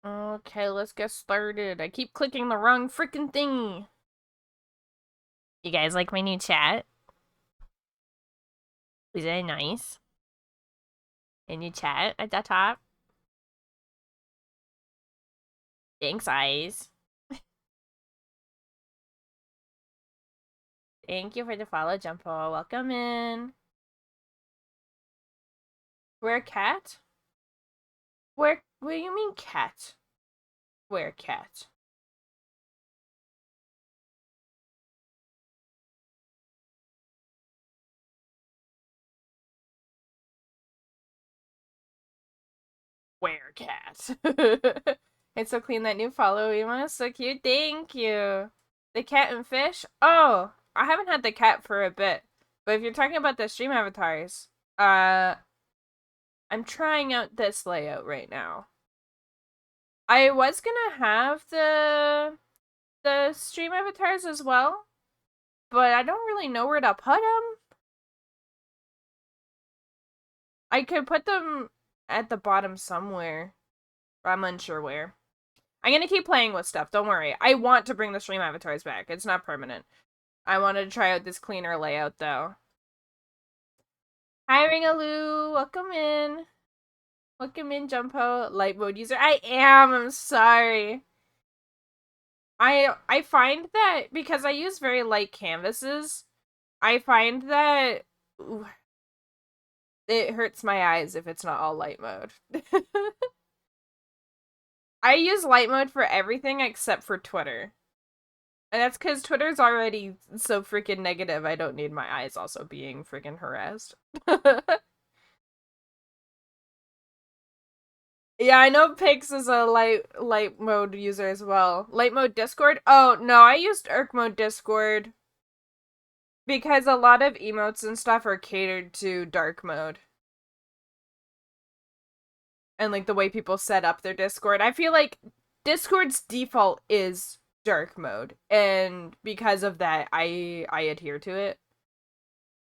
Okay, let's get started. I keep clicking the wrong freaking thing. You guys like my new chat? Is it nice? A new chat at the top? Thanks, eyes. Thank you for the follow, Jumpo. Welcome in. Where cat? What do you mean cat? Where cat? Where cat? It's so clean, that new follow emo is so cute. Thank you. The cat and fish? Oh, I haven't had the cat for a bit. But if you're talking about the stream avatars, I'm trying out this layout right now. I was gonna have the stream avatars as well, but I don't really know where to put them. I could put them at the bottom somewhere, but I'm unsure where. I'm gonna keep playing with stuff, don't worry. I want to bring the stream avatars back. It's not permanent. I wanted to try out this cleaner layout, though. Hi, Ringaloo! Welcome in. Welcome in, Jumpo. Light mode user. I am! I'm sorry. I find that because I use very light canvases, I find that it hurts my eyes if it's not all light mode. I use light mode for everything except for Twitter. And that's because Twitter's already so freaking negative, I don't need my eyes also being freaking harassed. Yeah, I know Pix is a light mode user as well. Light mode Discord? Oh, no, I used Erk mode Discord because a lot of emotes and stuff are catered to dark mode. And like the way people set up their Discord. I feel like Discord's default is dark mode, and because of that, I adhere to it.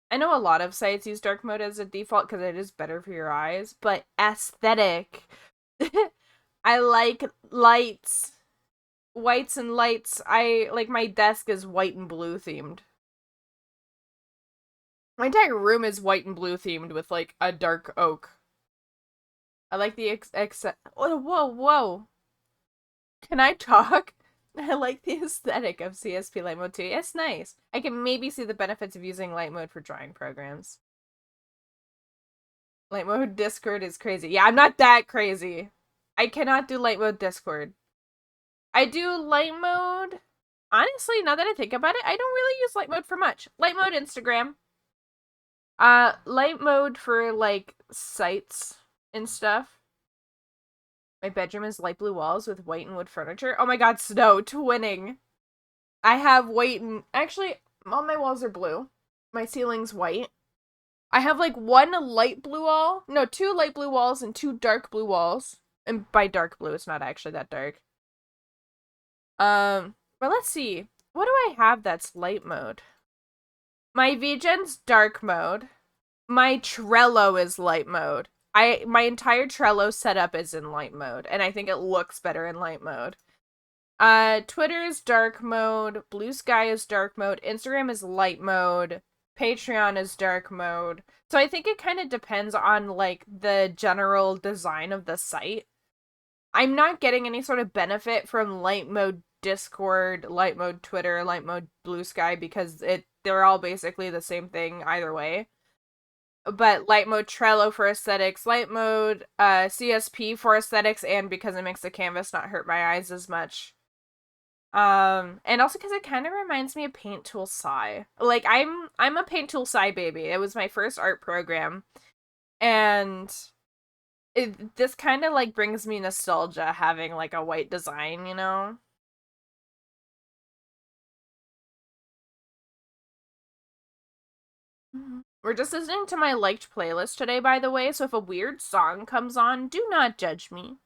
I know a lot of sites use dark mode as a default because it is better for your eyes, but aesthetic. I like lights. Whites and lights. I like my desk is white and blue themed. My entire room is white and blue themed with like a dark oak. I like the whoa. Can I talk? I like the aesthetic of CSP Light Mode too. It's nice. I can maybe see the benefits of using Light Mode for drawing programs. Light Mode Discord is crazy. Yeah, I'm not that crazy. I cannot do Light Mode Discord. I do Light Mode. Honestly, now that I think about it, I don't really use Light Mode for much. Light Mode Instagram. Light Mode for like sites and stuff. My bedroom is light blue walls with white and wood furniture. Oh my god, Snow, twinning. I have white and... Actually, all my walls are blue. My ceiling's white. I have like one light blue wall. No, two light blue walls and two dark blue walls. And by dark blue, it's not actually that dark. But let's see. What do I have that's light mode? My VGen's dark mode. My Trello is light mode. My entire Trello setup is in light mode, and I think it looks better in light mode. Twitter is dark mode, Blue Sky is dark mode, Instagram is light mode, Patreon is dark mode. So I think it kind of depends on like the general design of the site. I'm not getting any sort of benefit from light mode Discord, light mode Twitter, light mode Blue Sky because they're all basically the same thing either way. But light mode Trello for aesthetics, light mode CSP for aesthetics, and because it makes the canvas not hurt my eyes as much. And also because it kind of reminds me of Paint Tool Sci. Like I'm a Paint Tool Sci baby. It was my first art program, and this kind of like brings me nostalgia having like a white design, you know. We're just listening to my liked playlist today, by the way, so if a weird song comes on, do not judge me.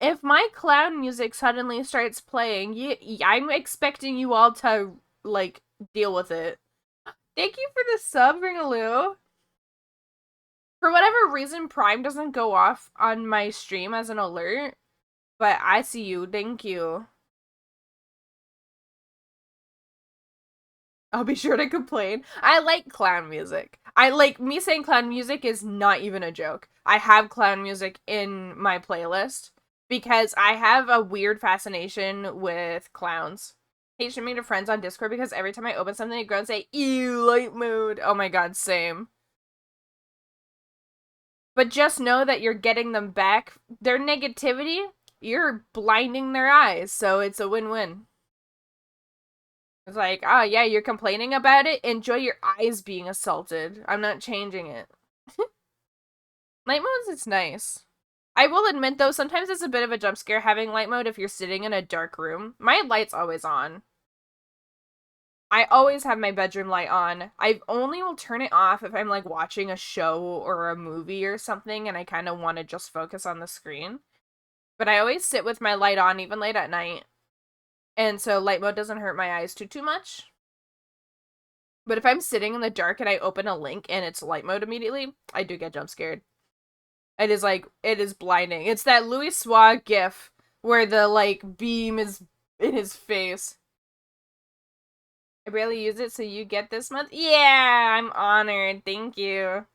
If my clown music suddenly starts playing, I'm expecting you all to, like, deal with it. Thank you for the sub, Ringaloo. For whatever reason, Prime doesn't go off on my stream as an alert, But I see you. Thank you. I'll be sure to complain. I like clown music. I like me saying clown music is not even a joke. I have clown music in my playlist because I have a weird fascination with clowns. Hey, should meet a friends on Discord because every time I open something, it grows say, ew, light mood. Oh my god, same. But just know that you're getting them back. Their negativity, you're blinding their eyes, so it's a win-win. It's like, oh yeah, you're complaining about it. Enjoy your eyes being assaulted. I'm not changing it. Light modes, it's nice. I will admit though, sometimes it's a bit of a jump scare having light mode if you're sitting in a dark room. My light's always on. I always have my bedroom light on. I only will turn it off if I'm like watching a show or a movie or something and I kind of want to just focus on the screen. But I always sit with my light on even late at night. And so light mode doesn't hurt my eyes too much. But if I'm sitting in the dark and I open a link and it's light mode immediately, I do get jump scared. It is like, it is blinding. It's that Louis Suave gif where the like beam is in his face. I barely use it, so you get this month? Yeah, I'm honored. Thank you.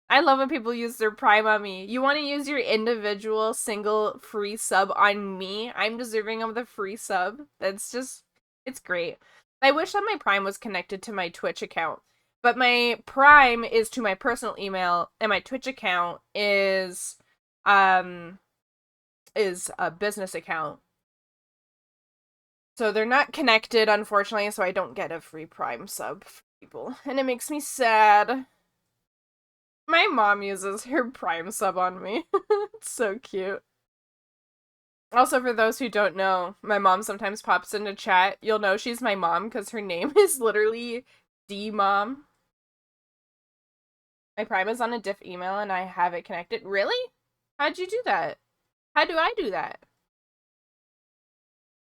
I love when people use their Prime on me. You want to use your individual single free sub on me? I'm deserving of the free sub. That's just, it's great. I wish that my Prime was connected to my Twitch account, but my Prime is to my personal email, and my Twitch account is a business account. So they're not connected, unfortunately, so I don't get a free Prime sub for people, and it makes me sad. My mom uses her Prime sub on me. It's so cute. Also, for those who don't know, my mom sometimes pops into chat. You'll know she's my mom because her name is literally D-Mom. My Prime is on a diff email and I have it connected. Really? How'd you do that? How do I do that?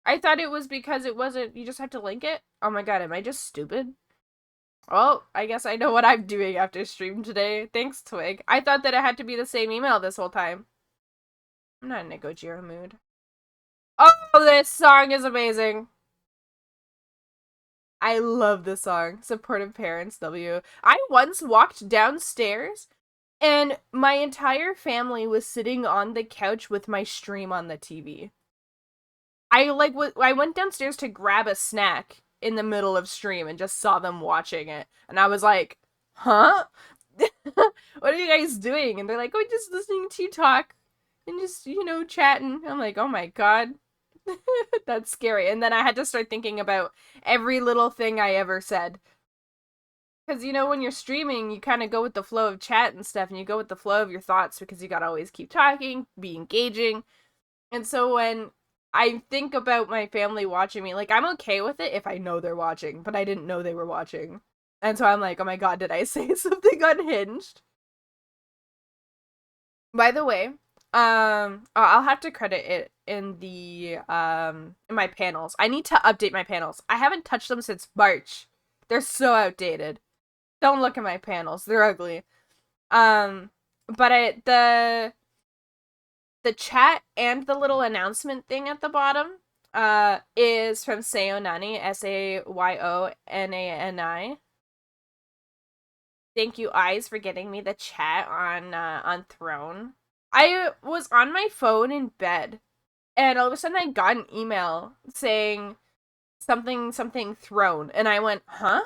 I thought it was because it wasn't, you just have to link it? Oh my god, am I just stupid? Well, I guess I know what I'm doing after stream today. Thanks, Twig. I thought that it had to be the same email this whole time. I'm not in a Gojira mood. Oh, this song is amazing. I love this song. Supportive Parents W. I once walked downstairs and my entire family was sitting on the couch with my stream on the TV. I went downstairs to grab a snack in the middle of stream and just saw them watching it. And I was like, "Huh? What are you guys doing?" And they're like, "Oh, just listening to you talk and just, chatting." I'm like, "Oh my god." That's scary. And then I had to start thinking about every little thing I ever said. Because, when you're streaming, you kind of go with the flow of chat and stuff, and you go with the flow of your thoughts because you gotta always keep talking, be engaging. And so when I think about my family watching me, like, I'm okay with it if I know they're watching, but I didn't know they were watching. And so I'm like, oh my god, did I say something unhinged? By the way, I'll have to credit it in the in my panels. I need to update my panels. I haven't touched them since March. They're so outdated. Don't look at my panels. They're ugly. But the chat and the little announcement thing at the bottom is from Sayonani, Sayonani. Thank you, Eyes, for getting me the chat on Throne. I was on my phone in bed, and all of a sudden I got an email saying something Throne, and I went, huh?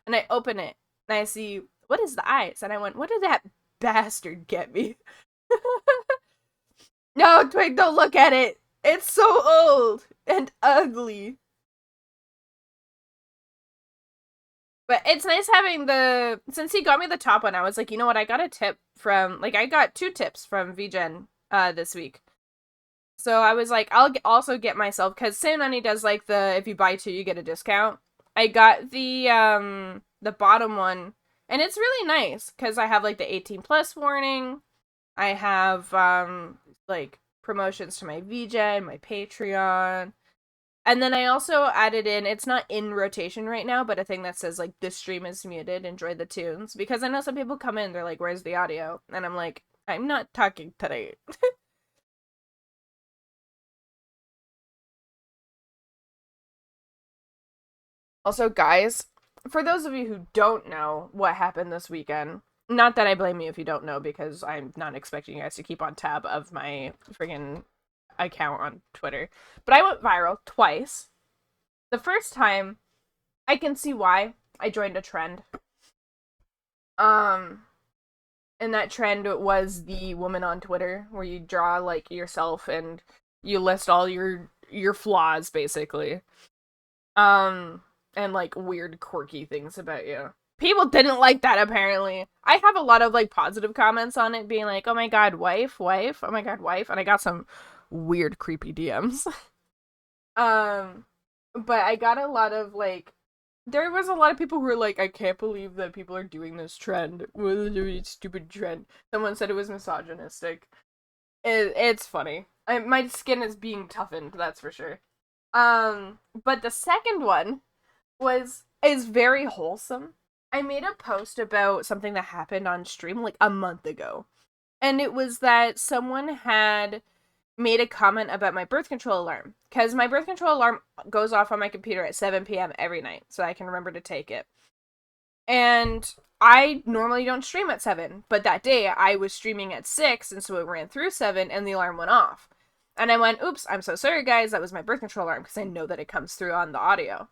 And I open it, and I see, what is the Eyes? And I went, what did that bastard get me? No, Twig, don't look at it. It's so old and ugly. But it's nice having since he got me the top one, I was like, you know what, I got a tip from, I got 2 tips from VGen this week. So I was like, I'll also get myself, because Sayonani does if you buy 2, you get a discount. I got the bottom one, and it's really nice, because I have the 18 plus warning. I have promotions to my VGen, my Patreon. And then I also added in, it's not in rotation right now, but a thing that says this stream is muted, enjoy the tunes. Because I know some people come in, they're like, where's the audio? And I'm like, I'm not talking today. Also, guys, for those of you who don't know what happened this weekend, not that I blame you if you don't know, because I'm not expecting you guys to keep on tab of my friggin' account on Twitter. But I went viral twice. The first time, I can see why. I joined a trend. Um, and that trend was the woman on Twitter, where you draw like yourself and you list all your flaws, basically. And like weird, quirky things about you. People didn't like that, apparently. I have a lot of like positive comments on it, being like, oh my god, wife, wife, oh my god, wife. And I got some weird, creepy DMs. um, but I got a lot of like, there was a lot of people who were like, I can't believe that people are doing this trend. What a stupid trend. Someone said it was misogynistic. It's funny. My skin is being toughened, that's for sure. But the second one is very wholesome. I made a post about something that happened on stream like a month ago. And it was that someone had made a comment about my birth control alarm. Because my birth control alarm goes off on my computer at 7 p.m. every night, so I can remember to take it. And I normally don't stream at 7, but that day I was streaming at 6, and so it ran through 7, and the alarm went off. And I went, oops, I'm so sorry, guys, that was my birth control alarm, because I know that it comes through on the audio.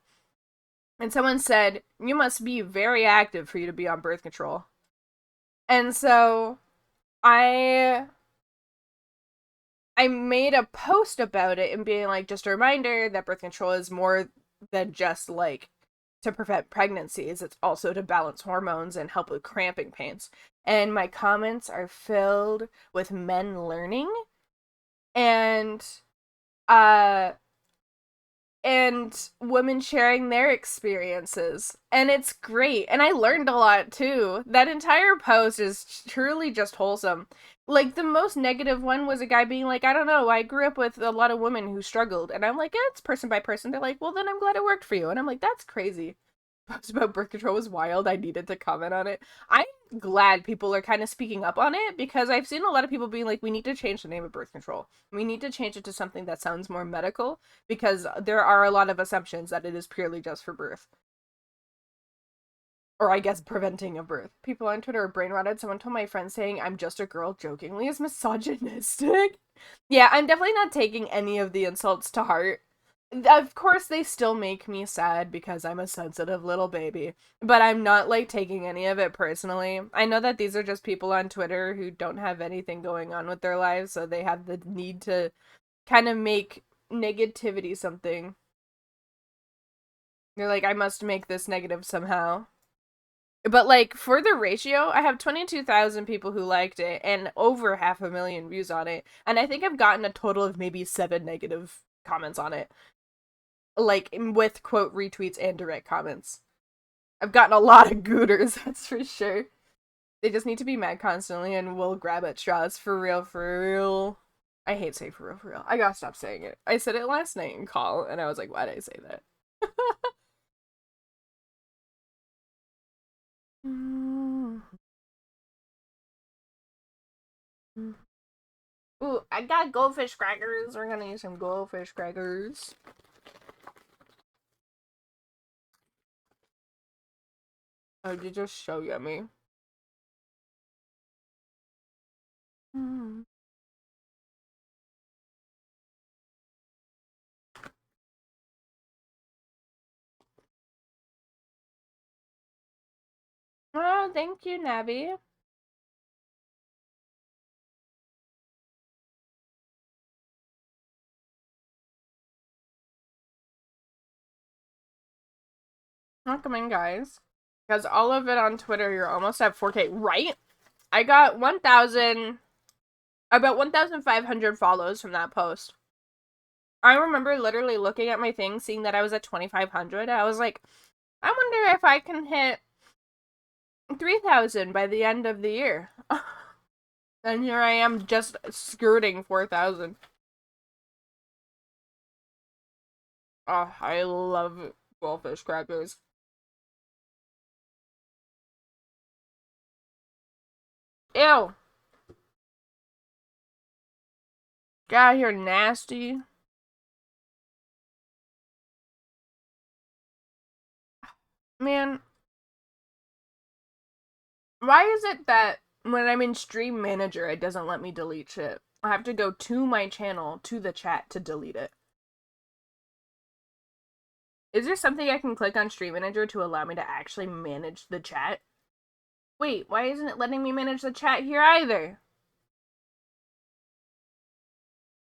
And someone said, you must be very active for you to be on birth control. And so I I made a post about it and being like, just a reminder that birth control is more than just like to prevent pregnancies. It's also to balance hormones and help with cramping pains. And my comments are filled with men learning and uh and women sharing their experiences. And it's great. And I learned a lot too. That entire post is truly just wholesome. Like, the most negative one was a guy being like, I don't know, I grew up with a lot of women who struggled. And I'm like, yeah, it's person by person. They're like, well, then I'm glad it worked for you. And I'm like, that's crazy. Post about birth control was wild. I needed to comment on it. I'm glad people are kind of speaking up on it, because I've seen a lot of people being like, we need to change the name of birth control. We need to change it to something that sounds more medical, because there are a lot of assumptions that it is purely just for birth. Or I guess preventing of birth. People on Twitter are brain rotted. Someone told my friend saying I'm just a girl jokingly is misogynistic. Yeah, I'm definitely not taking any of the insults to heart. Of course, they still make me sad because I'm a sensitive little baby, but I'm not like taking any of it personally. I know that these are just people on Twitter who don't have anything going on with their lives, so they have the need to kind of make negativity something. They're like, I must make this negative somehow. But like, for the ratio, I have 22,000 people who liked it and over 500,000 views on it. And I think I've gotten a total of maybe 7 negative comments on it. Like, with quote retweets and direct comments. I've gotten a lot of gooters, that's for sure. They just need to be mad constantly and will grab at straws. For real, for real. I hate saying for real, for real. I gotta stop saying it. I said it last night in call, and I was like, why did I say that? Ooh, I got goldfish crackers. We're gonna use some goldfish crackers. Oh, they're just so yummy. Mm. Oh, thank you, Nabby. Welcome in, guys. Because all of it on Twitter, you're almost at 4K, right? I got 1,000, about 1,500 follows from that post. I remember literally looking at my thing, seeing that I was at 2,500. I was like, I wonder if I can hit 3,000 by the end of the year. And here I am just skirting 4,000. Oh, I love goldfish crackers. Ew. Get out of here, nasty. Man, why is it that when I'm in Stream Manager, it doesn't let me delete shit? I have to go to my channel, to the chat, to delete it. Is there something I can click on Stream Manager to allow me to actually manage the chat? Wait, why isn't it letting me manage the chat here either?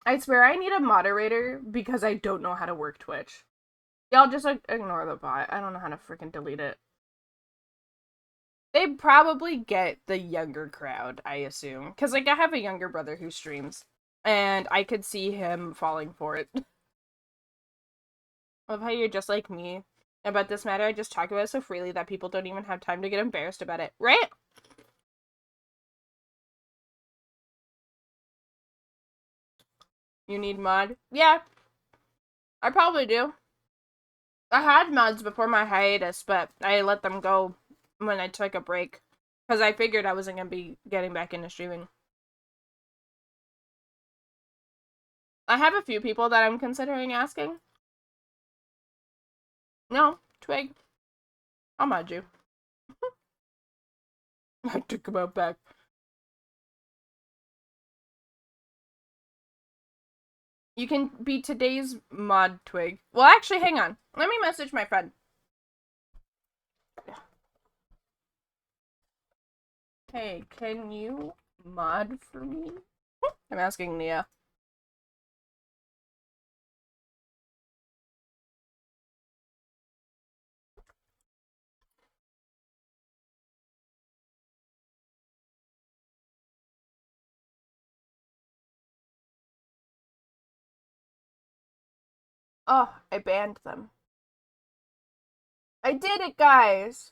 I swear I need a moderator because I don't know how to work Twitch. Y'all just ignore the bot. I don't know how to freaking delete it. They probably get the younger crowd, I assume. Because, like, I have a younger brother who streams. And I could see him falling for it. Love how you're just like me. About this matter, I just talk about it so freely that people don't even have time to get embarrassed about it. Right? You need mod? Yeah, I probably do. I had mods before my hiatus, but I let them go when I took a break. Because I figured I wasn't going to be getting back into streaming. I have a few people that I'm considering asking. No, Twig. I'll mod you. I took him out back. You can be today's mod, Twig. Well, actually, hang on. Let me message my friend. Hey, can you mod for me? I'm asking Nia. Oh, I banned them. I did it, guys!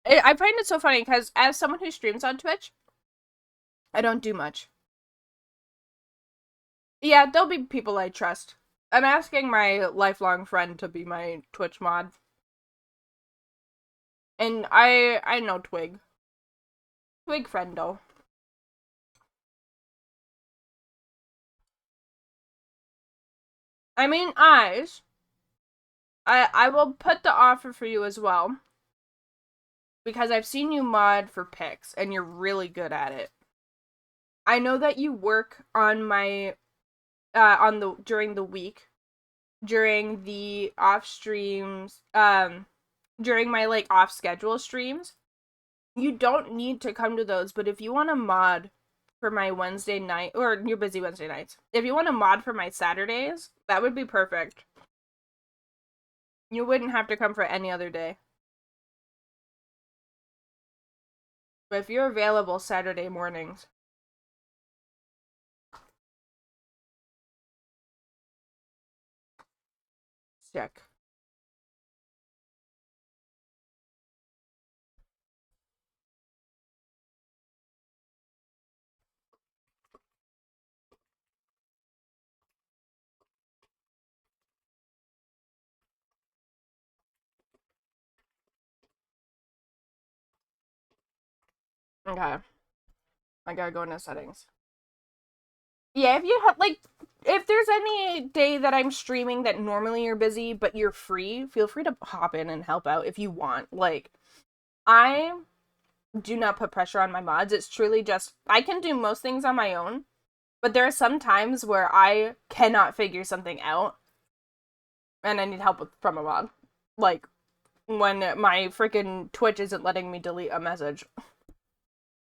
I find it so funny because as someone who streams on Twitch, I don't do much. Yeah, there'll be people I trust. I'm asking my lifelong friend to be my Twitch mod. And I know Twig. Twig friendo. I mean, Eyes. I will put the offer for you as well. Because I've seen you mod for picks, and you're really good at it. I know that you work on my during the week, during the off streams, during my like off schedule streams. You don't need to come to those, but if you want to mod for my Wednesday night, or you're busy Wednesday nights, if you want to mod for my Saturdays, that would be perfect. You wouldn't have to come for any other day. But if you're available Saturday mornings. Sick. Okay. I gotta go into settings. Yeah, if you have, like, if there's any day that I'm streaming that normally you're busy, but you're free, feel free to hop in and help out if you want. Like, I do not put pressure on my mods. It's truly just, I can do most things on my own, but there are some times where I cannot figure something out and I need help from a mod. Like, when my freaking Twitch isn't letting me delete a message.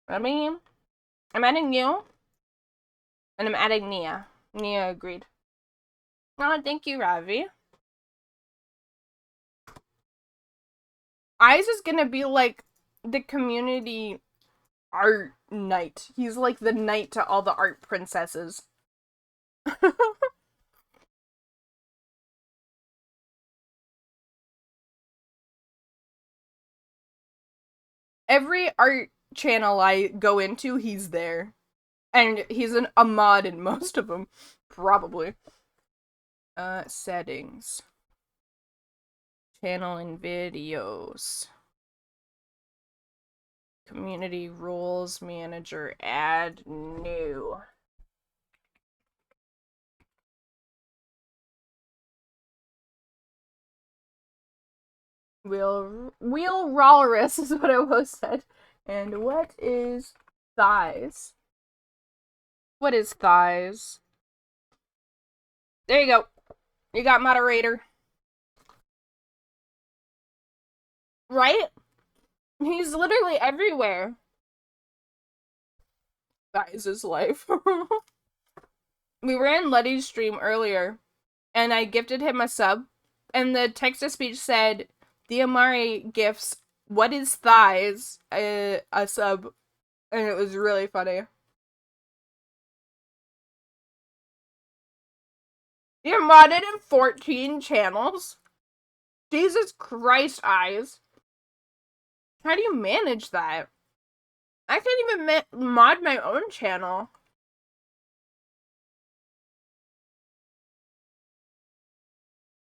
I mean, I'm adding you, and I'm adding Nia. Nia agreed. Oh, thank you, Ravi. Eyes is gonna be like the community art knight. He's like the knight to all the art princesses. Every art channel I go into, he's there. And he's a mod in most of them. Probably. Settings. Channel and videos. Community rules manager, add new. Wheel walrus is what I was said. And what is thighs? What is thighs? There you go. You got moderator. Right? He's literally everywhere. Thighs is life. We were in Letty's stream earlier, and I gifted him a sub, and the text-to-speech said, the Amari gifts, what is thighs, a sub, and it was really funny. You're modded in 14 channels? Jesus Christ, eyes. How do you manage that? I can't even mod my own channel.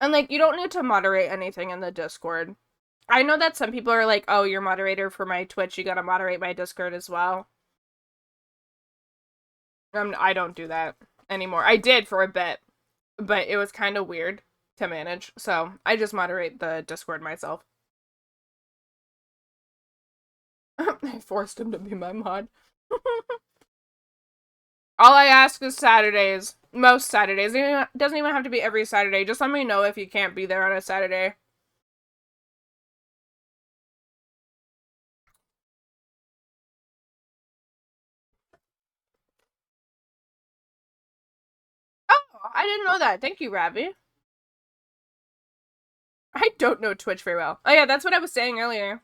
And, like, you don't need to moderate anything in the Discord. I know that some people are like, oh, you're moderator for my Twitch, you gotta moderate my Discord as well. I don't do that anymore. I did for a bit, but it was kind of weird to manage, so I just moderate the Discord myself. I forced him to be my mod. All I ask is Saturdays. Most Saturdays. It doesn't even have to be every Saturday. Just let me know if you can't be there on a Saturday. Oh, I didn't know that. Thank you, Ravi. I don't know Twitch very well. Oh yeah, that's what I was saying earlier.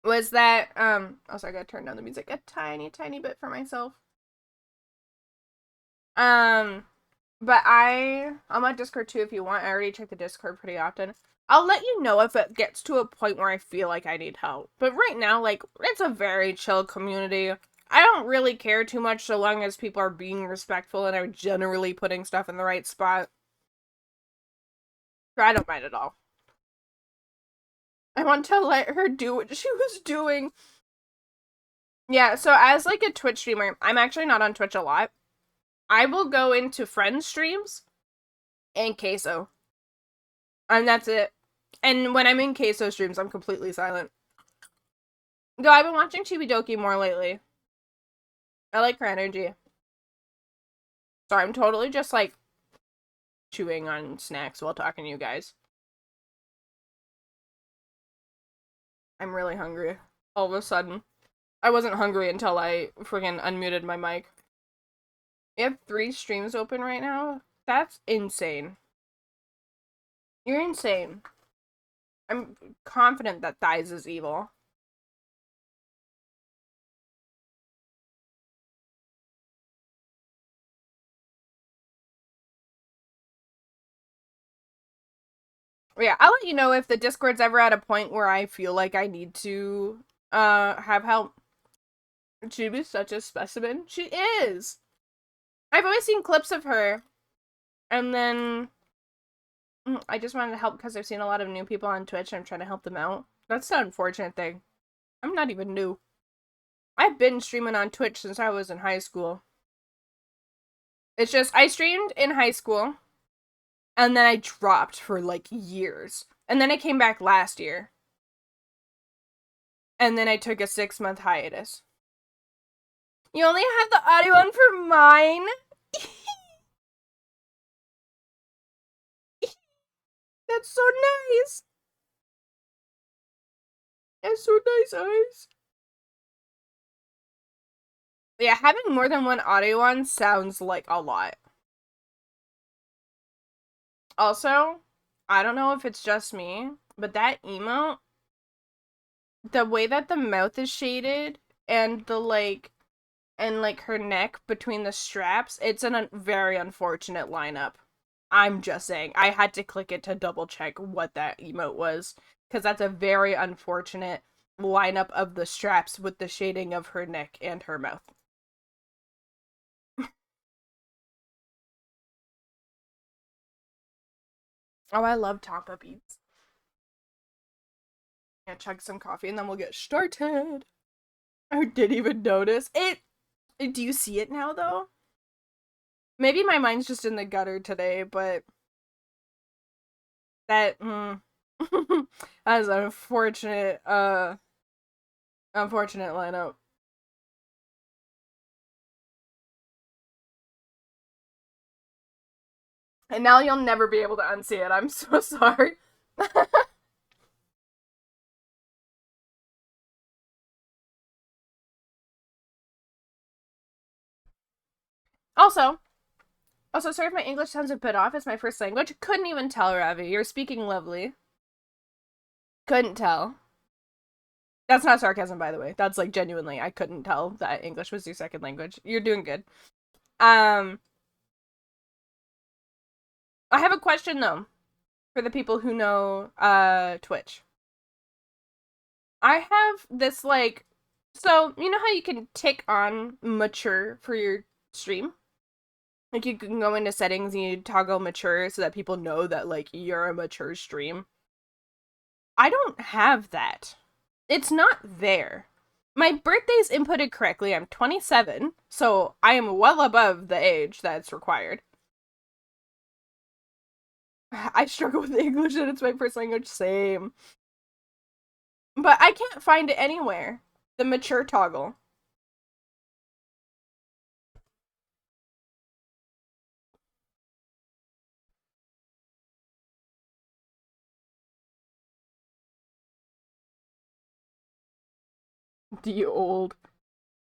Was that, oh, sorry, I gotta turn down the music a tiny, tiny bit for myself. But I'm on Discord too if you want. I already check the Discord pretty often. I'll let you know if it gets to a point where I feel like I need help. But right now, like, it's a very chill community. I don't really care too much so long as people are being respectful and are generally putting stuff in the right spot. I don't mind at all. I want to let her do what she was doing. Yeah, so as, like, a Twitch streamer, I'm actually not on Twitch a lot. I will go into friend streams and queso. And that's it. And when I'm in queso streams, I'm completely silent. Though I've been watching Chibidoki more lately. I like her energy. Sorry, I'm totally just, like, chewing on snacks while talking to you guys. I'm really hungry. All of a sudden. I wasn't hungry until I friggin' unmuted my mic. You have 3 streams open right now? That's insane. You're insane. I'm confident that Thighs is evil. Yeah, I'll let you know if the Discord's ever at a point where I feel like I need to have help. Chibi's such a specimen. She is. I've always seen clips of her, and then I just wanted to help because I've seen a lot of new people on Twitch and I'm trying to help them out. That's the unfortunate thing. I'm not even new. I've been streaming on Twitch since I was in high school. It's just, I streamed in high school, and then I dropped for, like, years. And then I came back last year. And then I took a 6-month hiatus. You only have the audio on for mine? That's so nice. That's so nice, eyes. Yeah, having more than one audio on sounds like a lot. Also, I don't know if it's just me, but that emote, the way that the mouth is shaded and the, like, and, like, her neck between the straps, it's a very unfortunate lineup. I'm just saying. I had to click it to double check what that emote was, because that's a very unfortunate lineup of the straps with the shading of her neck and her mouth. Oh, I love top-up eats. Yeah, chug some coffee and then we'll get started. I didn't even notice it. Do you see it now though? Maybe my mind's just in the gutter today, but that that is an unfortunate lineup. And now you'll never be able to unsee it. I'm so sorry. also, sorry if my English sounds a bit off. It's my first language. Couldn't even tell, Ravi. You're speaking lovely. Couldn't tell. That's not sarcasm, by the way. That's like genuinely, I couldn't tell that English was your second language. You're doing good. Um, I have a question though for the people who know Twitch. I have this like, so you know how you can tick on mature for your stream? Like you can go into settings and you toggle mature so that people know that like you're a mature stream. I don't have that. It's not there. My birthday's inputted correctly. I'm 27, so I am well above the age that's required. I struggle with English and it's my first language. Same. But I can't find it anywhere. The mature toggle. You old.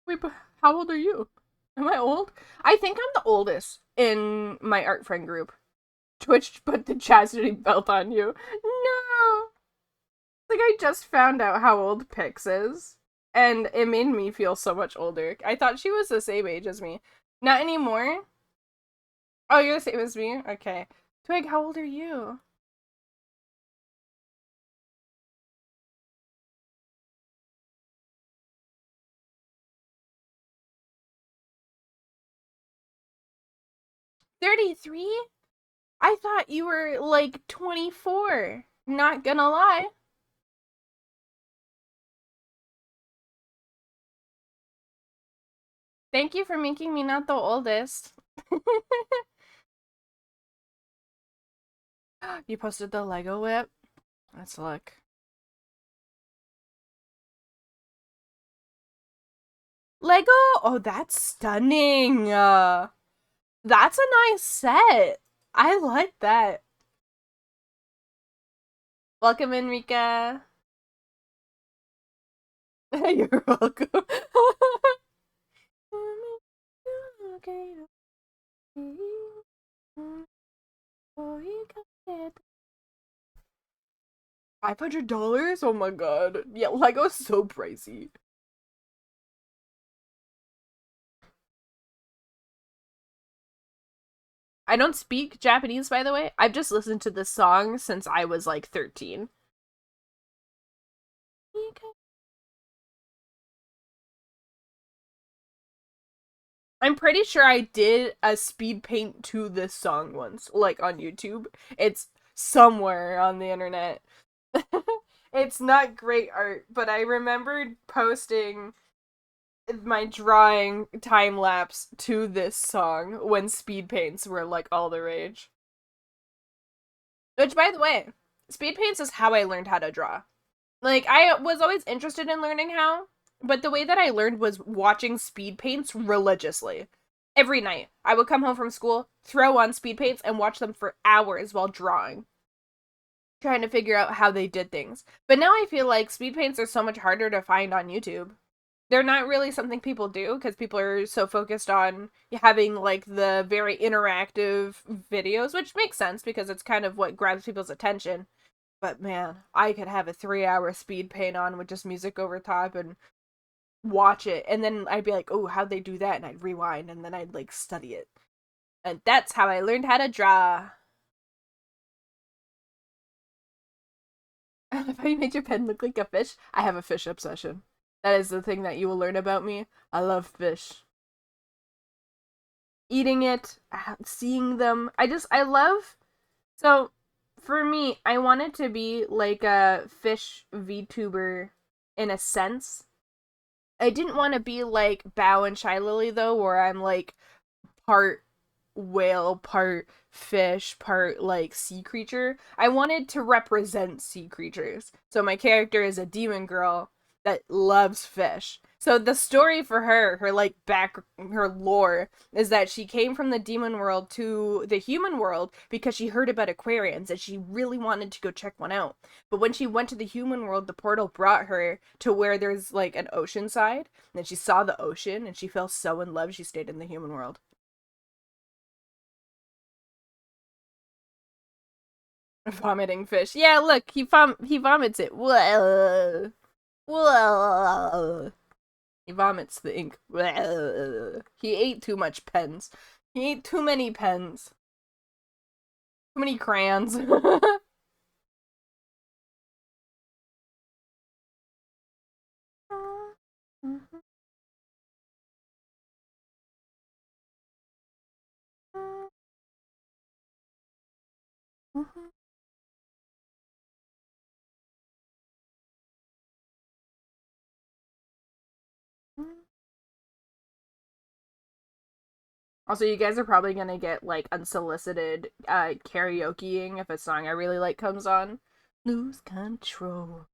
Wait, but how old are you? Am I old? I think I'm the oldest in my art friend group. Twitch put the chastity belt on you. No! Like, I just found out how old Pix is, and it made me feel so much older. I thought she was the same age as me. Not anymore? Oh, you're the same as me? Okay. Twig, how old are you? $33? I thought you were like 24. Not gonna lie. Thank you for making me not the oldest. You posted the Lego whip? Let's look. Lego? Oh, that's stunning. That's a nice set. I like that. Welcome, Enrica. You're welcome. $500? Oh my god. Yeah, Lego's so pricey. I don't speak Japanese, by the way. I've just listened to this song since I was like 13. I'm pretty sure I did a speed paint to this song once, like on YouTube. It's somewhere on the internet. It's not great art, but I remembered posting my drawing time lapse to this song when speed paints were like all the rage. Which, by the way, speed paints is how I learned how to draw. Like, I was always interested in learning how, but the way that I learned was watching speed paints religiously. Every night, I would come home from school, throw on speed paints, and watch them for hours while drawing, trying to figure out how they did things. But now I feel like speed paints are so much harder to find on YouTube. They're not really something people do because people are so focused on having like the very interactive videos, which makes sense because it's kind of what grabs people's attention. But man, I could have a 3 hour speed paint on with just music over top and watch it. And then I'd be like, oh, how'd they do that? And I'd rewind and then I'd like study it. And that's how I learned how to draw. Have you made your pen look like a fish? I have a fish obsession. That is the thing that you will learn about me. I love fish. Eating it, seeing them. I love. So, For me, I wanted to be like a fish VTuber in a sense. I didn't want to be like Bow and Shy Lily though, where I'm like part whale, part fish, part like sea creature. I wanted to represent sea creatures. So my character is a demon girl that loves fish. So the story for her like her lore is that she came from the demon world to the human world because she heard about aquariums and she really wanted to go check one out. But when she went to the human world, the portal brought her to where there's like an ocean side, and then she saw the ocean and she fell so in love she stayed in the human world. Vomiting fish. Yeah, look, he vomits it. Whoa. Whoa. He vomits the ink. Whoa. He ate too much pens. He ate too many pens. Too many crayons. Also, you guys are probably gonna get like unsolicited karaokeing if a song I really like comes on. Lose control.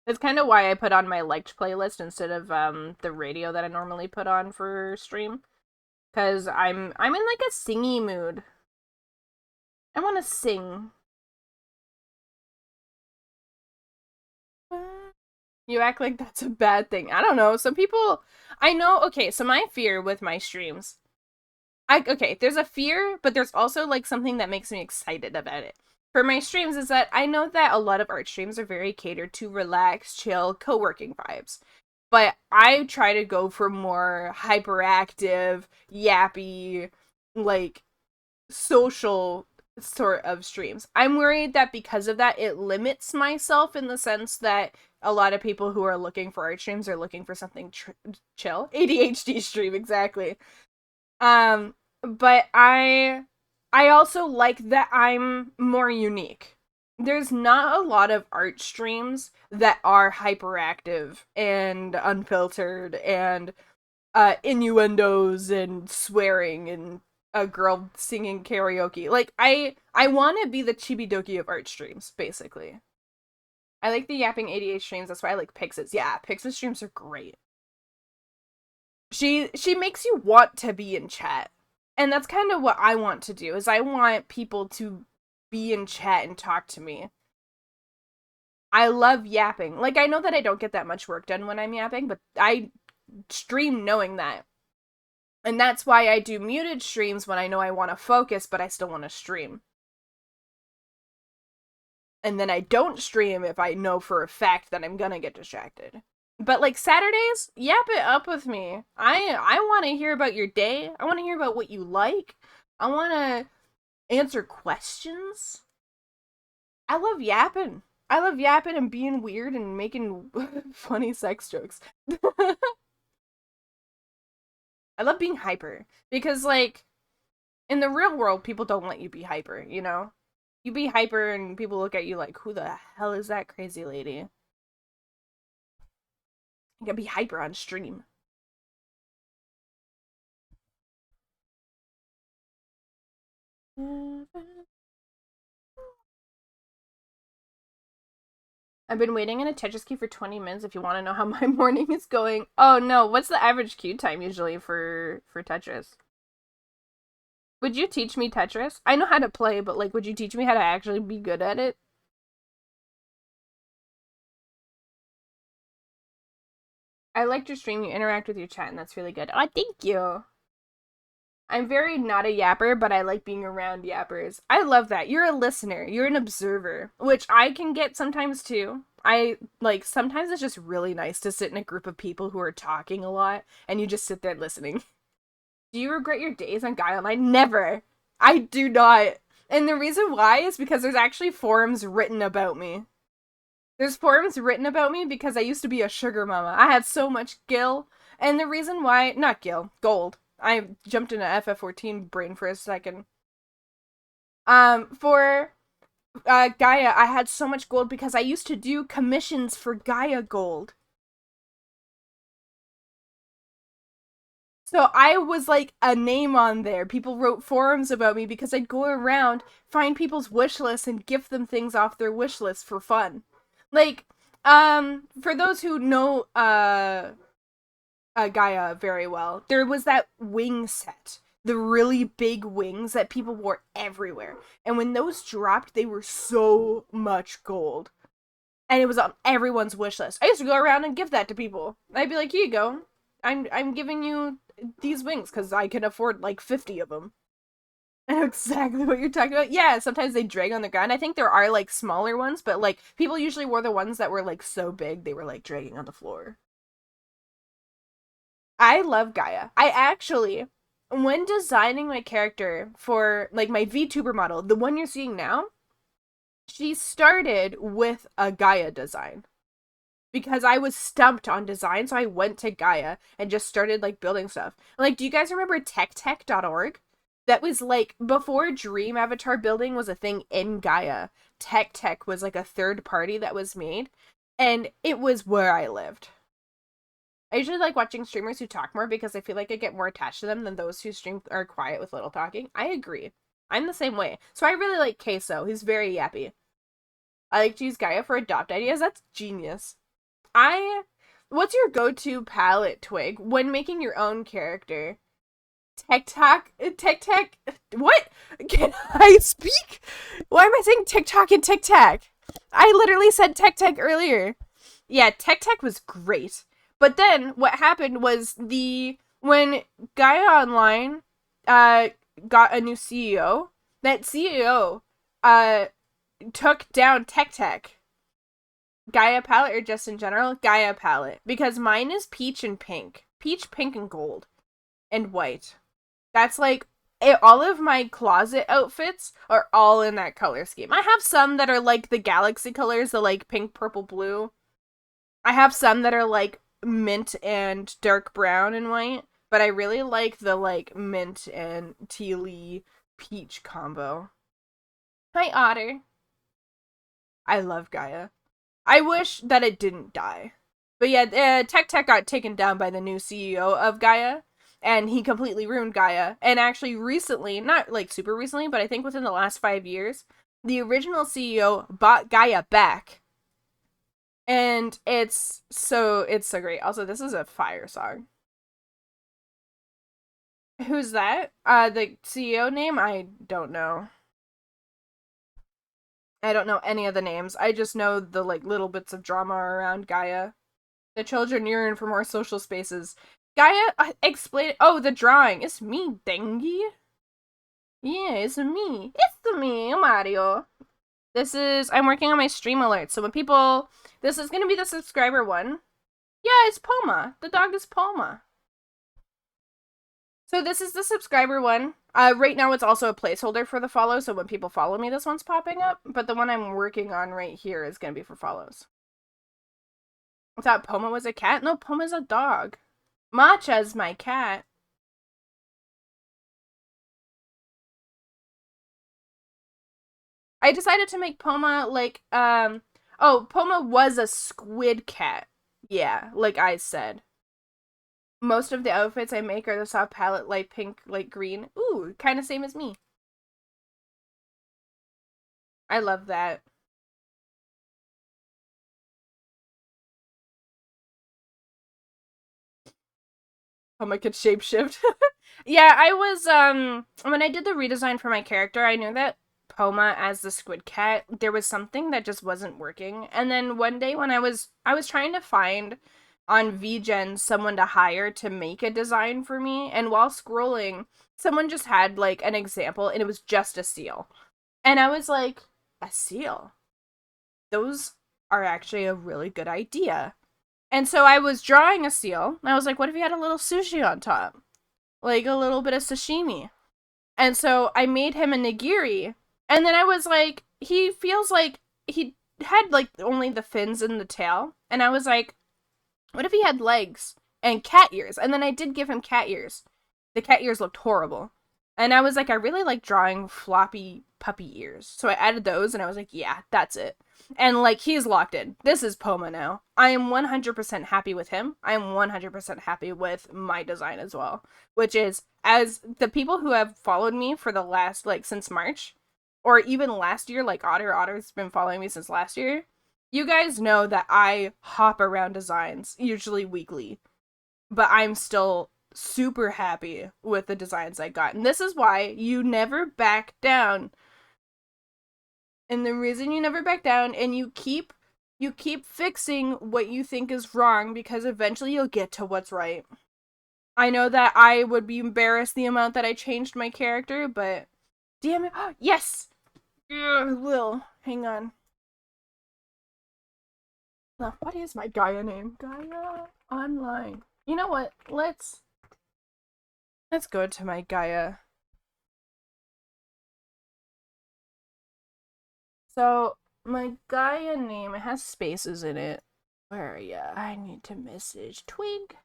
That's kind of why I put on my liked playlist instead of the radio that I normally put on for stream. Cause I'm in like a singy mood. I want to sing. You act like that's a bad thing. I don't know. Some people I know. Okay, so my fear with my streams, okay, there's a fear, but there's also like something that makes me excited about it. For my streams is that I know that a lot of art streams are very catered to relax, chill, co-working vibes. But I try to go for more hyperactive, yappy, like social sort of streams. I'm worried that because of that, it limits myself in the sense that a lot of people who are looking for art streams are looking for something chill. ADHD stream, exactly. But I also like that I'm more unique. There's not a lot of art streams that are hyperactive and unfiltered and innuendos and swearing and a girl singing karaoke. Like I want to be the Chibidoki of art streams, basically. I like the yapping 88 streams. That's why I like Pix's. Yeah, Pix's streams are great. She makes you want to be in chat. And that's kind of what I want to do. Is I want people to be in chat and talk to me. I love yapping. Like I know that I don't get that much work done when I'm yapping, but I stream knowing that. And that's why I do muted streams when I know I want to focus, but I still want to stream. And then I don't stream if I know for a fact that I'm gonna get distracted. But like Saturdays, yap it up with me. I want to hear about your day. I want to hear about what you like. I want to answer questions. I love yapping. I love yapping and being weird and making funny sex jokes. I love being hyper because like in the real world people don't let you be hyper, you know? You be hyper and people look at you like, who the hell is that crazy lady? You gotta be hyper on stream. I've been waiting in a Tetris queue for 20 minutes if you want to know how my morning is going. Oh no, what's the average queue time usually for Tetris? Would you teach me Tetris? I know how to play, but like would you teach me how to actually be good at it? I liked your stream, you interact with your chat, and that's really good. Oh, thank you. I'm very not a yapper, but I like being around yappers. I love that. You're a listener. You're an observer, which I can get sometimes too. I like sometimes it's just really nice to sit in a group of people who are talking a lot and you just sit there listening. Do you regret your days on Guy Online? Never. I do not. And the reason why is because there's actually forums written about me. There's forums written about me because I used to be a sugar mama. I had so much gil. And the reason why, not gil, gold. I jumped into FF14 brain for a second. For Gaia, I had so much gold because I used to do commissions for Gaia Gold. So I was like a name on there. People wrote forums about me because I'd go around, find people's wish lists, and gift them things off their wish list for fun. Like, for those who know Gaia very well, there was that wing set. The really big wings that people wore everywhere. And when those dropped, they were so much gold. And it was on everyone's wish list. I used to go around and give that to people. I'd be like, here you go. I'm giving you these wings because I can afford like 50 of them. I know exactly what you're talking about. Yeah, sometimes they drag on the ground. I think there are like smaller ones, but like people usually wore the ones that were like so big they were like dragging on the floor. I love Gaia. I actually, when designing my character for like my VTuber model, the one you're seeing now, she started with a Gaia design because I was stumped on design, so I went to Gaia and just started like building stuff. Like, do you guys remember techtech.org? That was like before Dream Avatar building was a thing in Gaia. Tech was like a third party that was made, and it was where I lived. I usually like watching streamers who talk more because I feel like I get more attached to them than those who stream are quiet with little talking. I agree. I'm the same way. So I really like Queso. He's very yappy. I like to use Gaia for adopt ideas. That's genius. I What's your go-to palette, Twig, when making your own character? Tech what? Can I speak? Why am I saying TikTok and Tic Tac? I literally said Tech earlier. Yeah, Tech was great. But then what happened was when Gaia Online got a new CEO, that CEO took down Tech. Gaia palette or just in general? Gaia palette. Because mine is peach and pink. Peach, pink, and gold. And white. That's like all of my closet outfits are all in that color scheme. I have some that are like the galaxy colors, the like pink, purple, blue. I have some that are like mint and dark brown and white, but I really like the like mint and tealy peach combo. Hi, Otter. I love Gaia. I wish that it didn't die. But yeah, Tech got taken down by the new CEO of Gaia, and he completely ruined Gaia. And actually, recently, not like super recently, but I think within the last 5 years, the original CEO bought Gaia back. And it's so great. Also, this is a fire song. Who's that? The CEO name? I don't know. I don't know any of the names. I just know the like little bits of drama around Gaia. The children yearn for more social spaces. Gaia, explain. Oh, the drawing. It's me, Dengi. Yeah, it's me. It's me, Mario. I'm working on my stream alerts. So when people, this is gonna be the subscriber one. Yeah, it's Poma. The dog is Poma. So this is the subscriber one. Right now it's also a placeholder for the follow, so when people follow me, this one's popping up. But the one I'm working on right here is gonna be for follows. I thought Poma was a cat. No, Poma's a dog. Matcha's my cat. I decided to make Poma like, oh, Poma was a squid cat. Yeah, like I said. Most of the outfits I make are the soft palette, light pink, light green. Ooh, kind of same as me. I love that. Poma could shapeshift. Yeah, I was, when I did the redesign for my character, I knew that Poma as the squid cat, there was something that just wasn't working. And then one day when I was trying to find on VGen someone to hire to make a design for me, and while scrolling, someone just had like an example and it was just a seal. And I was like, a seal? Those are actually a really good idea. And so I was drawing a seal, and I was like, what if you had a little sushi on top? Like a little bit of sashimi. And so I made him a nigiri. And then I was like, he feels like he had like only the fins and the tail. And I was like, what if he had legs and cat ears? And then I did give him cat ears. The cat ears looked horrible. And I was like, I really like drawing floppy puppy ears. So I added those and I was like, yeah, that's it. And like, he's locked in. This is Poma now. I am 100% happy with him. I am 100% happy with my design as well. Which is, as the people who have followed me for the last, like, since March, or even last year, like Otter's been following me since last year, you guys know that I hop around designs, usually weekly. But I'm still super happy with the designs I got. And this is why you never back down. And the reason you never back down and you keep fixing what you think is wrong because eventually you'll get to what's right. I know that I would be embarrassed the amount that I changed my character, but damn it. Yes! I will. Hang on. What is my Gaia name? Gaia Online. You know what? Let's go to my Gaia. So, my Gaia name, it has spaces in it. Where are ya? I need to message Twig.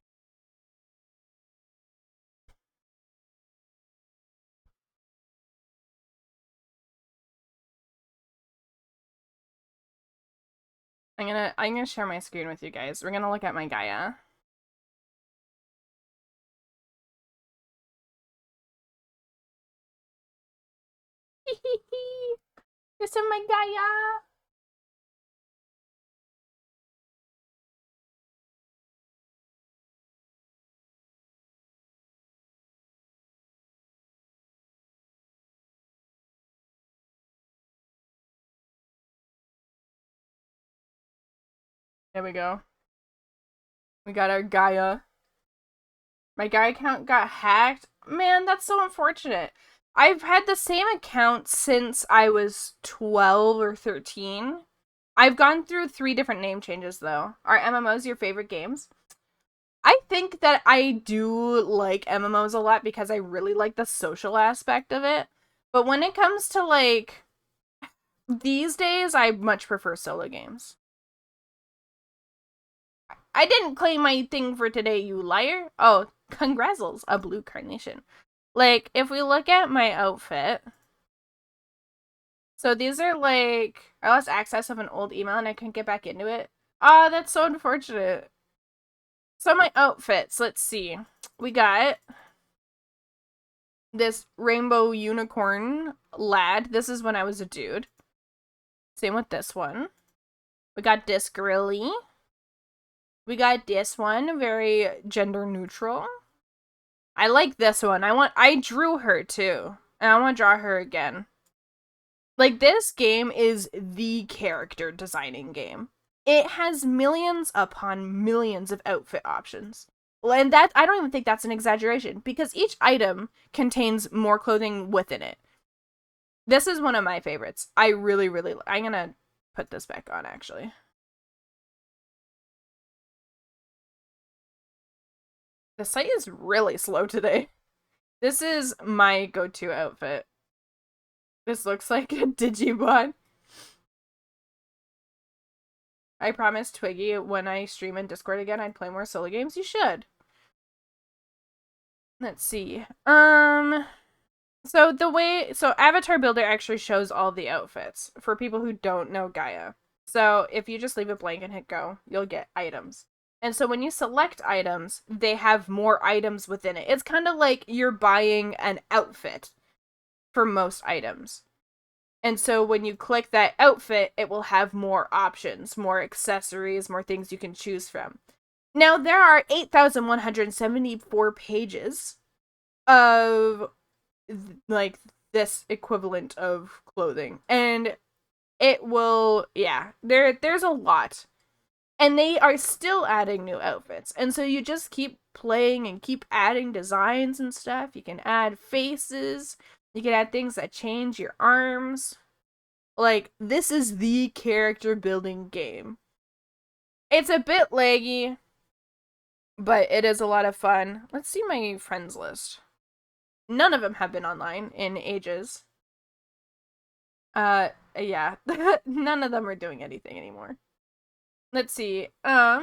I'm gonna share my screen with you guys. We're gonna look at my Gaia. This is my Gaia. There we go. We got our Gaia. My Gaia account got hacked. Man, that's so unfortunate. I've had the same account since I was 12 or 13. I've gone through 3 different name changes though. Are MMOs your favorite games? I think that I do like MMOs a lot because I really like the social aspect of it. But when it comes to like these days, I much prefer solo games. I didn't claim my thing for today, you liar. Oh, congrazzles, a blue carnation. Like, if we look at my outfit, so these are like, I lost access of an old email and I couldn't get back into it. Ah, oh, that's so unfortunate. So my outfits, let's see. We got this rainbow unicorn lad. This is when I was a dude. Same with this one. We got this girly. We got this one, very gender neutral. I like this one. I drew her too. And I want to draw her again. Like, this game is the character designing game. It has millions upon millions of outfit options. And that, I don't even think that's an exaggeration, because each item contains more clothing within it. This is one of my favorites. I really, really, I'm gonna put this back on, actually. The site is really slow today. This is my go-to outfit. This looks like a Digimon. I promised Twiggy when I stream in Discord again I'd play more solo games. You should. Let's see. So Avatar Builder actually shows all the outfits for people who don't know Gaia. So if you just leave it blank and hit go, you'll get items. And so when you select items, they have more items within it. It's kind of like you're buying an outfit for most items. And so when you click that outfit, it will have more options, more accessories, more things you can choose from. Now, there are 8,174 pages of, like, this equivalent of clothing. And it will, yeah, there's a lot. And they are still adding new outfits. And so you just keep playing and keep adding designs and stuff. You can add faces. You can add things that change your arms. Like, this is the character building game. It's a bit laggy, but it is a lot of fun. Let's see my friends list. None of them have been online in ages. Yeah. None of them are doing anything anymore. Let's see. I'm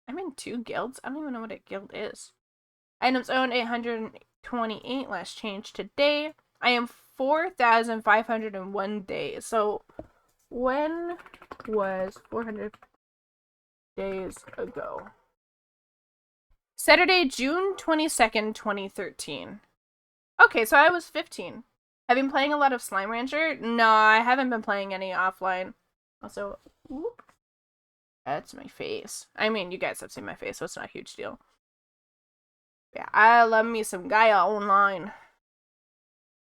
in 2 guilds. I don't even know what a guild is. Items owned 800 28. Let's change today. I am 4,501 days. So when was 400 days ago? Saturday, June 22nd, 2013. Okay, so I was 15. Have you been playing a lot of Slime Rancher? No, I haven't been playing any offline. Also, whoop, that's my face. I mean, you guys have seen my face, so it's not a huge deal. Yeah, I love me some Gaia Online.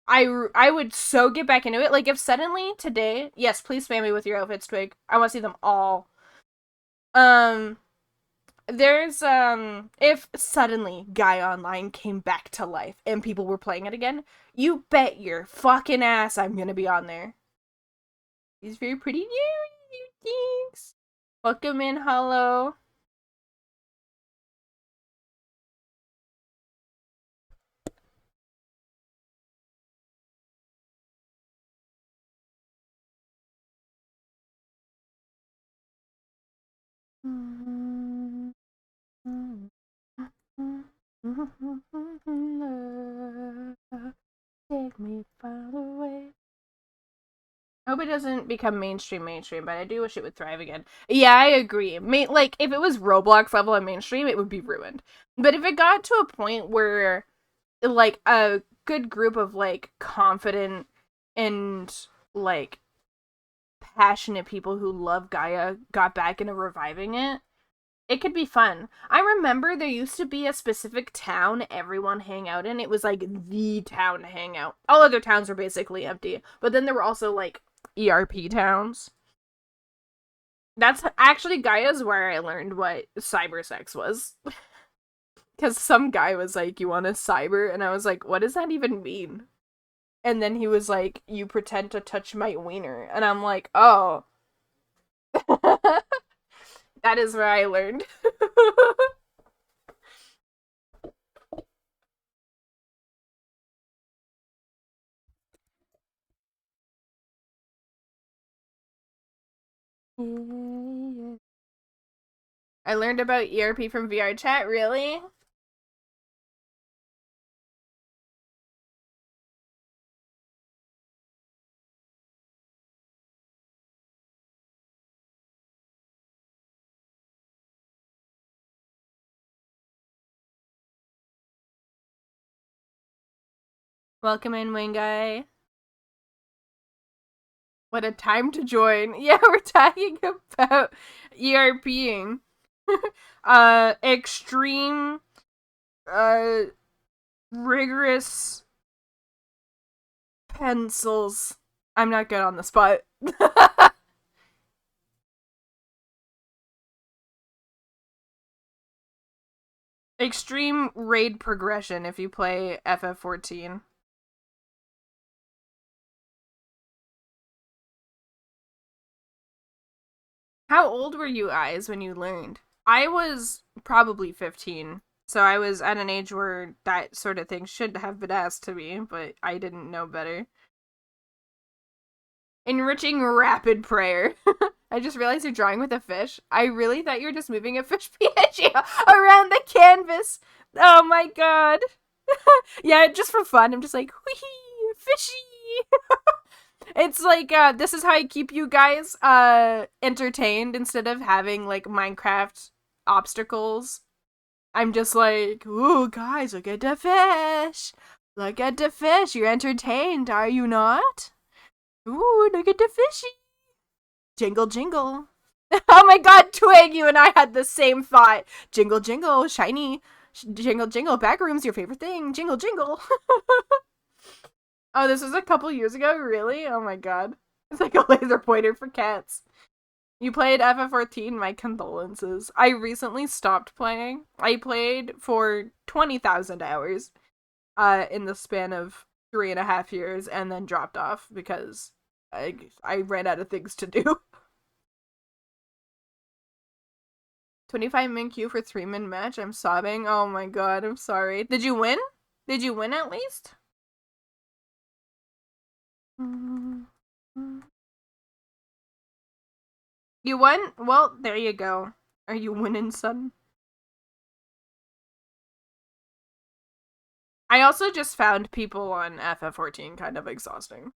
I would so get back into it. Like, if suddenly today, yes, please spam me with your outfits, Twig. I want to see them all. Um, there's, if suddenly Gaia Online came back to life and people were playing it again, you bet your fucking ass I'm gonna be on there. He's very pretty. Yeah, thanks. Welcome in, Hollow. Take me far away. I hope it doesn't become mainstream, but I do wish it would thrive again. Yeah, I agree. Like, if it was Roblox level and mainstream, it would be ruined. But if it got to a point where, like, a good group of, like, confident and, like, passionate people who love Gaia got back into reviving it, it could be fun. I remember there used to be a specific town everyone hang out in. It was like the town to hang out. All other towns were basically empty. But then there were also like ERP towns. That's actually Gaia's where I learned what cyber sex was. Because some guy was like, "You want to cyber?" And I was like, "What does that even mean?" And then he was like, "You pretend to touch my wiener." And I'm like, "Oh." That is where I learned. I learned about ERP from VR chat, really? Welcome in, Wing Guy. What a time to join. Yeah, we're talking about ERPing. Extreme, uh, rigorous pencils. I'm not good on the spot. Extreme raid progression if you play FF14. How old were you guys when you learned? I was probably 15. So I was at an age where that sort of thing should have been asked to me, but I didn't know better. Enriching rapid prayer. I just realized you're drawing with a fish. I really thought you were just moving a fish PNG around the canvas. Oh my god. Yeah, just for fun. I'm just like, whee, fishy. It's like, this is how I keep you guys entertained instead of having like Minecraft obstacles. I'm just like, ooh, guys, look at the fish. Look at the fish. You're entertained, are you not? Ooh, look at the fishy. Jingle, jingle. Oh my god, Twig, you and I had the same thought. Jingle, jingle, shiny. Jingle, jingle, back room's your favorite thing. Jingle, jingle. Oh, this was a couple years ago? Really? Oh my god. It's like a laser pointer for cats. You played FF14? My condolences. I recently stopped playing. I played for 20,000 hours in the span of 3.5 years and then dropped off because I ran out of things to do. 25 min queue for 3-min match? I'm sobbing. Oh my god, I'm sorry. Did you win? Did you win at least? You won? Well, there you go. Are you winning, son? I also just found people on FF14 kind of exhausting.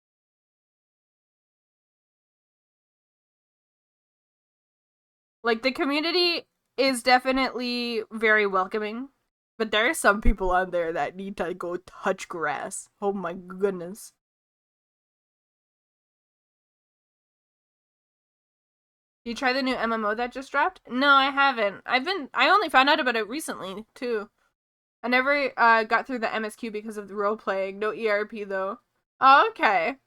Like, the community is definitely very welcoming, but there are some people on there that need to go touch grass. Oh my goodness. You try the new MMO that just dropped? No, I haven't. I only found out about it recently, too. I never got through the MSQ because of the role playing. No ERP though. Oh, okay.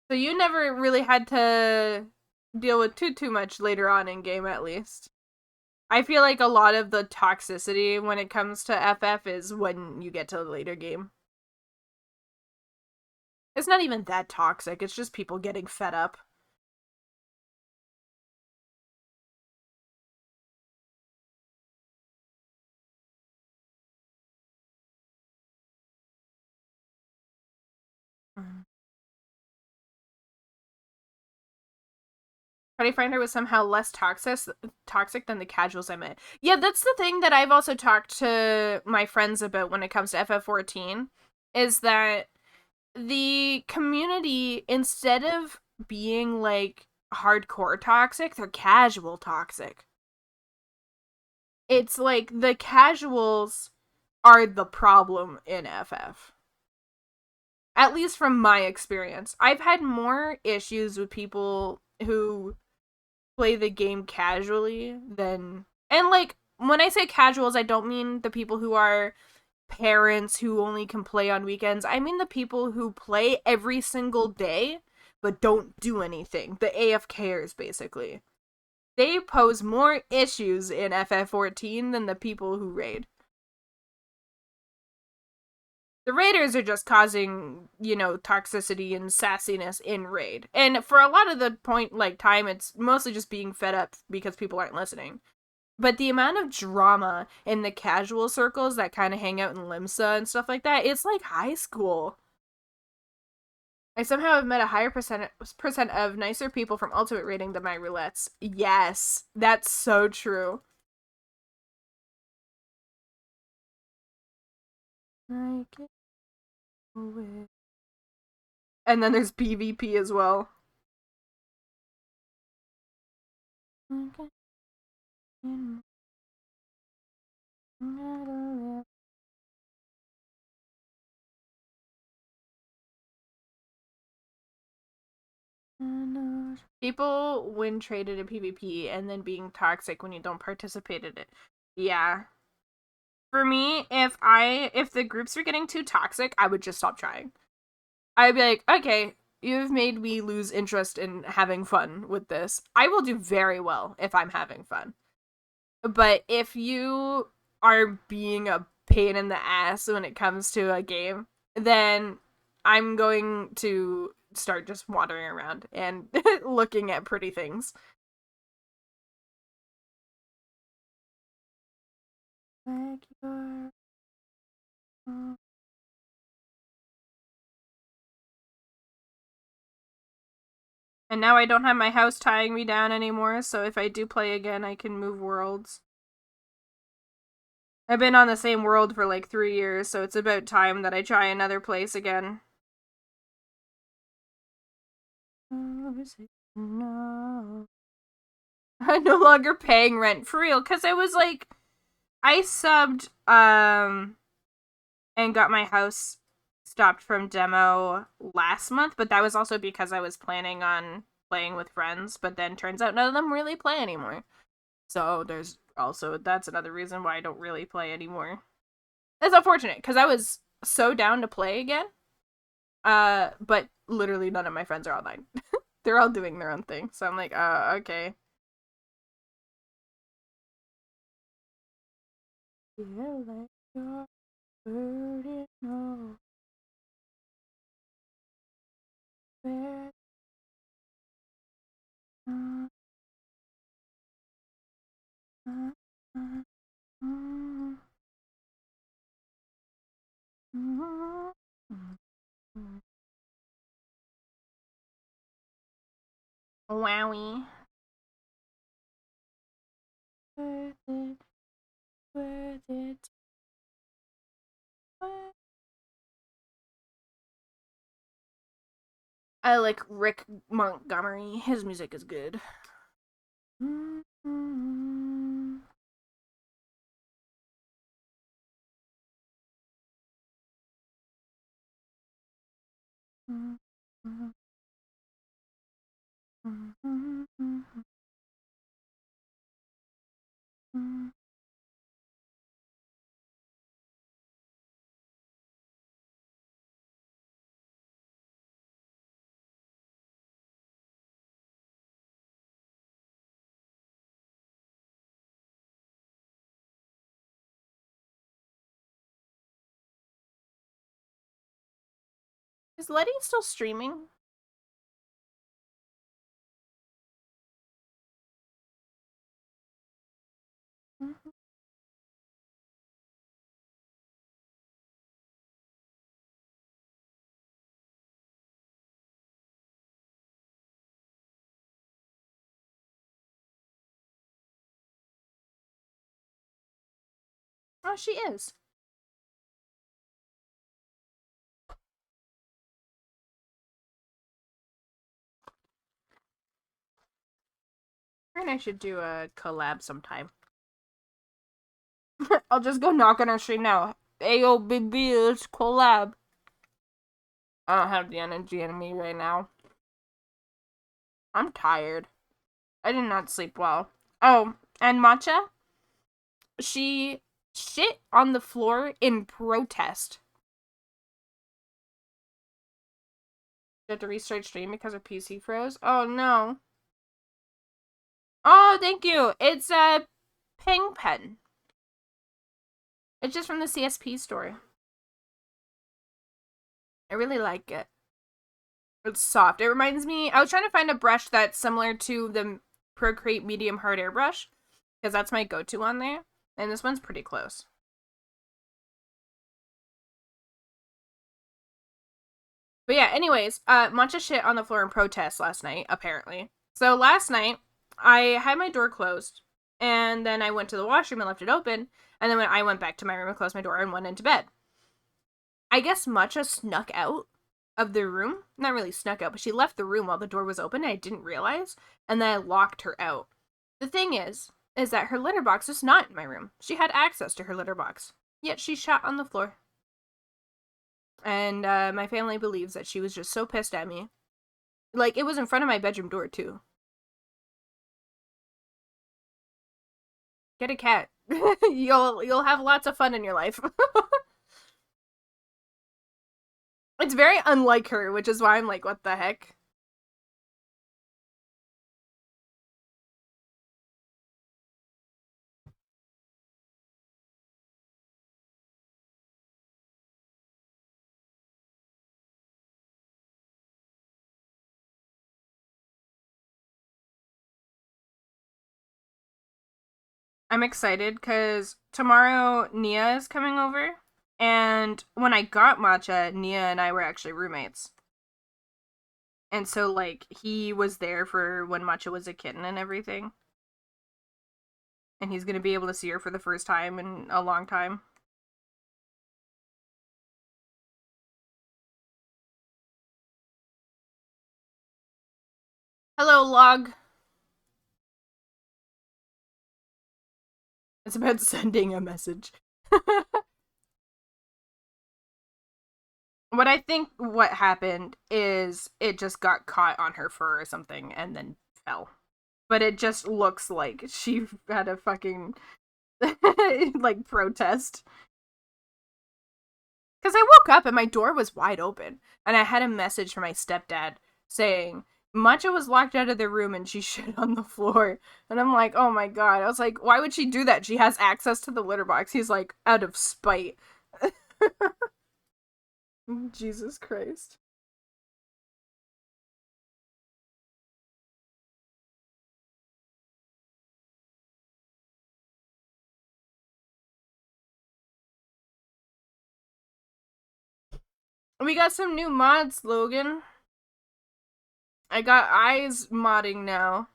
So you never really had to deal with too much later on in game, at least. I feel like a lot of the toxicity when it comes to FF is when you get to the later game. It's not even that toxic, it's just people getting fed up. Mm. Party Finder was somehow less toxic than the casuals I met. Yeah, that's the thing that I've also talked to my friends about when it comes to FF14 is that the community, instead of being like hardcore toxic, they're casual toxic. It's like the casuals are the problem in FF. At least from my experience. I've had more issues with people who play the game casually than. And like, when I say casuals, I don't mean the people who are parents who only can play on weekends. I mean the people who play every single day but don't do anything. The AFKers, basically. They pose more issues in FF14 than the people who raid. The raiders are just causing, toxicity and sassiness in raid. And for a lot of the point, like, time, it's mostly just being fed up because people aren't listening. But the amount of drama in the casual circles that kind of hang out in Limsa and stuff like that, it's like high school. I somehow have met a higher percent of nicer people from Ultimate Rating than my roulettes. Yes, that's so true. I get away. And then there's PvP as well. People win traded in PvP and then being toxic when you don't participate in it. Yeah. For me, if the groups are getting too toxic, I would just stop trying. I'd be like, okay, you've made me lose interest in having fun with this. I will do very well if I'm having fun. But if you are being a pain in the ass when it comes to a game, then I'm going to start just wandering around and looking at pretty things. Like your... And now I don't have my house tying me down anymore, so if I do play again, I can move worlds. I've been on the same world for like 3 years, so it's about time that I try another place again. No. I'm no longer paying rent for real, because I was like, I subbed and got my house stopped from demo last month, but that was also because I was planning on playing with friends, but then turns out none of them really play anymore. So there's also that's another reason why I don't really play anymore. It's unfortunate because I was so down to play again. But literally none of my friends are online. They're all doing their own thing. So I'm like, okay. Yeah, like your burden, no, where, uh, uh, uh, uh, Wowie. Worth it, worth it. I like Rick Montgomery. His music is good. Is Letty still streaming? Oh, she is. Her and I should do a collab sometime. I'll just go knock on her stream now. Ayo, baby, let's collab. I don't have the energy in me right now. I'm tired. I did not sleep well. Oh, and Matcha? She shit on the floor in protest. She had to restart stream because her PC froze. Oh no. Oh, thank you. It's a Ping Pen. It's just from the CSP store. I really like it. It's soft. It reminds me, I was trying to find a brush that's similar to the Procreate medium hard airbrush, because that's my go-to on there. And this one's pretty close. But yeah, anyways, Matcha shit on the floor in protest last night, apparently. So last night, I had my door closed, and then I went to the washroom and left it open, and then when I went back to my room and closed my door and went into bed. I guess Matcha snuck out of the room. Not really snuck out, but she left the room while the door was open, and I didn't realize, and then I locked her out. The thing is that her litter box is not in my room. She had access to her litter box, yet she shot on the floor. And my family believes that she was just so pissed at me. Like, it was in front of my bedroom door, too. Get a cat. You'll have lots of fun in your life. It's very unlike her, which is why I'm like, what the heck? I'm excited because tomorrow Nia is coming over. And when I got Matcha, Nia and I were actually roommates. And so, like, he was there for when Matcha was a kitten and everything. And he's gonna be able to see her for the first time in a long time. Hello, Log. It's about sending a message. What I think what happened is it just got caught on her fur or something and then fell. But it just looks like she had a fucking like protest. Because I woke up and my door was wide open and I had a message from my stepdad saying Matcha was locked out of their room and she shit on the floor. And I'm like, oh my god. I was like, why would she do that? She has access to the litter box. He's like, out of spite. Jesus Christ. We got some new mods, Logan. I got eyes modding now.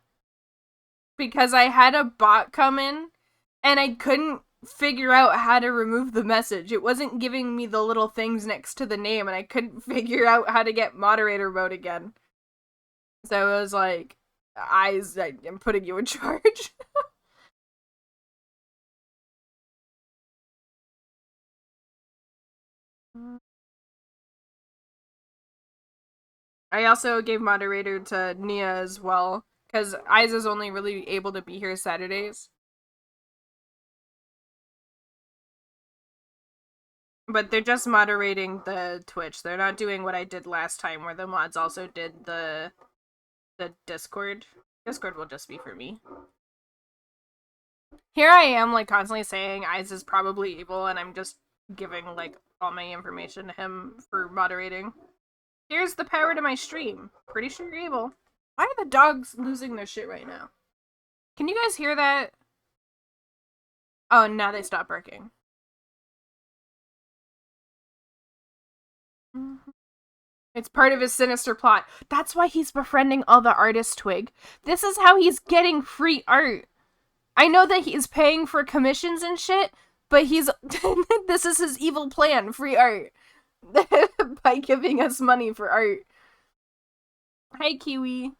Because I had a bot come in and I couldn't figure out how to remove the message. It wasn't giving me the little things next to the name, and I couldn't figure out how to get moderator mode again. So it was like, I'm putting you in charge. I also gave moderator to Nia as well, because Isa's only really able to be here Saturdays. But they're just moderating the Twitch. They're not doing what I did last time, where the mods also did the Discord. Discord will just be for me. Here I am, like, constantly saying Iz is probably evil, and I'm just giving, like, all my information to him for moderating. Here's the power to my stream. Pretty sure you're evil. Why are the dogs losing their shit right now? Can you guys hear that? Oh, now they stop barking. It's part of his sinister plot. That's why he's befriending all the artists, Twig. This is how he's getting free art. I know that he's paying for commissions and shit, but he's this is his evil plan, free art. By giving us money for art. Hi, Kiwi.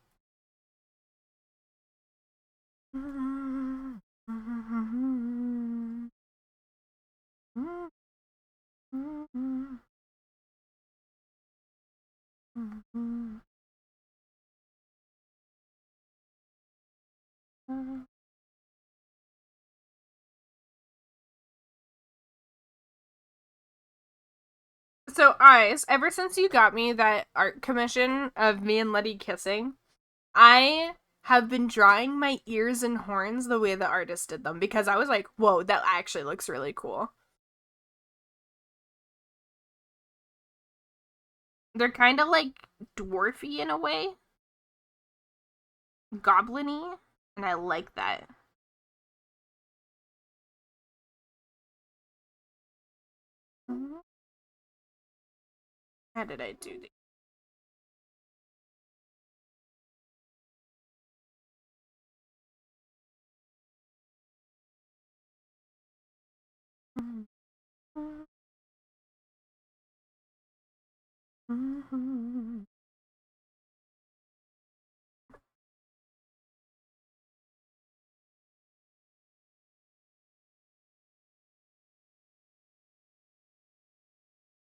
So, Eyes, ever since you got me that art commission of me and Letty kissing, I have been drawing my ears and horns the way the artist did them because I was like, whoa, that actually looks really cool. They're kind of like dwarfy in a way, goblin-y, and I like that. How did I do this?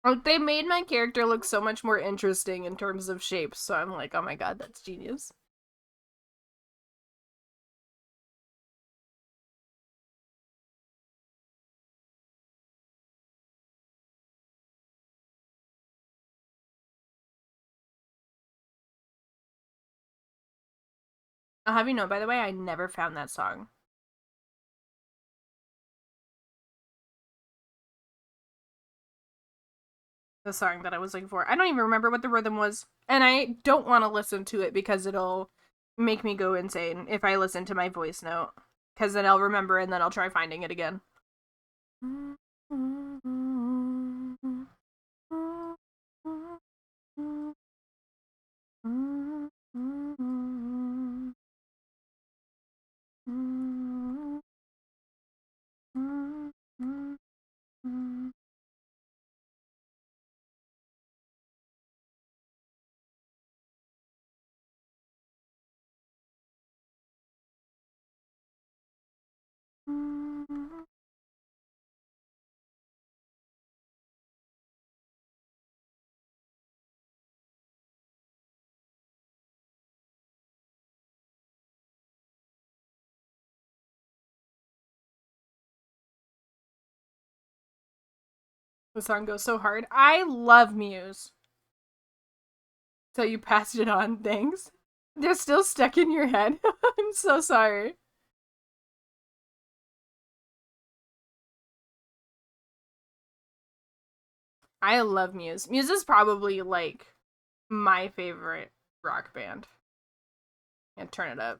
Like, they made my character look so much more interesting in terms of shapes, so I'm like, oh my god, that's genius. I'll have you know, by the way, I never found that song. The song that I was looking for. I don't even remember what the rhythm was. And I don't want to listen to it because it'll make me go insane if I listen to my voice note. Because then I'll remember and then I'll try finding it again. The song goes so hard. I love Muse. So you passed it on, thanks. They're still stuck in your head. I'm so sorry. I love Muse. Muse is probably like my favorite rock band. And turn it up.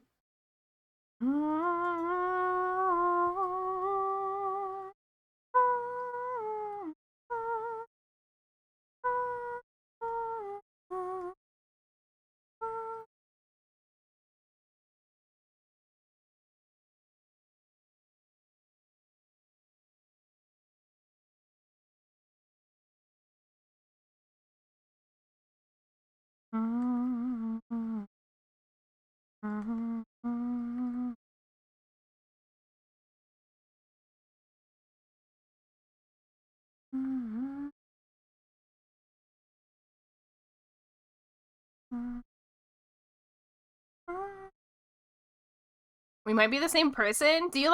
We might be the same person. Do you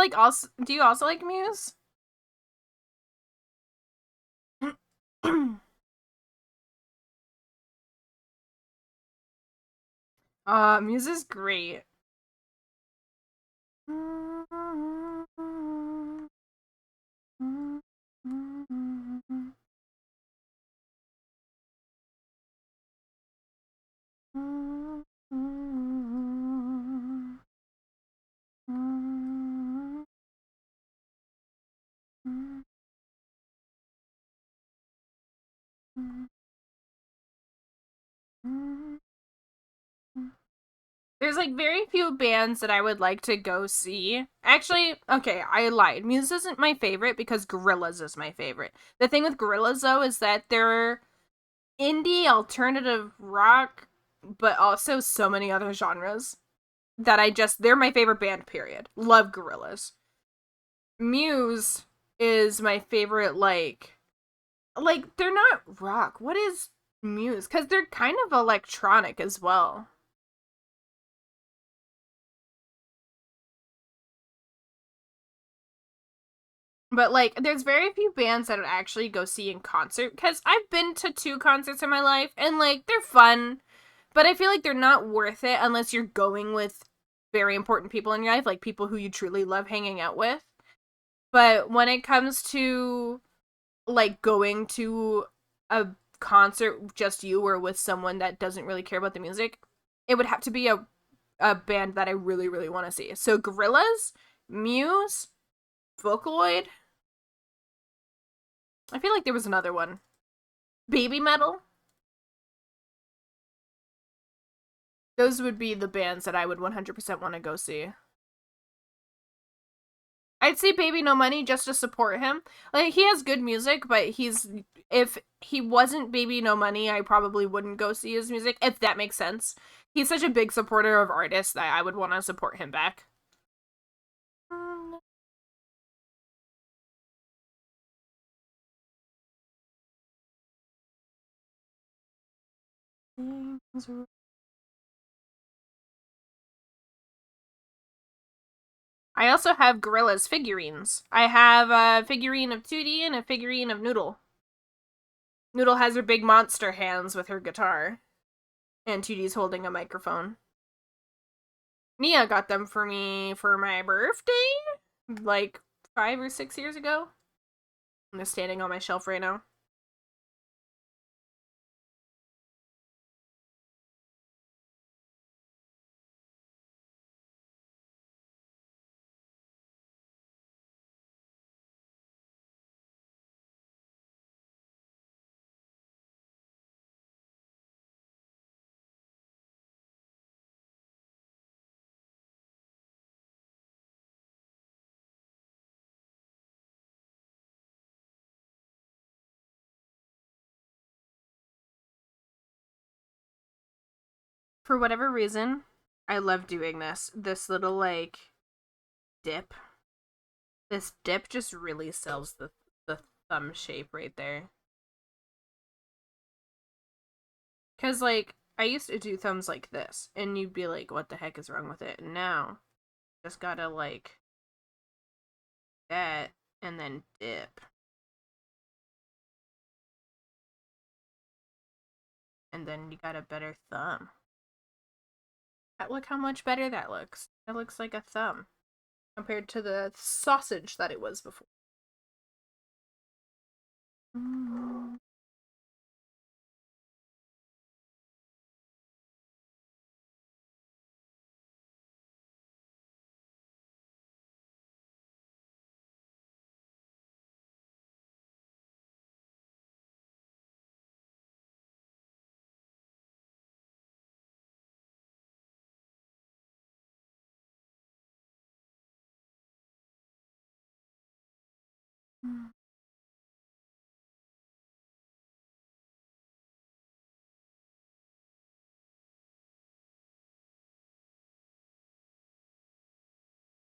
also like Muse? Muse is great. There's like very few bands that I would like to go see. Actually, okay, I lied. Muse isn't my favorite because Gorillaz is my favorite. The thing with Gorillaz though is that they're indie alternative rock, but also so many other genres that they're my favorite band, period. Love Gorillaz. Muse is my favorite like they're not rock. What is Muse? Cuz they're kind of electronic as well. But like, there's very few bands that I would actually go see in concert because I've been to two concerts in my life and like they're fun, but I feel like they're not worth it unless you're going with very important people in your life, like people who you truly love hanging out with. But when it comes to like going to a concert just you or with someone that doesn't really care about the music, it would have to be a band that I really, really want to see. So Gorillaz, Muse, Vocaloid. I feel like there was another one. Baby Metal. Those would be the bands that I would 100% want to go see. I'd see Baby No Money just to support him. Like he has good music, but he's if he wasn't Baby No Money, I probably wouldn't go see his music if that makes sense. He's such a big supporter of artists that I would want to support him back. I also have Gorillaz figurines. I have a figurine of Tootie and a figurine of Noodle. Noodle has her big monster hands with her guitar, and Tootie's holding a microphone. Nia got them for me for my birthday, like 5 or 6 years ago. They're standing on my shelf right now. For whatever reason, I love doing this. This little like dip. This dip just really sells the thumb shape right there. Cause like I used to do thumbs like this, and you'd be like, "What the heck is wrong with it?" And now, just gotta like that, and then dip, and then you got a better thumb. Look how much better that looks. It looks like a thumb compared to the sausage that it was before.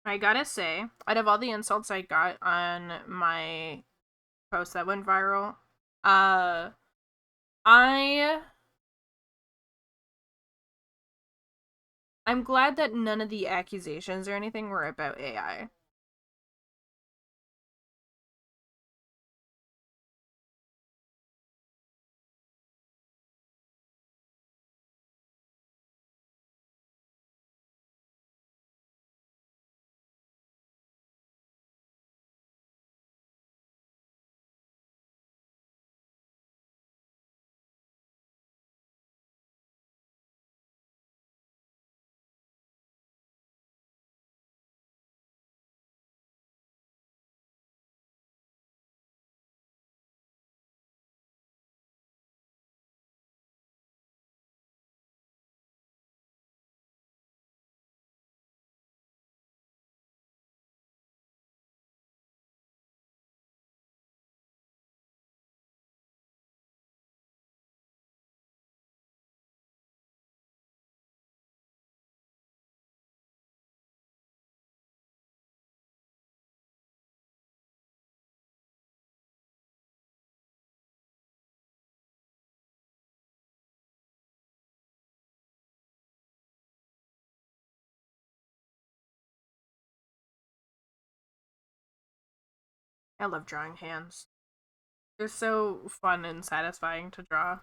I gotta say, out of all the insults I got on my post that went viral, uh, I I'm glad that none of the accusations or anything were about AI. I love drawing hands. They're so fun and satisfying to draw.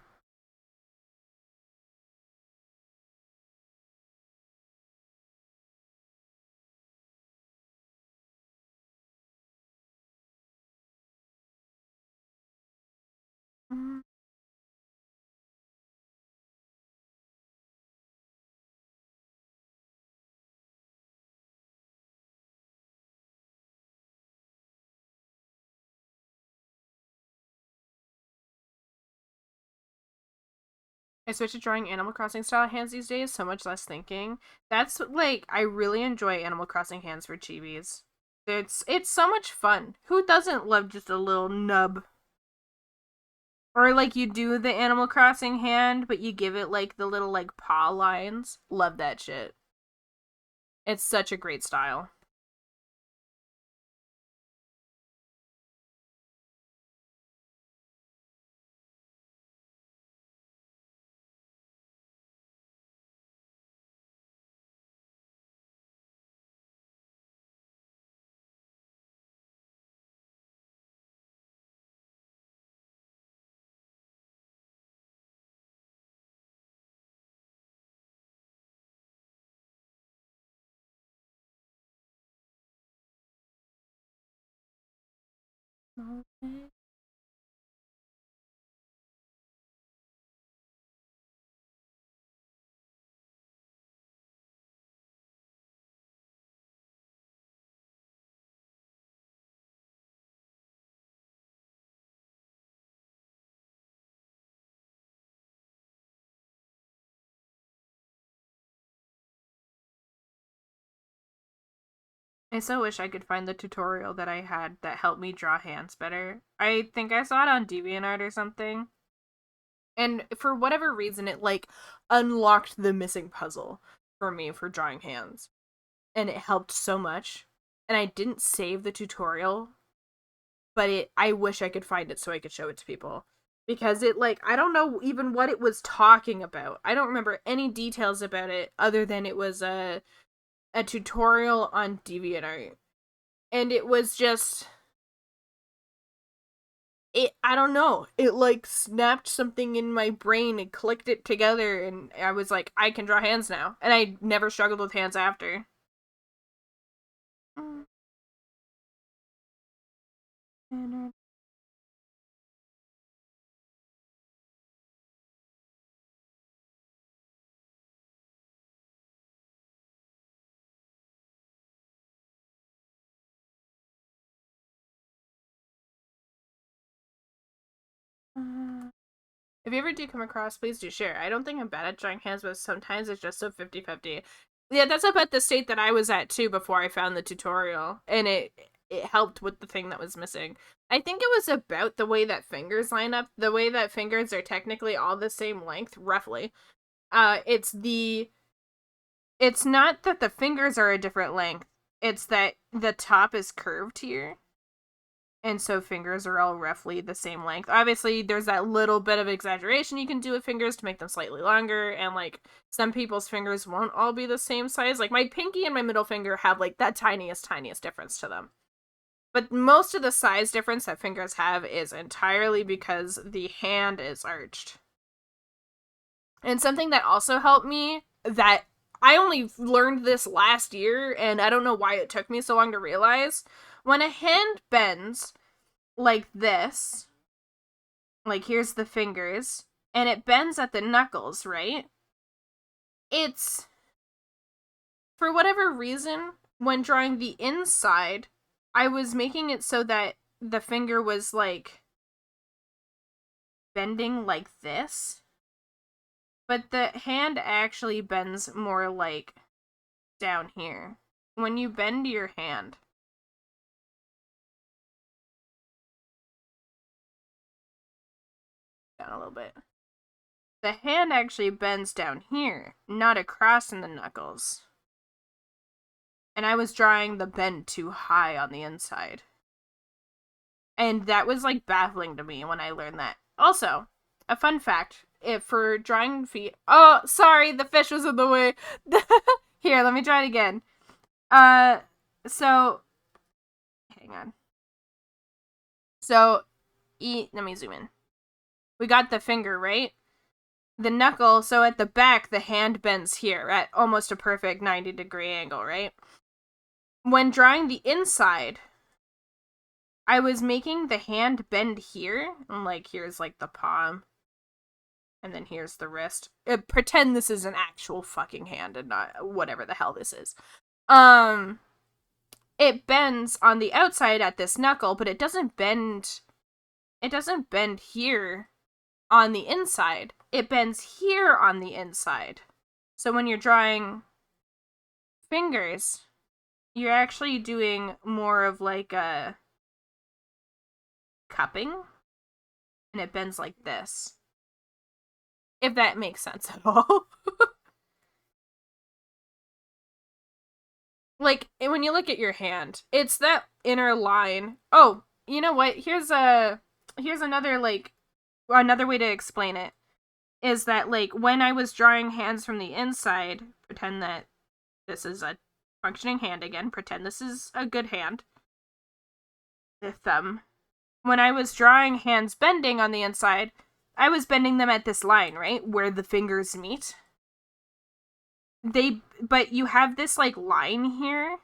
Mm. I switch to drawing Animal Crossing style hands these days, so much less thinking. That's like I really enjoy Animal Crossing hands for chibis. It's so much fun. Who doesn't love just a little nub? Or like you do the Animal Crossing hand, but you give it like the little like paw lines. Love that shit. It's such a great style. Okay. I so wish I could find the tutorial that I had that helped me draw hands better. I think I saw it on DeviantArt or something. And for whatever reason, it like unlocked the missing puzzle for me for drawing hands. And it helped so much. And I didn't save the tutorial, but I wish I could find it so I could show it to people. Because it like I don't know even what it was talking about. I don't remember any details about it other than it was a tutorial on DeviantArt. And it was just it I don't know. It like snapped something in my brain and clicked it together and I was like, I can draw hands now. And I never struggled with hands after. If you ever do come across, please do share. I don't think I'm bad at drawing hands, but sometimes it's just so 50-50. Yeah, that's about the state that I was at too before I found the tutorial. And it helped with the thing that was missing. I think it was about the way that fingers line up, the way that fingers are technically all the same length, roughly. It's not that the fingers are a different length. It's that the top is curved here. And so fingers are all roughly the same length. Obviously, there's that little bit of exaggeration you can do with fingers to make them slightly longer. And like some people's fingers won't all be the same size. Like my pinky and my middle finger have like that tiniest difference to them. But most of the size difference that fingers have is entirely because the hand is arched. And something that also helped me, that I only learned this last year, and I don't know why it took me so long to realize, when a hand bends like this, like here's the fingers, and it bends at the knuckles, right? It's, for whatever reason, when drawing the inside, I was making it so that the finger was like bending like this. But the hand actually bends more like down here. When you bend your hand, down a little bit, the hand actually bends down here, not across in the knuckles. And I was drawing the bend too high on the inside. And that was like baffling to me when I learned that. Also, a fun fact, if for drawing feet, oh, sorry, the fish was in the way. Here, let me try it again. So, hang on. So, let me zoom in. We got the finger, right? The knuckle, so at the back, the hand bends here at almost a perfect 90-degree angle, right? When drawing the inside, I was making the hand bend here, and like here's like the palm, and then here's the wrist. Pretend this is an actual fucking hand and not whatever the hell this is. It bends on the outside at this knuckle, but it doesn't bend here on the inside. It bends here on the inside. So when you're drawing fingers, you're actually doing more of like a cupping, and it bends like this. If that makes sense at all. Like, when you look at your hand, it's that inner line. Oh, you know what? Here's another, like, another way to explain it. Is that, like, when I was drawing hands from the inside, pretend that this is a functioning hand again. Pretend this is a good hand. The thumb. When I was drawing hands bending on the inside, I was bending them at this line, right? Where the fingers meet. But you have this, like, line here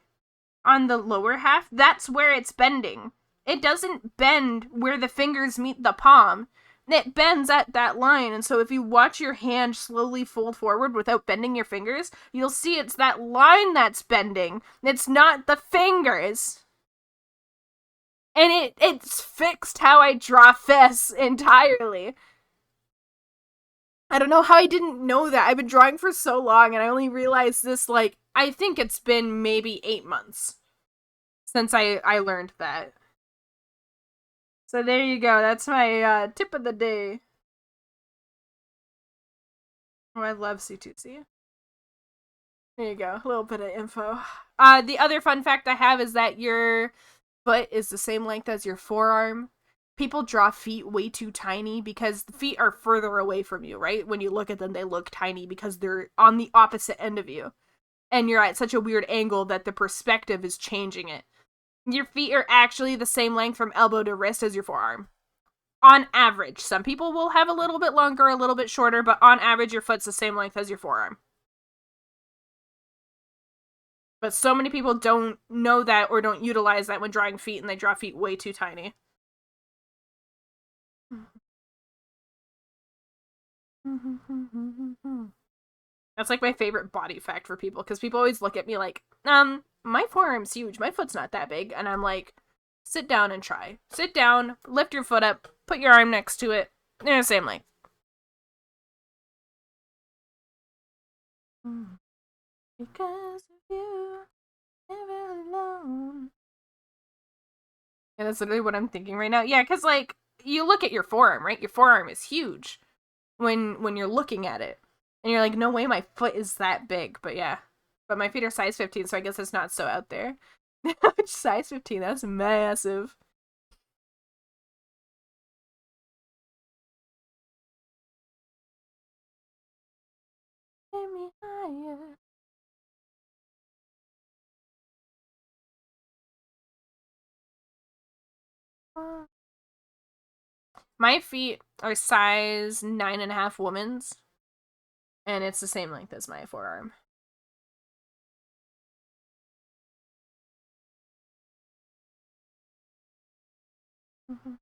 on the lower half. That's where it's bending. It doesn't bend where the fingers meet the palm. It bends at that line, and so if you watch your hand slowly fold forward without bending your fingers, you'll see it's that line that's bending. It's not the fingers. And it's fixed how I draw fists entirely. I don't know how I didn't know that. I've been drawing for so long, and I only realized this, like, I think it's been maybe 8 months since I learned that. So there you go. That's my tip of the day. Oh, I love C2C. There you go. A little bit of info. The other fun fact I have is that your foot is the same length as your forearm. People draw feet way too tiny because the feet are further away from you, right? When you look at them, they look tiny because they're on the opposite end of you. And you're at such a weird angle that the perspective is changing it. Your feet are actually the same length from elbow to wrist as your forearm. On average. Some people will have a little bit longer, a little bit shorter, but on average, your foot's the same length as your forearm. But so many people don't know that or don't utilize that when drawing feet, and they draw feet way too tiny. That's like my favorite body fact for people, because people always look at me like, my forearm's huge, my foot's not that big, and I'm like, sit down and try. Sit down, lift your foot up, put your arm next to it, they're the same length. Because of you, never alone. Yeah, that's literally what I'm thinking right now. Yeah, because, like, you look at your forearm, right? Your forearm is huge when you're looking at it. And you're like, no way my foot is that big. But yeah. But my feet are size 15, so I guess it's not so out there. Size 15, that's massive. Get me higher. My feet are size 9.5 women's, and it's the same length as my forearm. Mm-hmm.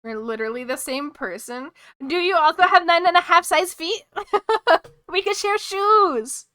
We're literally the same person. Do you also have 9.5 size feet? We could share shoes.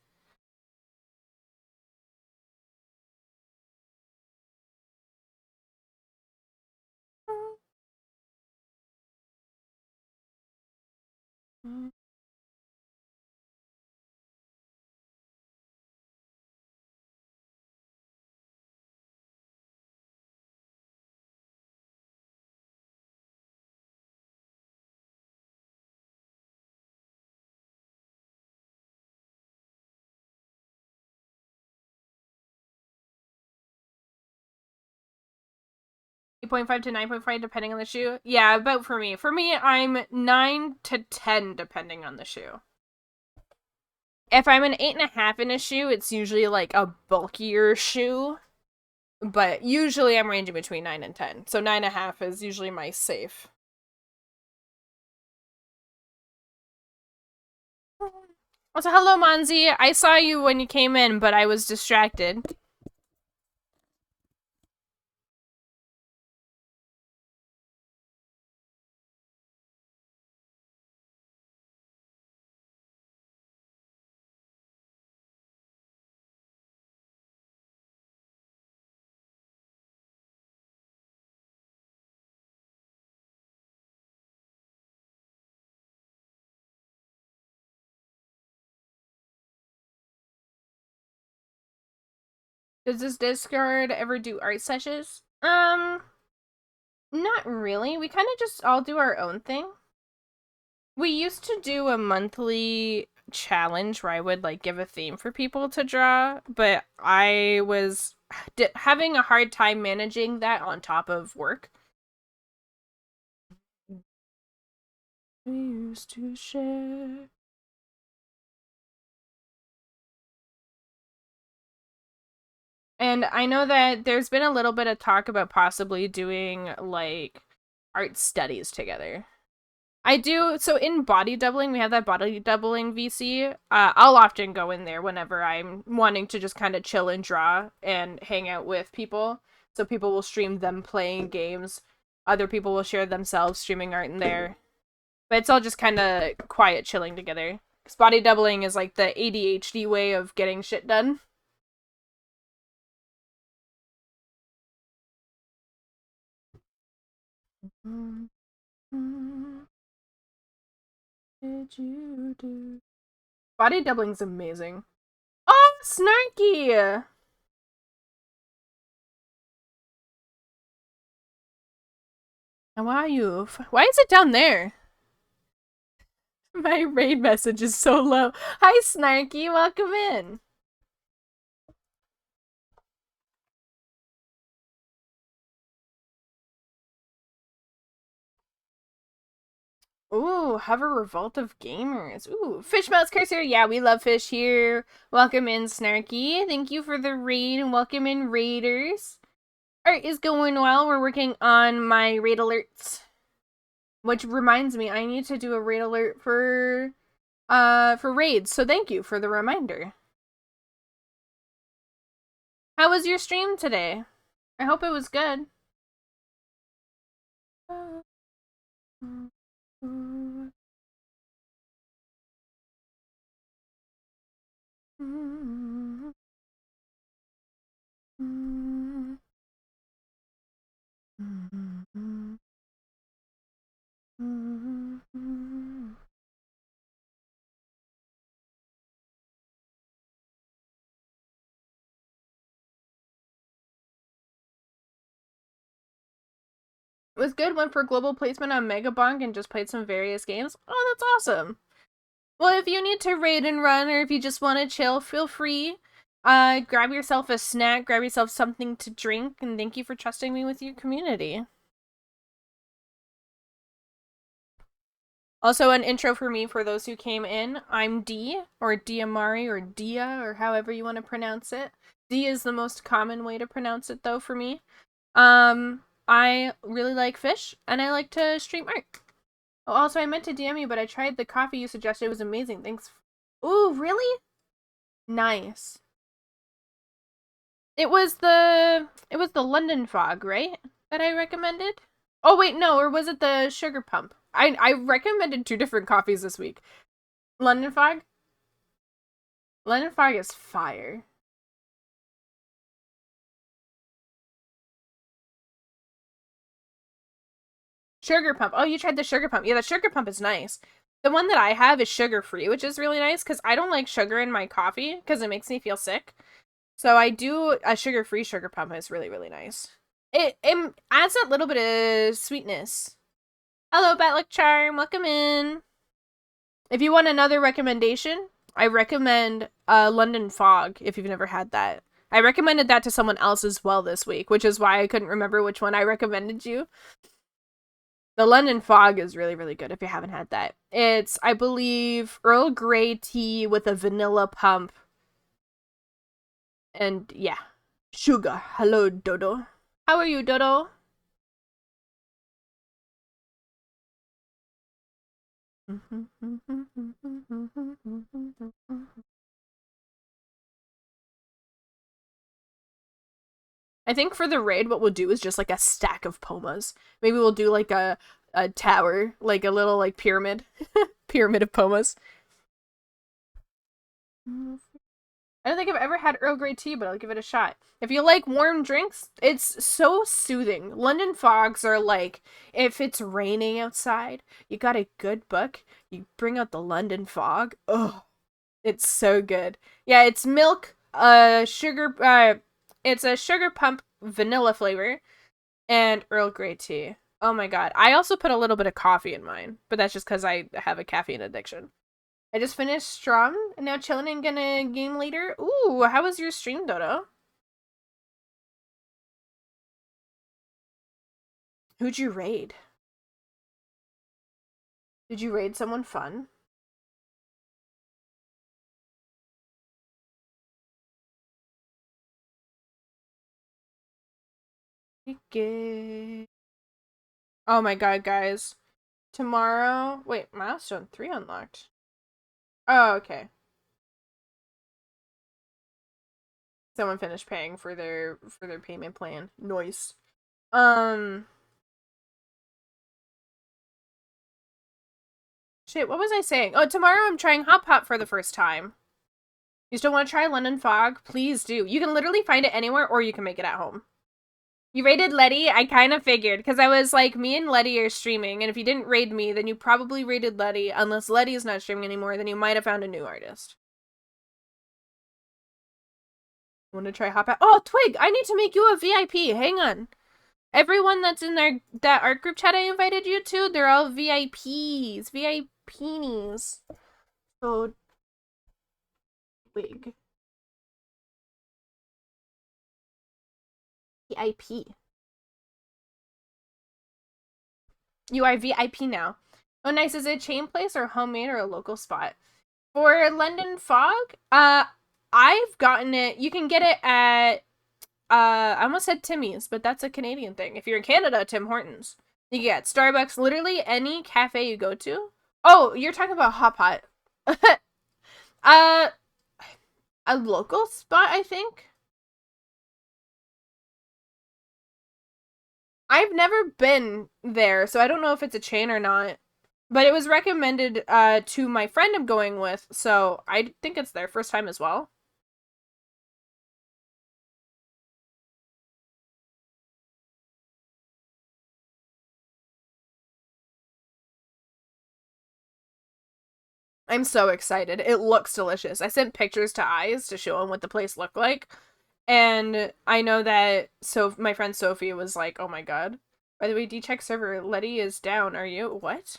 Eight 8.5 to 9.5 depending on the shoe. Yeah, about for me. For me, I'm 9 to 10 depending on the shoe. If I'm an 8.5 in a shoe, it's usually like a bulkier shoe. But usually I'm ranging between 9 and 10. So 9.5 is usually my safe. Also, hello, Monzi. I saw you when you came in, but I was distracted. Does this Discord ever do art sessions? Not really. We kind of just all do our own thing. We used to do a monthly challenge where I would like give a theme for people to draw, but I was having a hard time managing that on top of work. We used to share. And I know that there's been a little bit of talk about possibly doing like art studies together. I do. So in body doubling, we have that body doubling VC. I'll often go in there whenever I'm wanting to just kind of chill and draw and hang out with people. So people will stream them playing games. Other people will share themselves streaming art in there. But it's all just kind of quiet chilling together. Because body doubling is like the ADHD way of getting shit done. Did you do? Body doubling's amazing. Oh, Snarky! How are you? Why is it down there? My raid message is so low. Hi, Snarky. Welcome in. Ooh, have a revolt of gamers. Ooh, Fish Mouse Cursor. Yeah, we love fish here. Welcome in, Snarky. Thank you for the raid and welcome in, raiders. Art is going well. We're working on my raid alerts. Which reminds me, I need to do a raid alert for raids. So thank you for the reminder. How was your stream today? I hope it was good. It was good. Went for global placement on Megabonk and just played some various games. Oh, that's awesome. Well, if you need to raid and run, or if you just want to chill, feel free. Grab yourself a snack, grab yourself something to drink, and thank you for trusting me with your community. Also, an intro for me for those who came in. I'm D, or Diamari, or Dia, or however you want to pronounce it. D is the most common way to pronounce it, though, for me. I really like fish, and I like to stream art. Oh, also, I meant to DM you, but I tried the coffee you suggested. It was amazing. Thanks. Ooh, really? Nice. It was the London Fog, right? That I recommended? Oh wait, no, or was it the Sugar Pump? I recommended two different coffees this week. London Fog? London Fog is fire. Sugar Pump. Oh, you tried the Sugar Pump. Yeah, the Sugar Pump is nice. The one that I have is sugar-free, which is really nice because I don't like sugar in my coffee because it makes me feel sick. So I do a sugar-free Sugar Pump. It's really, really nice. It adds that little bit of sweetness. Hello, Batluck Charm. Welcome in. If you want another recommendation, I recommend London Fog, if you've never had that. I recommended that to someone else as well this week, which is why I couldn't remember which one I recommended you. The London Fog is really, really good if you haven't had that. It's, I believe, Earl Grey tea with a vanilla pump. And yeah. Sugar. Hello, Dodo. How are you, Dodo? I think for the raid, what we'll do is just like a stack of pomas. Maybe we'll do like a tower, like a little like pyramid, pyramid of pomas. I don't think I've ever had Earl Grey tea, but I'll give it a shot. If you like warm drinks, it's so soothing. London fogs are like, if it's raining outside, you got a good book, you bring out the London fog. Oh, it's so good. Yeah, it's milk, sugar, it's a sugar pump vanilla flavor, and Earl Grey tea. Oh my god. I also put a little bit of coffee in mine, but that's just because I have a caffeine addiction. I just finished Strum, and now chilling and gonna game later. Ooh, how was your stream, Dodo? Who'd you raid? Did you raid someone fun? Oh my god, guys. Tomorrow... Wait, milestone 3 unlocked. Oh, okay. Someone finished paying for their payment plan. Nice. Shit, what was I saying? Oh, tomorrow I'm trying Hop Hop for the first time. You still want to try London Fog? Please do. You can literally find it anywhere, or you can make it at home. You raided Letty? I kind of figured, because I was like, me and Letty are streaming, and if you didn't raid me, then you probably raided Letty. Unless Letty is not streaming anymore, then you might have found a new artist. Want to try Hop Out? Oh, Twig! I need to make you a VIP. Hang on. Everyone that's in that art group chat I invited you to, they're all VIPs. VIPnies. So, Twig. VIP. You are VIP now. Oh, nice. Is it a chain place or homemade or a local spot? For London Fog, I've gotten it. You can get it at, I almost said Timmy's, but that's a Canadian thing. If you're in Canada, Tim Hortons. You get Starbucks, literally any cafe you go to. Oh, you're talking about Hop Hot. A local spot, I think. I've never been there, so I don't know if it's a chain or not. But it was recommended to my friend I'm going with, so I think it's their first time as well. I'm so excited. It looks delicious. I sent pictures to Eyes to show him what the place looked like. And I know that my friend Sophie was like, oh my god. By the way, D-check server, Letty is down. Are you? What?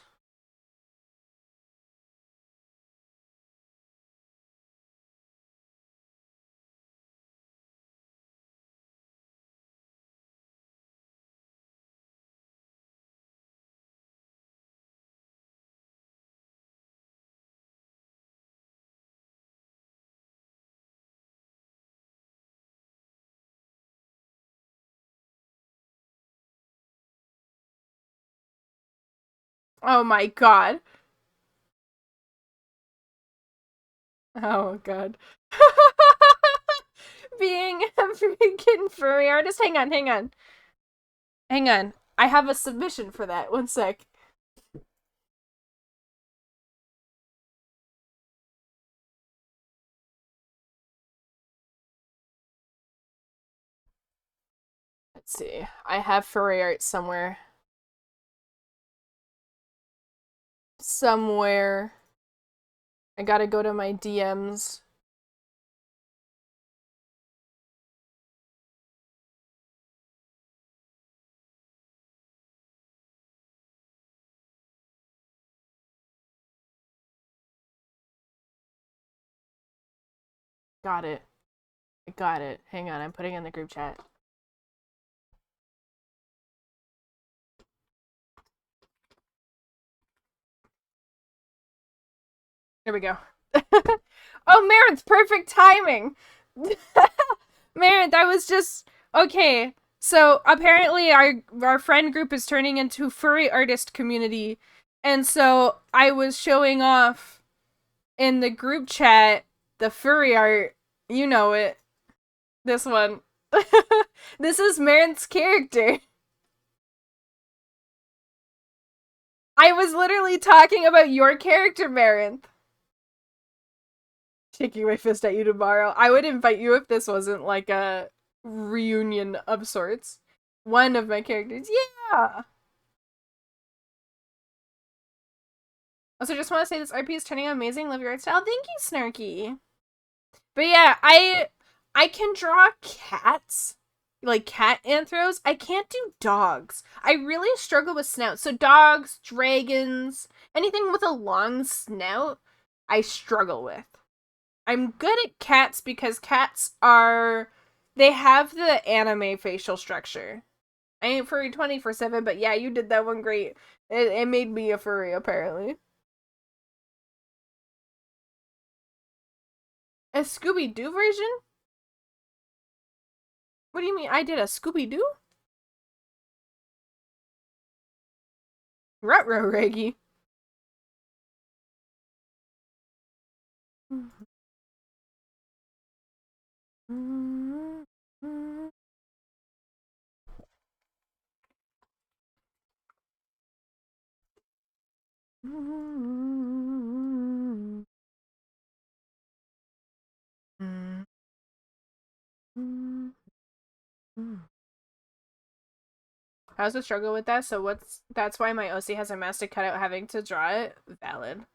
Oh my god. Oh god. Being a freaking furry artist. Hang on, hang on. Hang on. I have a submission for that. One sec. Let's see. I have furry art somewhere. Somewhere. I gotta go to my DMs. Got it. I got it. Hang on, I'm putting in the group chat. Here we go. Oh, Marinth, perfect timing. Marinth, I was just okay. So apparently our friend group is turning into furry artist community, and so I was showing off in the group chat the furry art. You know it. This one. This is Marinth's character. I was literally talking about your character, Marinth. Shaking my fist at you tomorrow. I would invite you if this wasn't like a reunion of sorts. One of my characters. Yeah! Also, just want to say this RP is turning out amazing. Love your art style. Thank you, Snarky. But yeah, I can draw cats. Like cat anthros. I can't do dogs. I really struggle with snouts. So dogs, dragons, anything with a long snout, I struggle with. I'm good at cats because cats are... They have the anime facial structure. I ain't furry 24/7, but yeah, you did that one great. It made me a furry, apparently. A Scooby-Doo version? What do you mean I did a Scooby-Doo? Ruh-roh, Reggie. How's the struggle with that? So that's why my OC has a mastic cutout having to draw it? Valid.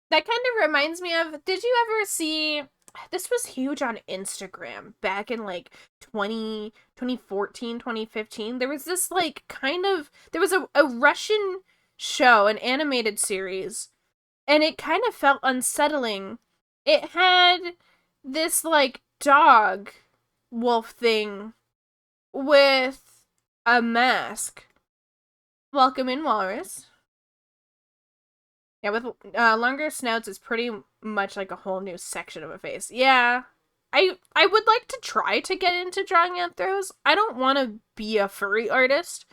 That kind of reminds me of, did you ever see, this was huge on Instagram back in like 2014, 2015. There was this like kind of, there was a Russian show, an animated series, and it kind of felt unsettling. It had this like dog wolf thing with a mask. Welcome in, Walrus. Yeah, with longer snouts is pretty much like a whole new section of a face. Yeah. I would like to try to get into drawing anthros. I don't want to be a furry artist,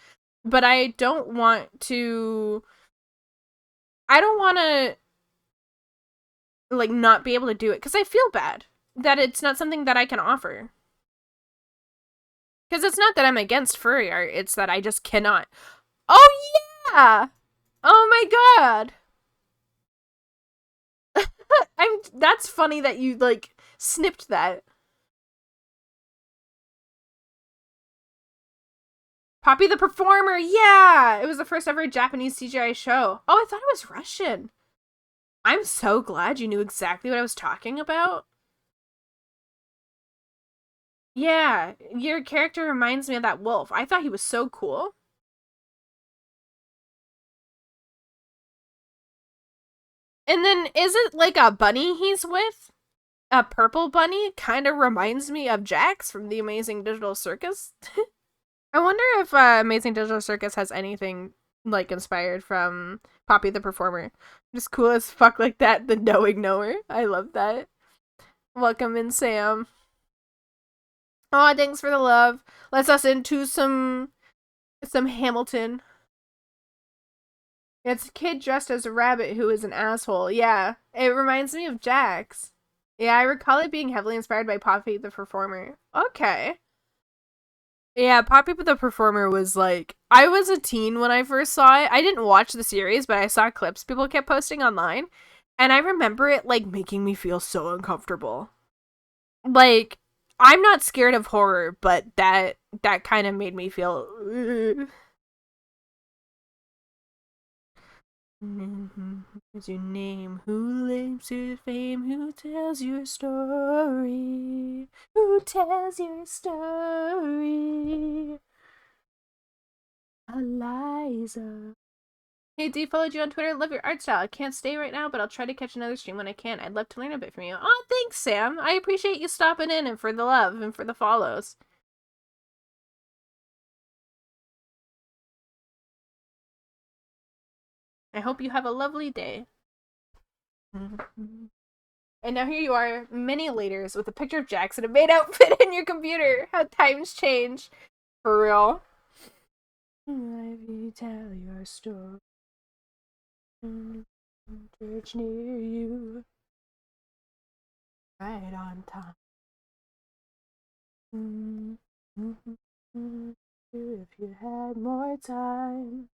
but I don't want to like not be able to do it cuz I feel bad that it's not something that I can offer. Cuz it's not that I'm against furry art, it's that I just cannot. Oh yeah. Oh my god. That's funny that you like snipped that. Poppy the Performer, yeah! It was the first ever Japanese CGI show. Oh, I thought it was Russian. I'm so glad you knew exactly what I was talking about. Yeah, your character reminds me of that wolf. I thought he was so cool. And then is it like a bunny he's with? A purple bunny kind of reminds me of Jax from the Amazing Digital Circus. I wonder if Amazing Digital Circus has anything like inspired from Poppy the Performer. Just cool as fuck like that, the knowing knower. I love that. Welcome in, Sam. Oh, thanks for the love. Let's us into some Hamilton. It's a kid dressed as a rabbit who is an asshole. Yeah, it reminds me of Jax. Yeah, I recall it being heavily inspired by Poppy the Performer. Okay. Yeah, Poppy the Performer was like, I was a teen when I first saw it. I didn't watch the series, but I saw clips people kept posting online. And I remember it like making me feel so uncomfortable. Like, I'm not scared of horror, but that kind of made me feel What's your name? Who lives to fame? Who tells your story? Who tells your story? Eliza. Hey, D, followed you on Twitter. Love your art style. I can't stay right now, but I'll try to catch another stream when I can. I'd love to learn a bit from you. Oh, thanks, Sam. I appreciate you stopping in and for the love and for the follows. I hope you have a lovely day. And now here you are, many laters, with a picture of Jackson, a maid outfit in your computer. How times change. For real. Let me tell your story. Church near you. Right on time. If you had more time.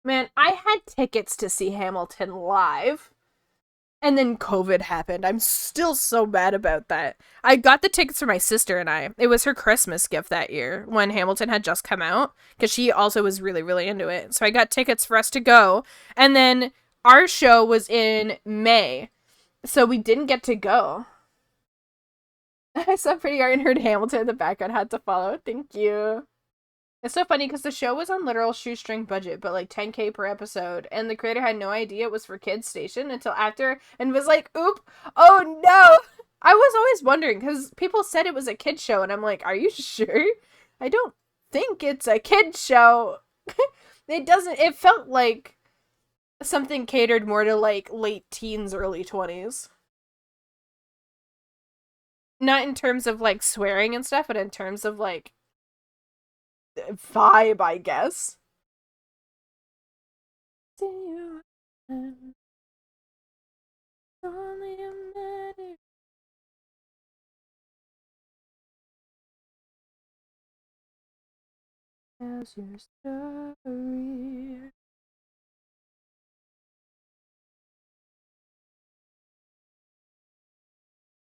Man, I had tickets to see Hamilton live. And then COVID happened. I'm still so mad about that. I got the tickets for my sister and I. It was her Christmas gift that year when Hamilton had just come out because she also was really, really into it. So I got tickets for us to go. And then our show was in May. So we didn't get to go. I saw Pretty Art and heard Hamilton in the background. Had to follow. Thank you. It's so funny because the show was on literal shoestring budget, but like 10K per episode, and the creator had no idea it was for kids station until after, and was like, "Oop, oh no!" I was always wondering because people said it was a kid show, and I'm like, "Are you sure?" I don't think it's a kid show. It doesn't. It felt like something catered more to like late teens, early 20s. Not in terms of like swearing and stuff, but in terms of like vibe, I guess. Only a matter. How's your story?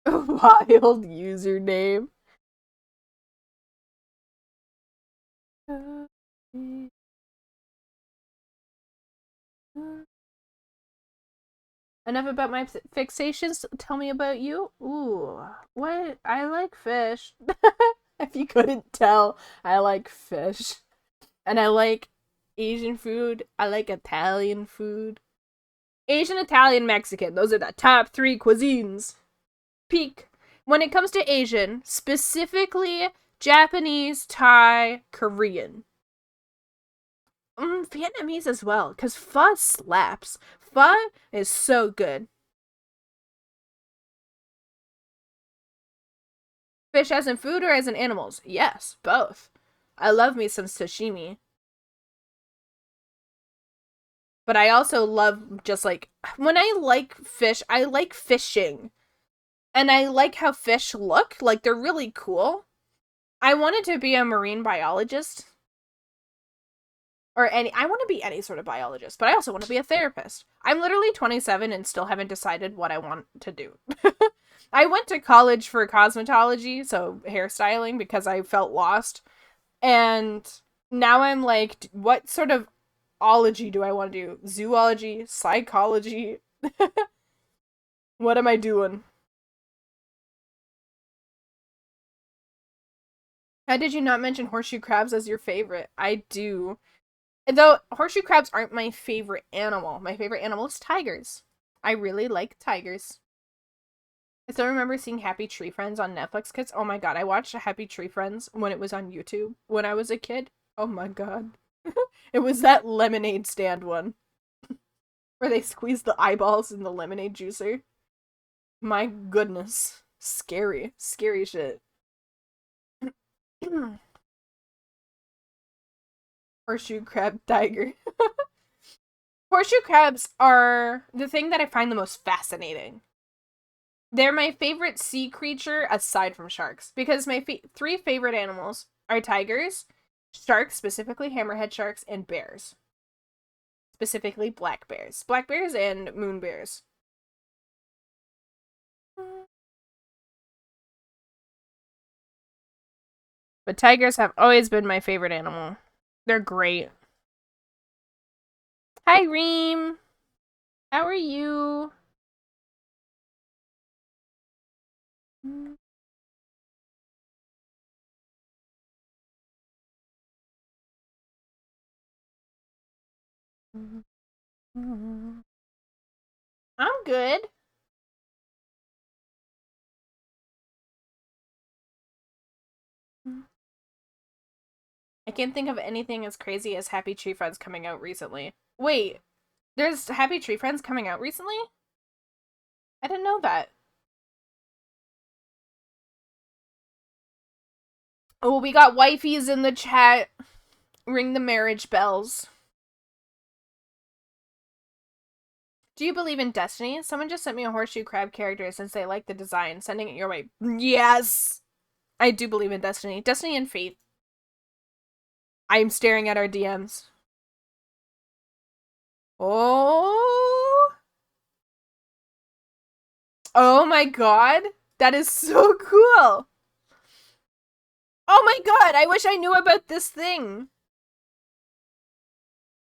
A wild username. Enough about my fixations. Tell me about you. Ooh, what? I like fish. If you couldn't tell, I like fish. And I like Asian food. I like Italian food. Asian, Italian, Mexican. Those are the top three cuisines. Peak. When it comes to Asian, specifically Japanese, Thai, Korean. Vietnamese as well, because pho slaps. Pho is so good. Fish as in food or as in animals? Yes, both. I love me some sashimi. But I also love just like, when I like fish, I like fishing. And I like how fish look. Like, they're really cool. I wanted to be a marine biologist. I want to be any sort of biologist, but I also want to be a therapist. I'm literally 27 and still haven't decided what I want to do. I went to college for cosmetology, so hairstyling, because I felt lost. And now I'm like, what sort of ology do I want to do? Zoology, psychology? What am I doing? How did you not mention horseshoe crabs as your favorite? I do. Though horseshoe crabs aren't my favorite animal. My favorite animal is tigers. I really like tigers. I still remember seeing Happy Tree Friends on Netflix kids. Oh my god, I watched Happy Tree Friends when it was on YouTube when I was a kid. Oh my god. It was that lemonade stand one where they squeeze the eyeballs in the lemonade juicer. My goodness. Scary. Scary shit. Horseshoe crab tiger. Horseshoe crabs are the thing that I find the most fascinating. They're my favorite sea creature aside from sharks because my three favorite animals are tigers, sharks, specifically hammerhead sharks, and bears. Specifically black bears. Black bears and moon bears. But tigers have always been my favorite animal. They're great. Hi, Reem. How are you? I'm good. I can't think of anything as crazy as Happy Tree Friends coming out recently. Wait, there's Happy Tree Friends coming out recently? I didn't know that. Oh, we got wifeys in the chat. Ring the marriage bells. Do you believe in destiny? Someone just sent me a horseshoe crab character since they like the design. Sending it your way. Yes! I do believe in destiny. Destiny and fate. I'm staring at our DMs. Oh. Oh my god. That is so cool. Oh my god, I wish I knew about this thing.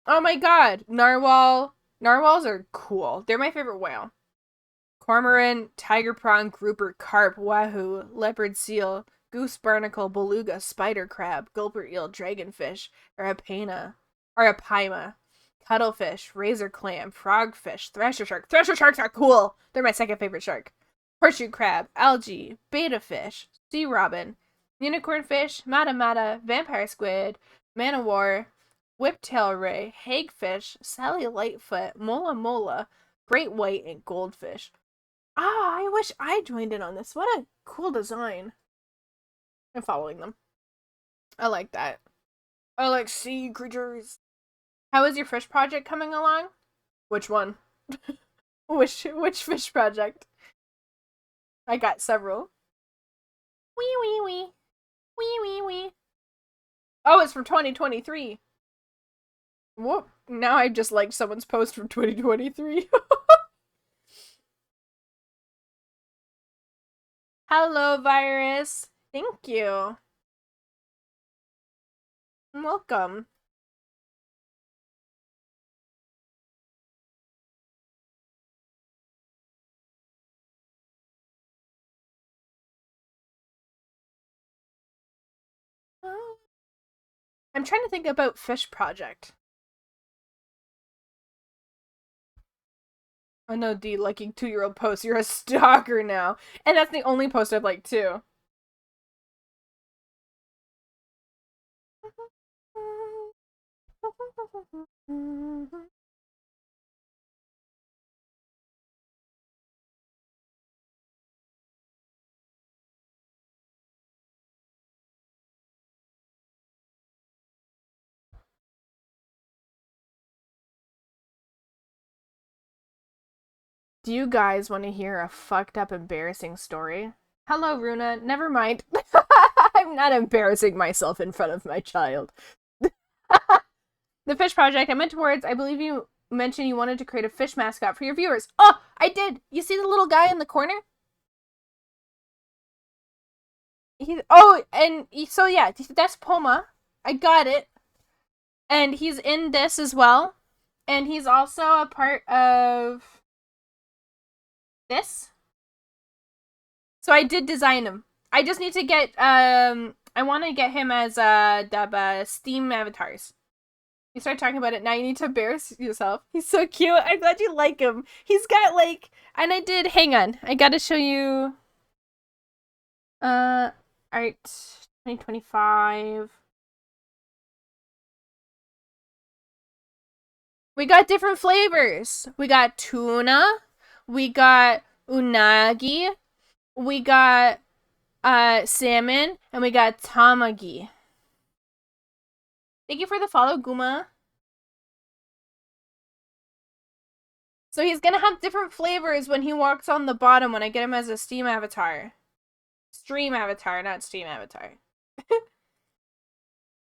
Oh my god. Narwhal. Narwhals are cool. They're my favorite whale. Cormorant, tiger prawn, grouper, carp, wahoo, leopard seal, goose barnacle, beluga, spider crab, gulper eel, dragonfish, arapaima, cuttlefish, razor clam, frogfish, thresher shark. Thresher sharks are cool. They're my second favorite shark. Horseshoe crab, algae, betta fish, sea robin, unicorn fish, mata, vampire squid, man o' war, whiptail ray, hagfish, Sally Lightfoot, mola, great white, and goldfish. Ah, I wish I joined in on this. What a cool design. I'm following them. I like that. I like sea creatures. How is your fish project coming along? Which one? which fish project? I got several. Wee wee wee. Wee wee wee. Oh, it's from 2023. Whoop. Now I just liked someone's post from 2023. Hello, virus. Thank you. Welcome. I'm trying to think about fish project. I know, D, liking 2-year-old posts. You're a stalker now. And that's the only post I've liked, too. Do you guys want to hear a fucked up, embarrassing story? Hello, Runa. Never mind. I'm not embarrassing myself in front of my child. The fish project I meant towards, I believe you mentioned you wanted to create a fish mascot for your viewers. Oh, I did. You see the little guy in the corner? So yeah, that's Poma. I got it. And he's in this as well. And he's also a part of this. So I did design him. I just need to get I want to get him as Steam avatars. You start talking about it, now you need to embarrass yourself. He's so cute. I'm glad you like him. He's got like, and hang on. I gotta show you. Art 2025. We got different flavors. We got tuna. We got unagi. We got salmon, and we got tamagi. Thank you for the follow, Guma. So he's gonna have different flavors when he walks on the bottom when I get him as a Steam avatar. Stream avatar, not Steam avatar.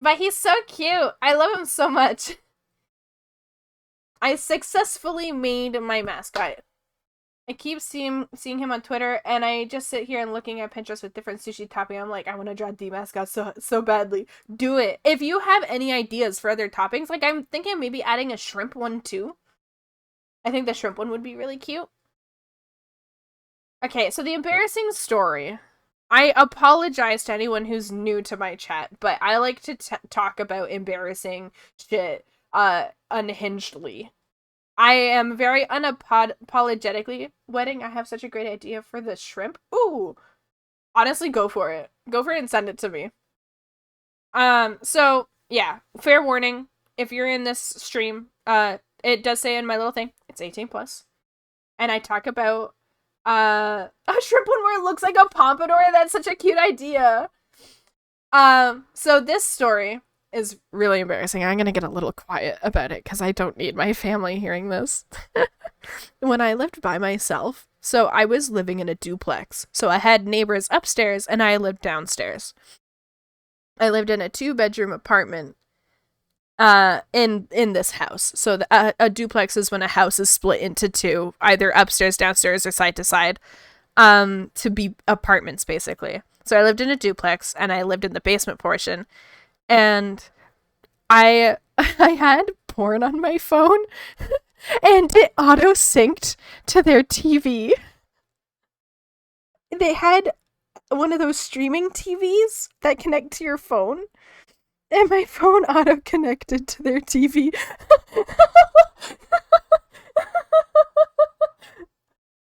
But he's so cute. I love him so much. I successfully made my mascot. I keep seeing him on Twitter, and I just sit here and looking at Pinterest with different sushi topping. I'm like, I want to draw D mascot so badly. Do it. If you have any ideas for other toppings, like I'm thinking maybe adding a shrimp one too. I think the shrimp one would be really cute. Okay, so the embarrassing story. I apologize to anyone who's new to my chat, but I like to talk about embarrassing shit unhingedly. I am very unapologetically wedding. I have such a great idea for the shrimp. Ooh, honestly, go for it. Go for it and send it to me. So yeah, fair warning. If you're in this stream, it does say in my little thing, it's 18 plus. And I talk about, a shrimp one where it looks like a pompadour. That's such a cute idea. So this story is really embarrassing. I'm gonna get a little quiet about it because I don't need my family hearing this. When I lived by myself, so I was living in a duplex. So I had neighbors upstairs and I lived downstairs. I lived in a 2-bedroom apartment in this house. So a duplex is when a house is split into two, either upstairs, downstairs, or side to side, to be apartments basically. So I lived in a duplex and I lived in the basement portion. And I had porn on my phone and it auto synced to their TV. They had one of those streaming TVs that connect to your phone, and my phone auto connected to their TV.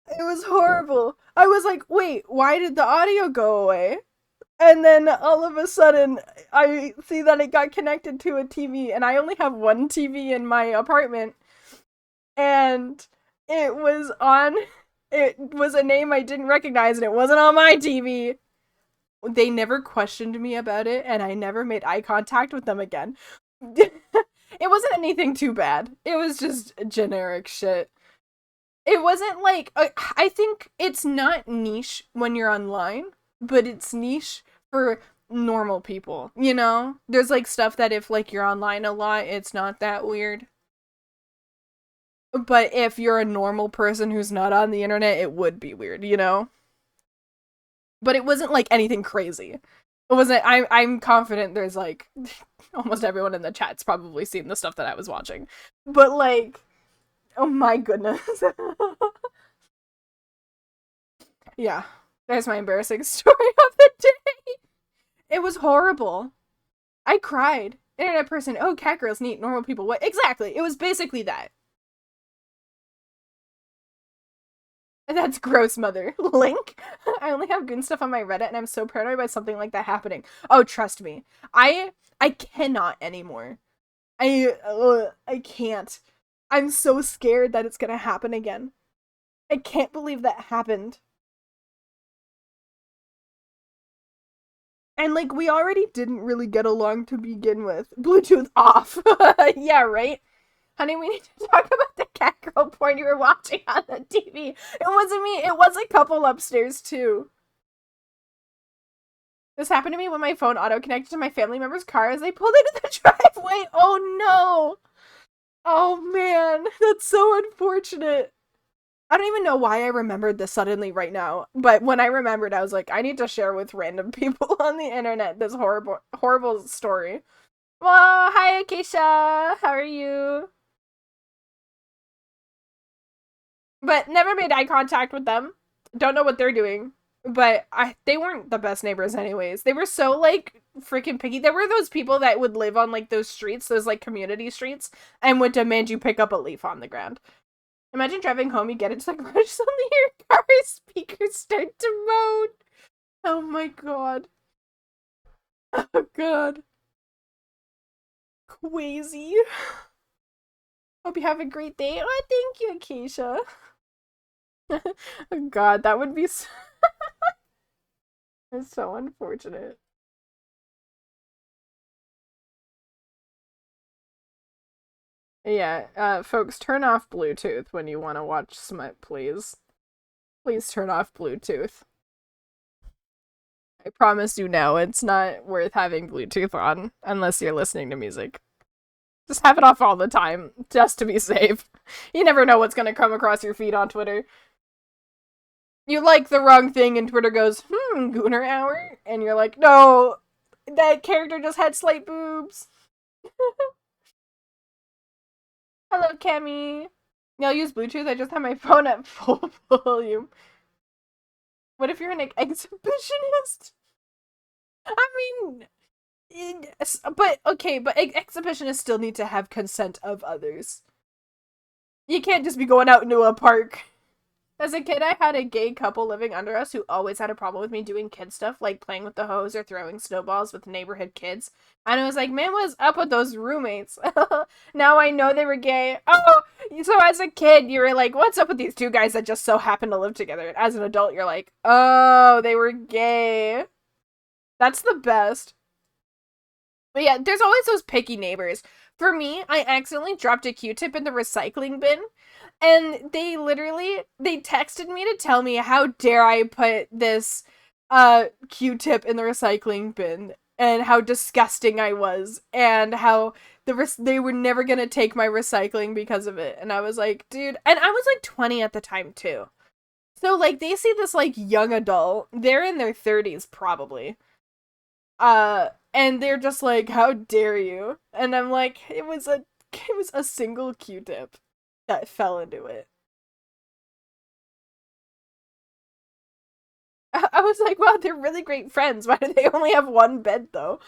It was horrible. I was like, wait, why did the audio go away? And then all of a sudden, I see that it got connected to a TV, and I only have one TV in my apartment. And it was a name I didn't recognize, and it wasn't on my TV. They never questioned me about it, and I never made eye contact with them again. It wasn't anything too bad. It was just generic shit. It wasn't like, I think it's not niche when you're online, but it's niche for normal people, you know? There's like stuff that if like you're online a lot, it's not that weird. But if you're a normal person who's not on the internet, it would be weird, you know? But it wasn't like anything crazy. It wasn't, I'm confident there's like, almost everyone in the chat's probably seen the stuff that I was watching. But like, oh my goodness. Yeah, there's my embarrassing story of the day. It was horrible. I cried. Internet person, oh, cat girls neat, normal people. What? Exactly. It was basically that. That's gross, mother. Link? I only have goon stuff on my Reddit, and I'm so paranoid by something like that happening. Oh, trust me. I cannot anymore. I can't. I'm so scared that it's gonna happen again. I can't believe that happened. And, like, we already didn't really get along to begin with. Bluetooth off. Yeah, right? Honey, we need to talk about the cat girl porn you were watching on the TV. It wasn't me. It was a couple upstairs, too. This happened to me when my phone auto-connected to my family member's car as they pulled into the driveway. Oh, no. Oh, man. That's so unfortunate. I don't even know why I remembered this suddenly right now, but when I remembered, I was like, I need to share with random people on the internet this horrible story. Well, hi, Akeisha. How are you? But never made eye contact with them. Don't know what they're doing. But they weren't the best neighbors anyways. They were so like freaking picky. There were those people that would live on like those streets, those like community streets, and would demand you pick up a leaf on the ground. Imagine driving home, you get into the garage, suddenly your car speakers start to moan. Oh my god. Oh god. Crazy. Hope you have a great day. Oh, thank you, Acacia. Oh god, that would be so, it's so unfortunate. Yeah, folks, turn off Bluetooth when you want to watch smut, please. Please turn off Bluetooth. I promise you now, it's not worth having Bluetooth on unless you're listening to music. Just have it off all the time, just to be safe. You never know what's gonna come across your feed on Twitter. You like the wrong thing, and Twitter goes, Gooner Hour? And you're like, no, that character just had slight boobs. Hello, Cammy. Yeah, I'll use Bluetooth. I just have my phone at full volume. What if you're an exhibitionist? I mean, but okay, but exhibitionists still need to have consent of others. You can't just be going out into a park. As a kid, I had a gay couple living under us who always had a problem with me doing kid stuff, like playing with the hose or throwing snowballs with neighborhood kids. And I was like, man, what's up with those roommates? Now I know they were gay. Oh, so as a kid, you were like, what's up with these two guys that just so happen to live together? And as an adult, you're like, oh, they were gay. That's the best. But yeah, there's always those picky neighbors. For me, I accidentally dropped a Q-tip in the recycling bin, and they texted me to tell me how dare I put this Q-tip in the recycling bin and how disgusting I was and how they were never going to take my recycling because of it. And I was like, dude, and I was like 20 at the time too. So like they see this like young adult, they're in their 30s probably. And they're just like, how dare you? And I'm like, it was a single Q-tip that fell into it. I was like, wow, they're really great friends. Why do they only have one bed though?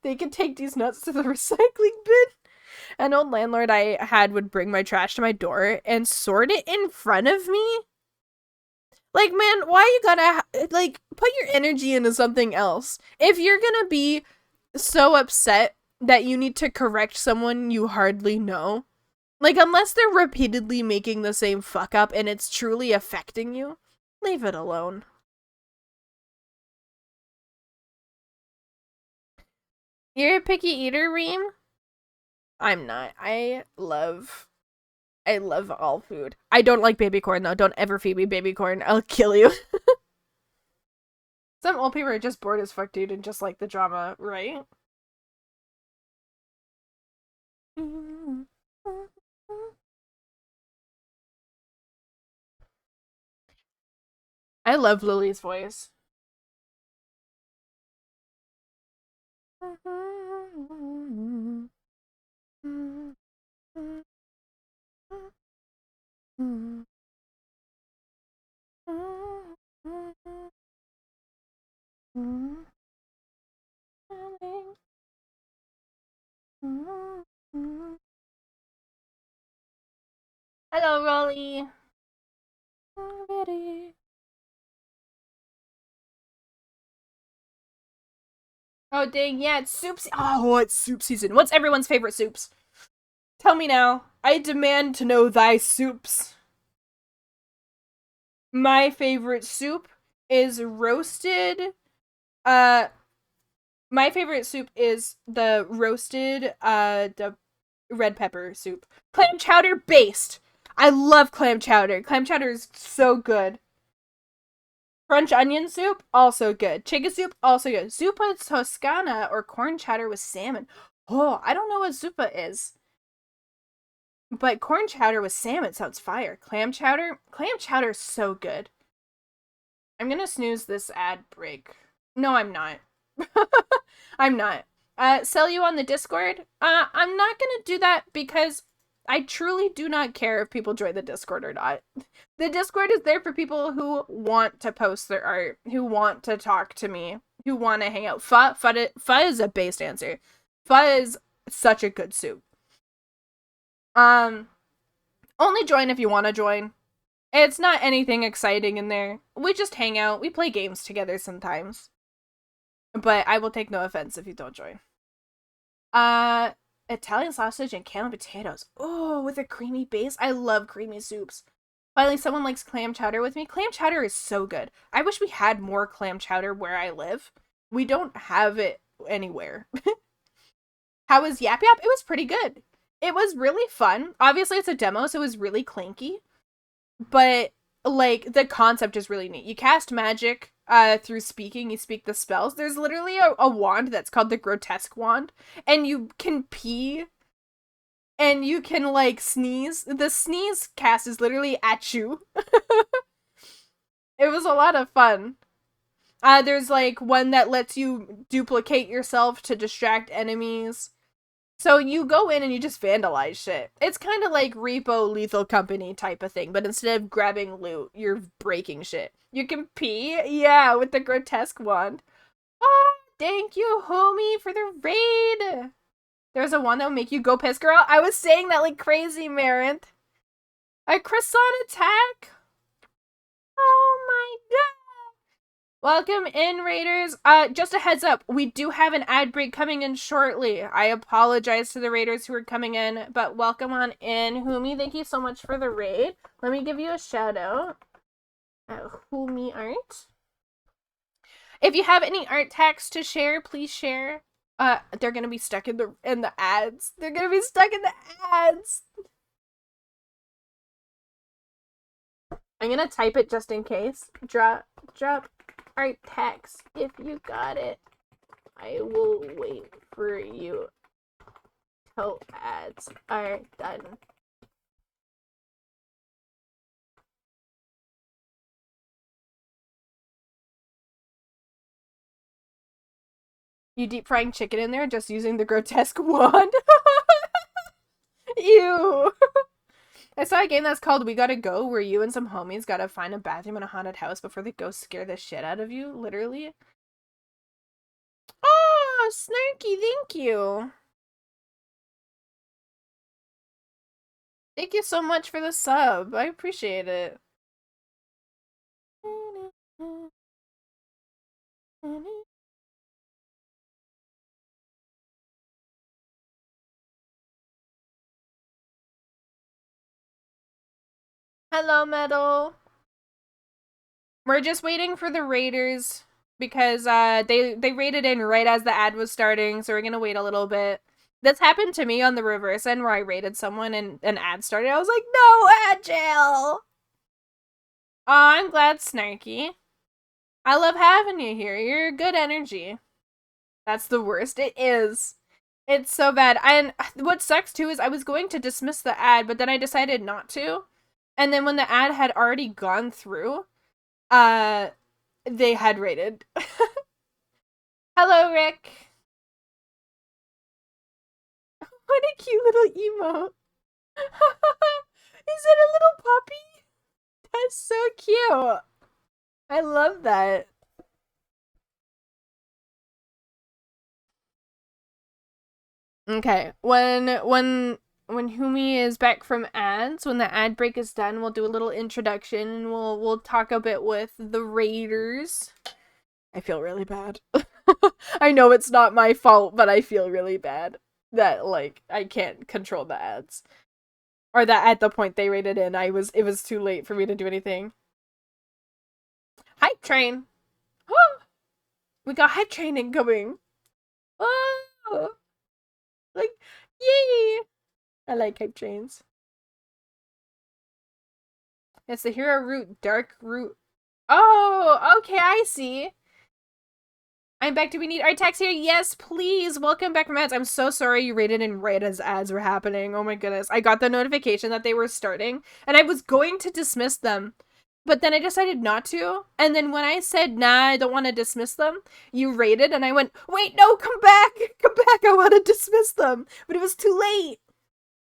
They could take these nuts to the recycling bin. An old landlord I had would bring my trash to my door and sort it in front of me. Like, man, why you gotta, like, put your energy into something else? If you're gonna be so upset that you need to correct someone you hardly know, like, unless they're repeatedly making the same fuck up and it's truly affecting you, leave it alone. You're a picky eater, Reem? I'm not. I love all food. I don't like baby corn, though. Don't ever feed me baby corn. I'll kill you. Some old people are just bored as fuck, dude, and just like the drama, right? I love Lily's voice. Hello, Rolly. Oh, dang, yeah, it's soup oh, it's soup season. What's everyone's favorite soups? Tell me now. I demand to know thy soups. My favorite soup is roasted, uh, my favorite soup is the roasted, the red pepper soup. Clam chowder based. I love clam chowder. Clam chowder is so good. French onion soup, also good. Chicken soup, also good. Zuppa Toscana or corn chowder with salmon. Oh, I don't know what zuppa is. But corn chowder with salmon sounds fire. Clam chowder is so good. I'm gonna snooze this ad break. No, I'm not. I'm not. Sell you on the Discord? I'm not gonna do that because I truly do not care if people join the Discord or not. The Discord is there for people who want to post their art, who want to talk to me, who want to hang out. Pho is a based answer. Pho is such a good soup. Only join if you want to join. It's not anything exciting in there. We just hang out. We play games together sometimes. But I will take no offense if you don't join. Italian sausage and canned potatoes. Oh, with a creamy base. I love creamy soups. Finally, someone likes clam chowder with me. Clam chowder is so good. I wish we had more clam chowder where I live. We don't have it anywhere. How was Yap Yap? It was pretty good. It was really fun. Obviously, it's a demo, so it was really clanky. But, like, the concept is really neat. You cast magic through speaking. You speak the spells. There's literally a wand that's called the Grotesque Wand. And you can pee. And you can, like, sneeze. The sneeze cast is literally at you. It was a lot of fun. There's, like, one that lets you duplicate yourself to distract enemies. So you go in and you just vandalize shit. It's kind of like Repo Lethal Company type of thing, but instead of grabbing loot, you're breaking shit. You can pee? Yeah, with the Grotesque Wand. Oh, thank you, homie, for the raid. There's a one that will make you go piss, girl. I was saying that like crazy, Marinth. A croissant attack? Oh my god. Welcome in, Raiders. Just a heads up, we do have an ad break coming in shortly. I apologize to the Raiders who are coming in, but welcome on in. Humi, thank you so much for the raid. Let me give you a shout out at Humi Art. If you have any art tags to share, please share. They're gonna be stuck in the ads. They're gonna be stuck in the ads. I'm gonna type it just in case. Drop art text if you got it. I will wait for you till ads are done. You deep frying chicken in there just using the Grotesque Wand? Ew. I saw a game that's called We Gotta Go, where you and some homies gotta find a bathroom in a haunted house before the ghosts scare the shit out of you, literally. Oh, Snarky, thank you. Thank you so much for the sub. I appreciate it. Hello, Metal. We're just waiting for the Raiders because they raided in right as the ad was starting, so we're gonna wait a little bit. This happened to me on the reverse end where I raided someone and an ad started. I was like, no, ad jail! Aw, I'm glad, Snarky. I love having you here. You're good energy. That's the worst. It is. It's so bad. And what sucks too is I was going to dismiss the ad, but then I decided not to. And then when the ad had already gone through, they had raided. Hello, Rick. What a cute little emote. Is it a little puppy? That's so cute. I love that. Okay, when Humi is back from ads, when the ad break is done, we'll do a little introduction and we'll talk a bit with the Raiders. I feel really bad. I know it's not my fault, but I feel really bad that like I can't control the ads. Or that at the point they raided in, it was too late for me to do anything. Hype train. We got hype train incoming. Oh, like yay! I like hype trains. It's the hero route, dark route. Oh, okay, I see. I'm back. Do we need art tags here? Yes, please. Welcome back from ads. I'm so sorry you raided in right as ads were happening. Oh my goodness. I got the notification that they were starting, and I was going to dismiss them. But then I decided not to. And then when I said, nah, I don't want to dismiss them, you raided, and I went, wait, no, come back. Come back. I want to dismiss them. But it was too late.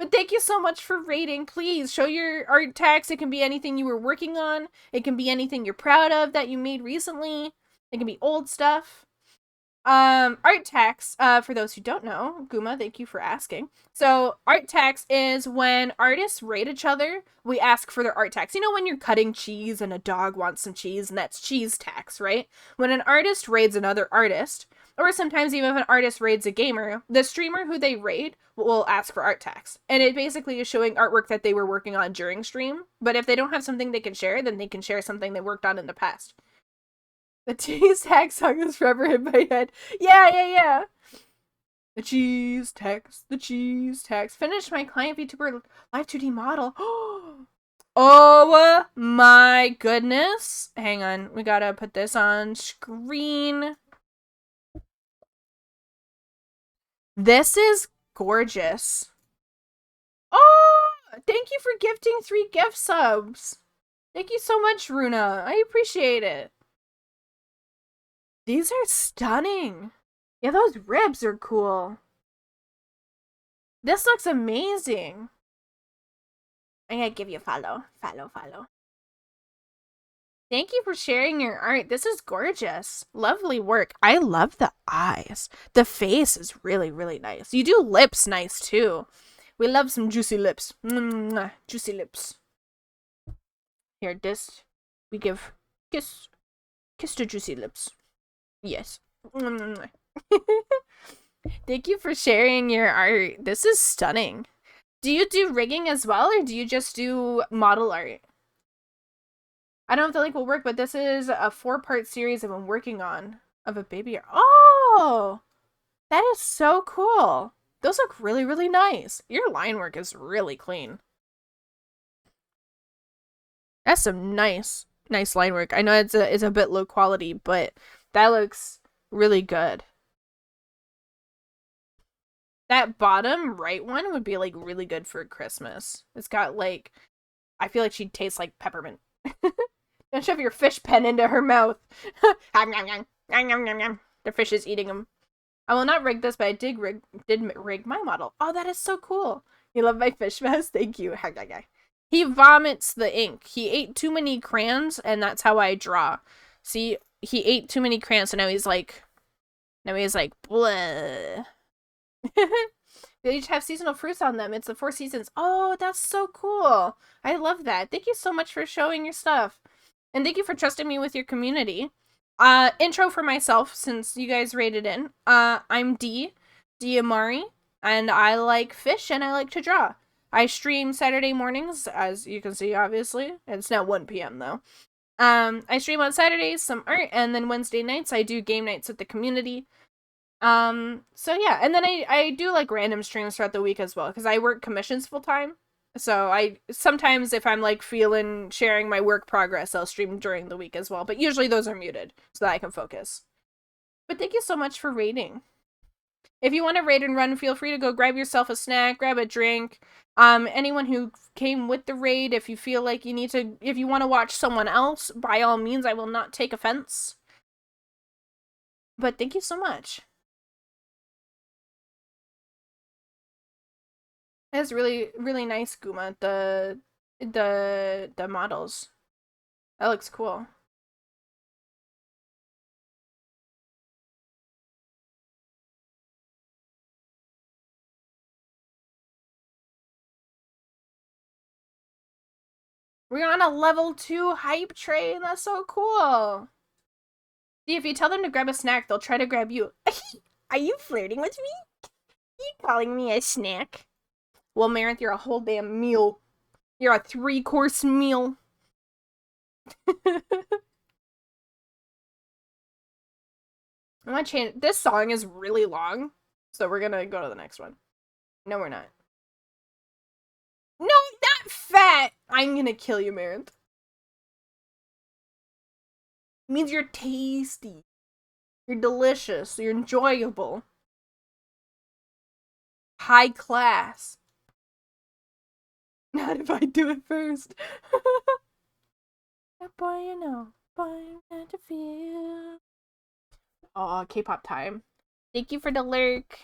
But thank you so much for rating. Please show your art tags. It can be anything you were working on. It can be anything you're proud of that you made recently. It can be old stuff. Art tax, for those who don't know, Guma, thank you for asking. So, art tax is when artists rate each other, we ask for their art tax. You know, when you're cutting cheese and a dog wants some cheese, and that's cheese tax, right? When an artist raids another artist, or sometimes even if an artist raids a gamer, the streamer who they raid will ask for art tax. And it basically is showing artwork that they were working on during stream, but if they don't have something they can share, then they can share something they worked on in the past. The cheese tax song is forever in my head. Yeah. The cheese tax. Finish my client VTuber live 2D model. Oh my goodness. Hang on. We gotta put this on screen. This is gorgeous. Oh, thank you for gifting 3 gift subs. Thank you so much, Runa. I appreciate it. These are stunning. Yeah, those ribs are cool. This looks amazing. I'm gonna give you a follow. Follow. Thank you for sharing your art. This is gorgeous. Lovely work. I love the eyes. The face is really, really nice. You do lips nice, too. We love some juicy lips. Mwah, juicy lips. Here, this. We give kiss to juicy lips. Yes. Thank you for sharing your art. This is stunning. Do you do rigging as well, or do you just do model art? I don't know if the link will work, but this is a 4-part series I've been working on of a baby. Oh, that is so cool. Those look really, really nice. Your line work is really clean. That's some nice line work. I know it's a bit low quality, but that looks really good. That bottom right one would be like really good for Christmas. It's got like, I feel like she'd taste like peppermint. Don't shove your fish pen into her mouth. The fish is eating them. I will not rig this, but I did rig my model. Oh, that is so cool. You love my fish mouse? Thank you. He vomits the ink. He ate too many crayons, and that's how I draw. See, he ate too many crayons, so now he's like, bleh. They each have seasonal fruits on them. It's the 4 seasons. Oh, that's so cool. I love that. Thank you so much for showing your stuff. And thank you for trusting me with your community. Intro for myself, since you guys rated in. I'm D Amari, and I like fish and I like to draw. I stream Saturday mornings, as you can see, obviously. It's now 1 p.m. though. I stream on Saturdays, some art, and then Wednesday nights I do game nights with the community. So yeah, and then I do like random streams throughout the week as well, because I work commissions full time. So I sometimes, if I'm like feeling sharing my work progress, I'll stream during the week as well. But usually those are muted so that I can focus. But thank you so much for raiding. If you want to raid and run, feel free to go grab yourself a snack, grab a drink. Anyone who came with the raid, if you feel like you need to, if you want to watch someone else, by all means, I will not take offense. But thank you so much. It's really, really nice, Guma. The models. That looks cool. We're on a level 2 hype train. That's so cool. See, if you tell them to grab a snack, they'll try to grab you. Are you flirting with me? Are you calling me a snack? Well, Marinth, you're a whole damn meal. You're a 3-course meal. I'm gonna change. This song is really long, so we're gonna go to the next one. No, we're not. No, not fat! I'm gonna kill you, Marinth. It means you're tasty. You're delicious. You're enjoyable. High class. Not if I do it first. Boy, you know. Boy, you to feel. Aw, K-pop time. Thank you for the lurk.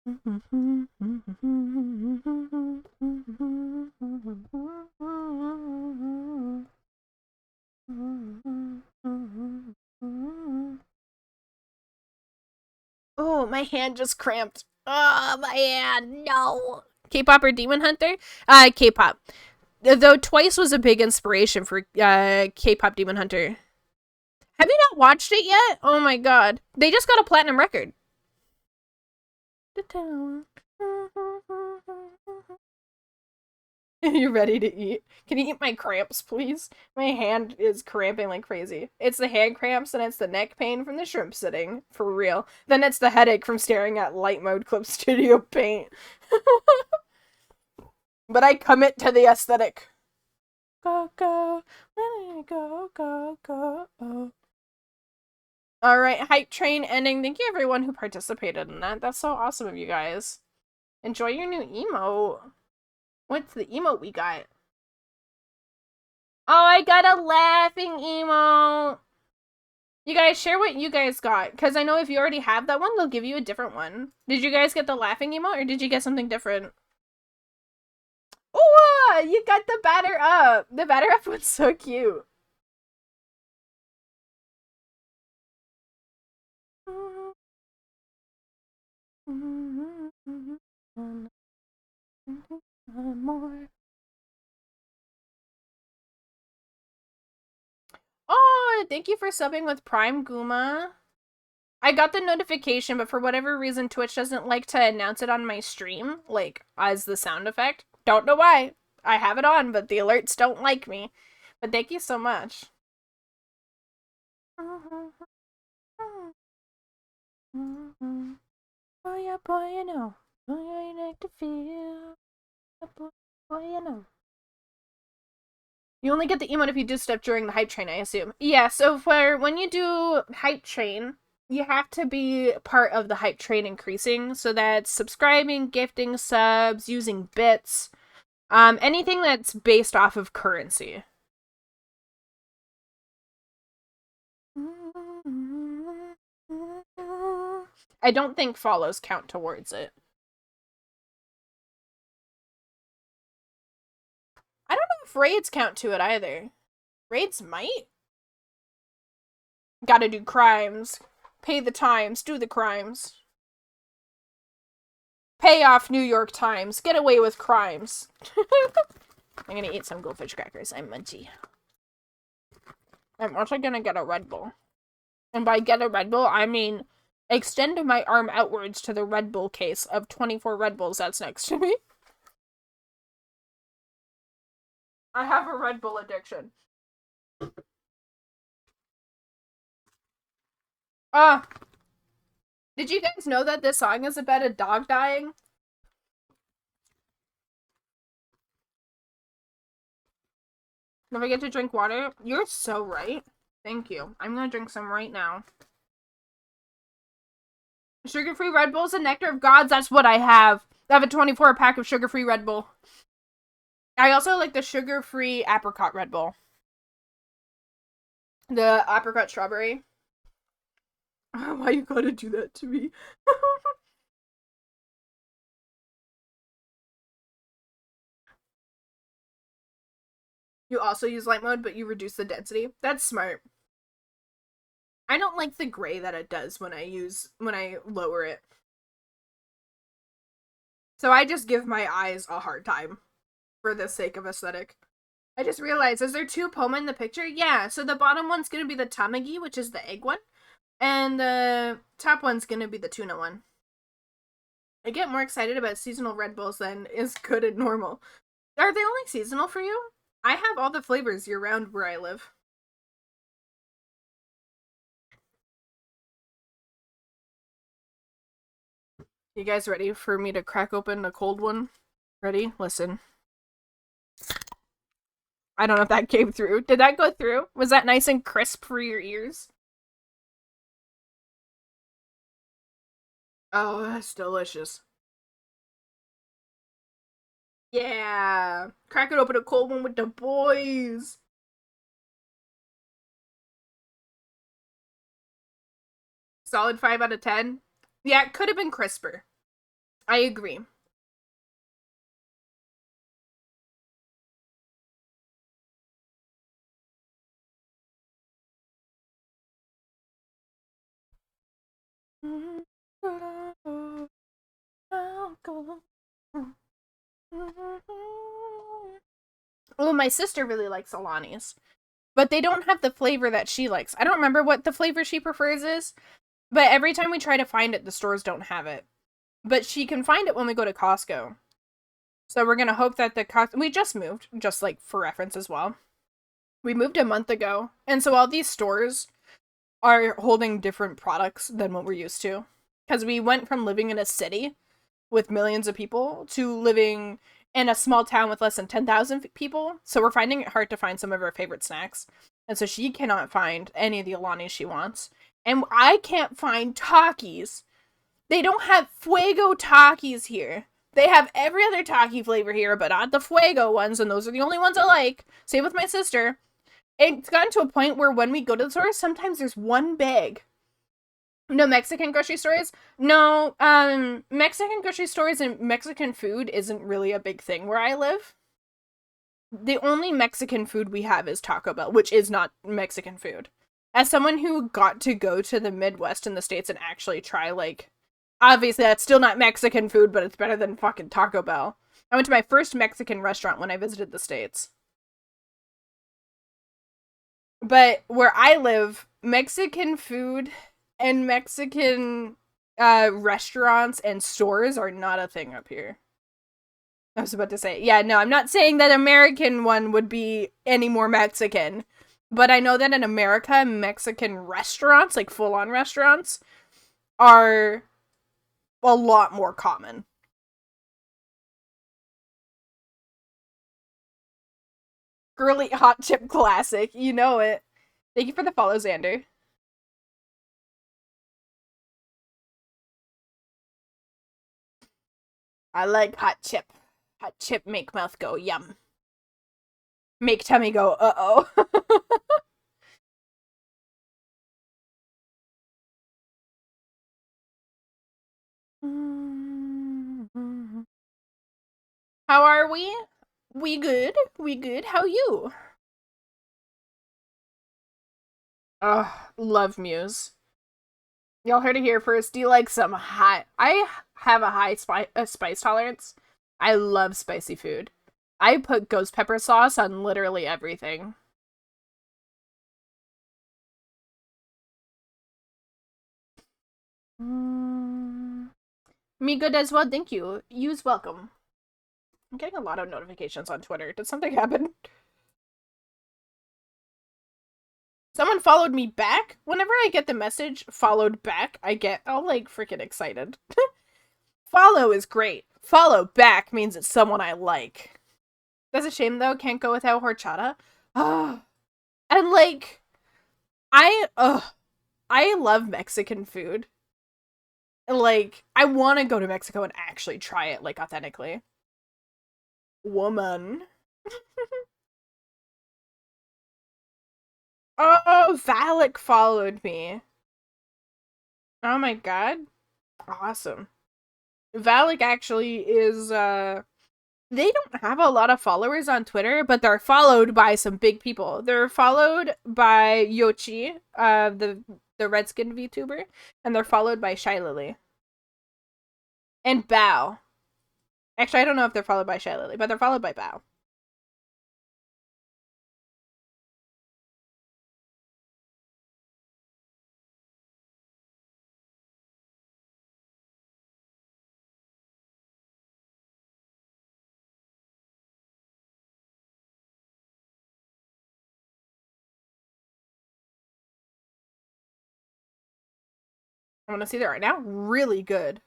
Oh, my hand just cramped. Oh, my hand. No. K-pop or Demon Hunter? K-pop. Though Twice was a big inspiration for K-pop Demon Hunter. Have you not watched it yet? Oh my god. They just got a platinum record. You ready to eat? Can you eat my cramps, please? My hand is cramping like crazy. It's the hand cramps and it's the neck pain from the shrimp sitting. For real. Then it's the headache from staring at light mode Clip Studio Paint. But I commit to the aesthetic. Go, go, go, go, go. Alright, hype train ending. Thank you everyone who participated in that. That's so awesome of you guys. Enjoy your new emote. What's the emote we got? Oh, I got a laughing emote. You guys share what you guys got, because I know if you already have that one, they'll give you a different one. Did you guys get the laughing emote, or did you get something different? Oh, you got the batter up. The batter up one's so cute. More. Oh, thank you for subbing with Prime Guma. I got the notification, but for whatever reason, Twitch doesn't like to announce it on my stream, like, as the sound effect. Don't know why. I have it on, but the alerts don't like me. But thank you so much. Oh yeah, boy, you know. Oh yeah, you like to feel. Boy, you know. You only get the emote if you do stuff during the hype train, I assume. Yeah, so for when you do hype train, you have to be part of the hype train increasing. So that's subscribing, gifting subs, using bits, anything that's based off of currency. I don't think follows count towards it. I don't know if raids count to it either. Raids might. Gotta do crimes. Pay the times, do the crimes. Pay off New York Times. Get away with crimes. I'm gonna eat some goldfish crackers. I'm munchy. I'm also gonna get a Red Bull. And by get a Red Bull, I mean extend my arm outwards to the Red Bull case of 24 Red Bulls that's next to me. I have a Red Bull addiction. Did you guys know that this song is about a dog dying? Don't forget to drink water. You're so right. Thank you. I'm gonna drink some right now. Sugar-free Red Bulls and Nectar of Gods, that's what I have. I have a 24 pack of sugar-free Red Bull. I also like the sugar-free apricot Red Bull. The apricot strawberry. Why you gotta do that to me? You also use light mode, but you reduce the density. That's smart. I don't like the gray that it does when I lower it. So I just give my eyes a hard time for the sake of aesthetic. I just realized, is there two Poma in the picture? Yeah, so the bottom one's gonna be the Tamagi, which is the egg one, and the top one's gonna be the tuna one. I get more excited about seasonal Red Bulls than is good and normal. Are they only seasonal for you? I have all the flavors year round where I live. You guys ready for me to crack open a cold one? Ready? Listen. I don't know if that came through. Did that go through? Was that nice and crisp for your ears? Oh, that's delicious. Yeah. Crack it open a cold one with the boys. Solid 5 out of 10. Yeah, it could have been crisper. I agree. Oh, my sister really likes Alani's, but they don't have the flavor that she likes. I don't remember what the flavor she prefers is, but every time we try to find it, the stores don't have it. But she can find it when we go to Costco. So we're gonna hope that the Costco. We just moved, just like for reference as well. We moved a month ago, and so all these stores are holding different products than what we're used to. Because we went from living in a city with millions of people to living in a small town with less than 10,000 people. So we're finding it hard to find some of our favorite snacks. And so she cannot find any of the Alani she wants. And I can't find Takis. They don't have Fuego Takis here. They have every other Taki flavor here, but not the Fuego ones, and those are the only ones I like. Same with my sister. It's gotten to a point where when we go to the store, sometimes there's one bag. No Mexican grocery stores? No, Mexican grocery stores and Mexican food isn't really a big thing where I live. The only Mexican food we have is Taco Bell, which is not Mexican food. As someone who got to go to the Midwest in the States and actually try, like, obviously that's still not Mexican food, but it's better than fucking Taco Bell. I went to my first Mexican restaurant when I visited the States. But where I live, Mexican food and Mexican restaurants and stores are not a thing up here. I was about to say, yeah, no, I'm not saying that American one would be any more Mexican, but I know that in America, Mexican restaurants, like full-on restaurants, are a lot more common. Girly hot chip classic, you know it. Thank you for the follow, Xander. I like hot chip. Hot chip make mouth go yum. Make tummy go uh-oh. How are we? We good. We good. How you? Ugh, love Muse. Y'all heard it here first. Do you like some hot? I have a high spice tolerance. I love spicy food. I put ghost pepper sauce on literally everything. Mm. Me good as well, thank you. You's welcome. I'm getting a lot of notifications on Twitter. Did something happen? Someone followed me back. Whenever I get the message followed back, I get all like freaking excited. Follow is great. Follow back means it's someone I like. That's a shame though. Can't go without horchata. Ah, and like I love Mexican food. Like I want to go to Mexico and actually try it like authentically. Woman. Oh, Valak followed me. Oh my god. Awesome. Valak actually is they don't have a lot of followers on Twitter, but they're followed by some big people. They're followed by Yochi, the Redskin VTuber, and they're followed by Shy Lily. And Bao. Actually, I don't know if they're followed by Shy Lily, but they're followed by Bao. I'm gonna see that right now. Really good.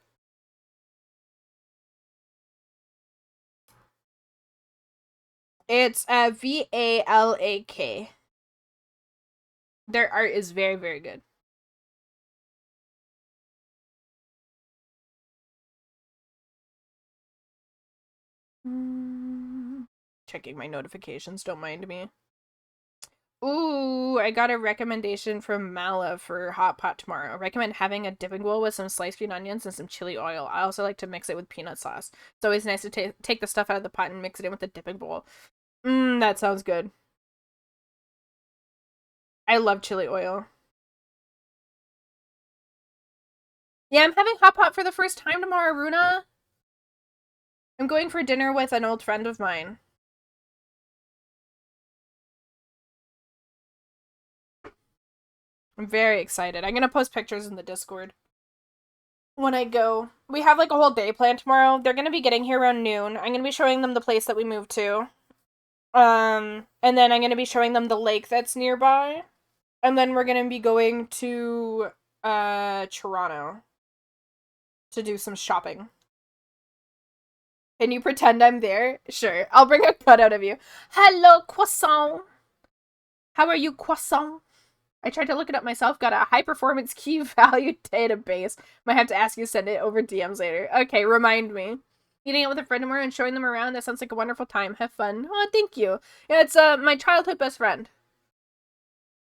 It's VALAK. Their art is very, very good. Checking my notifications, don't mind me. Ooh, I got a recommendation from Mala for hot pot tomorrow. I recommend having a dipping bowl with some sliced green onions and some chili oil. I also like to mix it with peanut sauce. It's always nice to take the stuff out of the pot and mix it in with the dipping bowl. That sounds good. I love chili oil. Yeah, I'm having hot pot for the first time tomorrow, Runa. I'm going for dinner with an old friend of mine. I'm very excited. I'm gonna post pictures in the Discord when I go. We have like a whole day planned tomorrow. They're gonna be getting here around noon. I'm gonna be showing them the place that we moved to. And then I'm gonna be showing them the lake that's nearby. And then we're gonna be going to Toronto to do some shopping. Can you pretend I'm there? Sure. I'll bring a cutout of you. Hello, croissant. How are you, croissant? I tried to look it up myself, got a high performance key value database. Might have to ask you to send it over DMs later. Okay, remind me. Meeting out with a friend tomorrow and showing them around. That sounds like a wonderful time. Have fun. Oh, thank you. Yeah, it's my childhood best friend.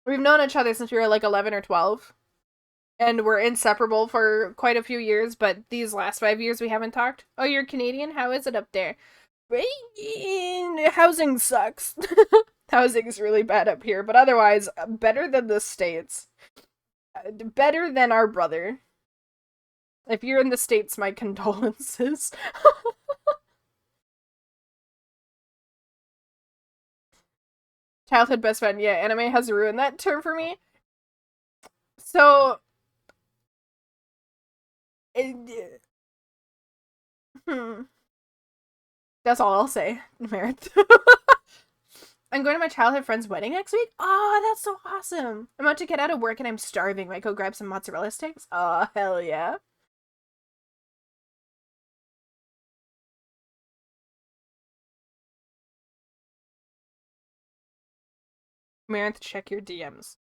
We've known each other since we were like 11 or 12. And we're inseparable for quite a few years, but these last 5 years we haven't talked. Oh, you're Canadian? How is it up there? Housing sucks. Housing's really bad up here, but otherwise, better than the States. Better than our brother. If you're in the States, my condolences. Childhood best friend, yeah, anime has ruined that term for me. So, hmm, that's all I'll say, Merit. I'm going to my childhood friend's wedding next week. Oh, that's so awesome. I'm about to get out of work and I'm starving. Might go grab some mozzarella sticks. Oh, hell yeah. Merit, check your DMs.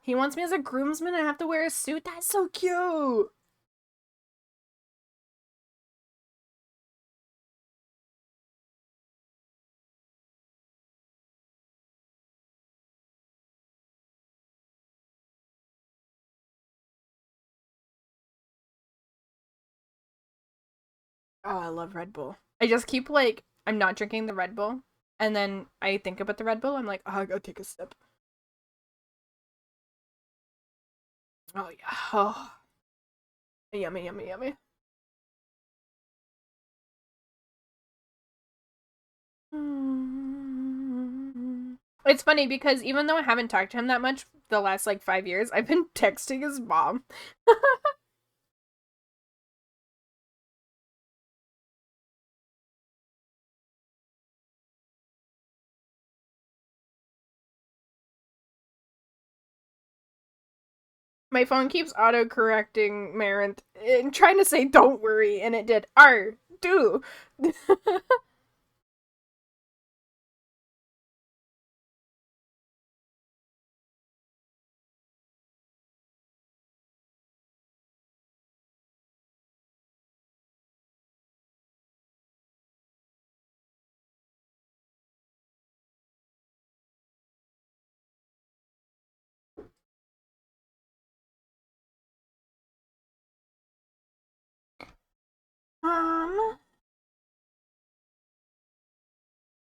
He wants me as a groomsman and I have to wear a suit. That's so cute. Oh, I love Red Bull. I just keep like, I'm not drinking the Red Bull. And then I think about the Red Bull. I'm like, oh, I'll go take a sip. Oh, yeah. Oh, yummy, yummy, yummy. It's funny because even though I haven't talked to him that much the last like 5 years, I've been texting his mom. My phone keeps auto correcting Marant and trying to say don't worry, and it did. R do. um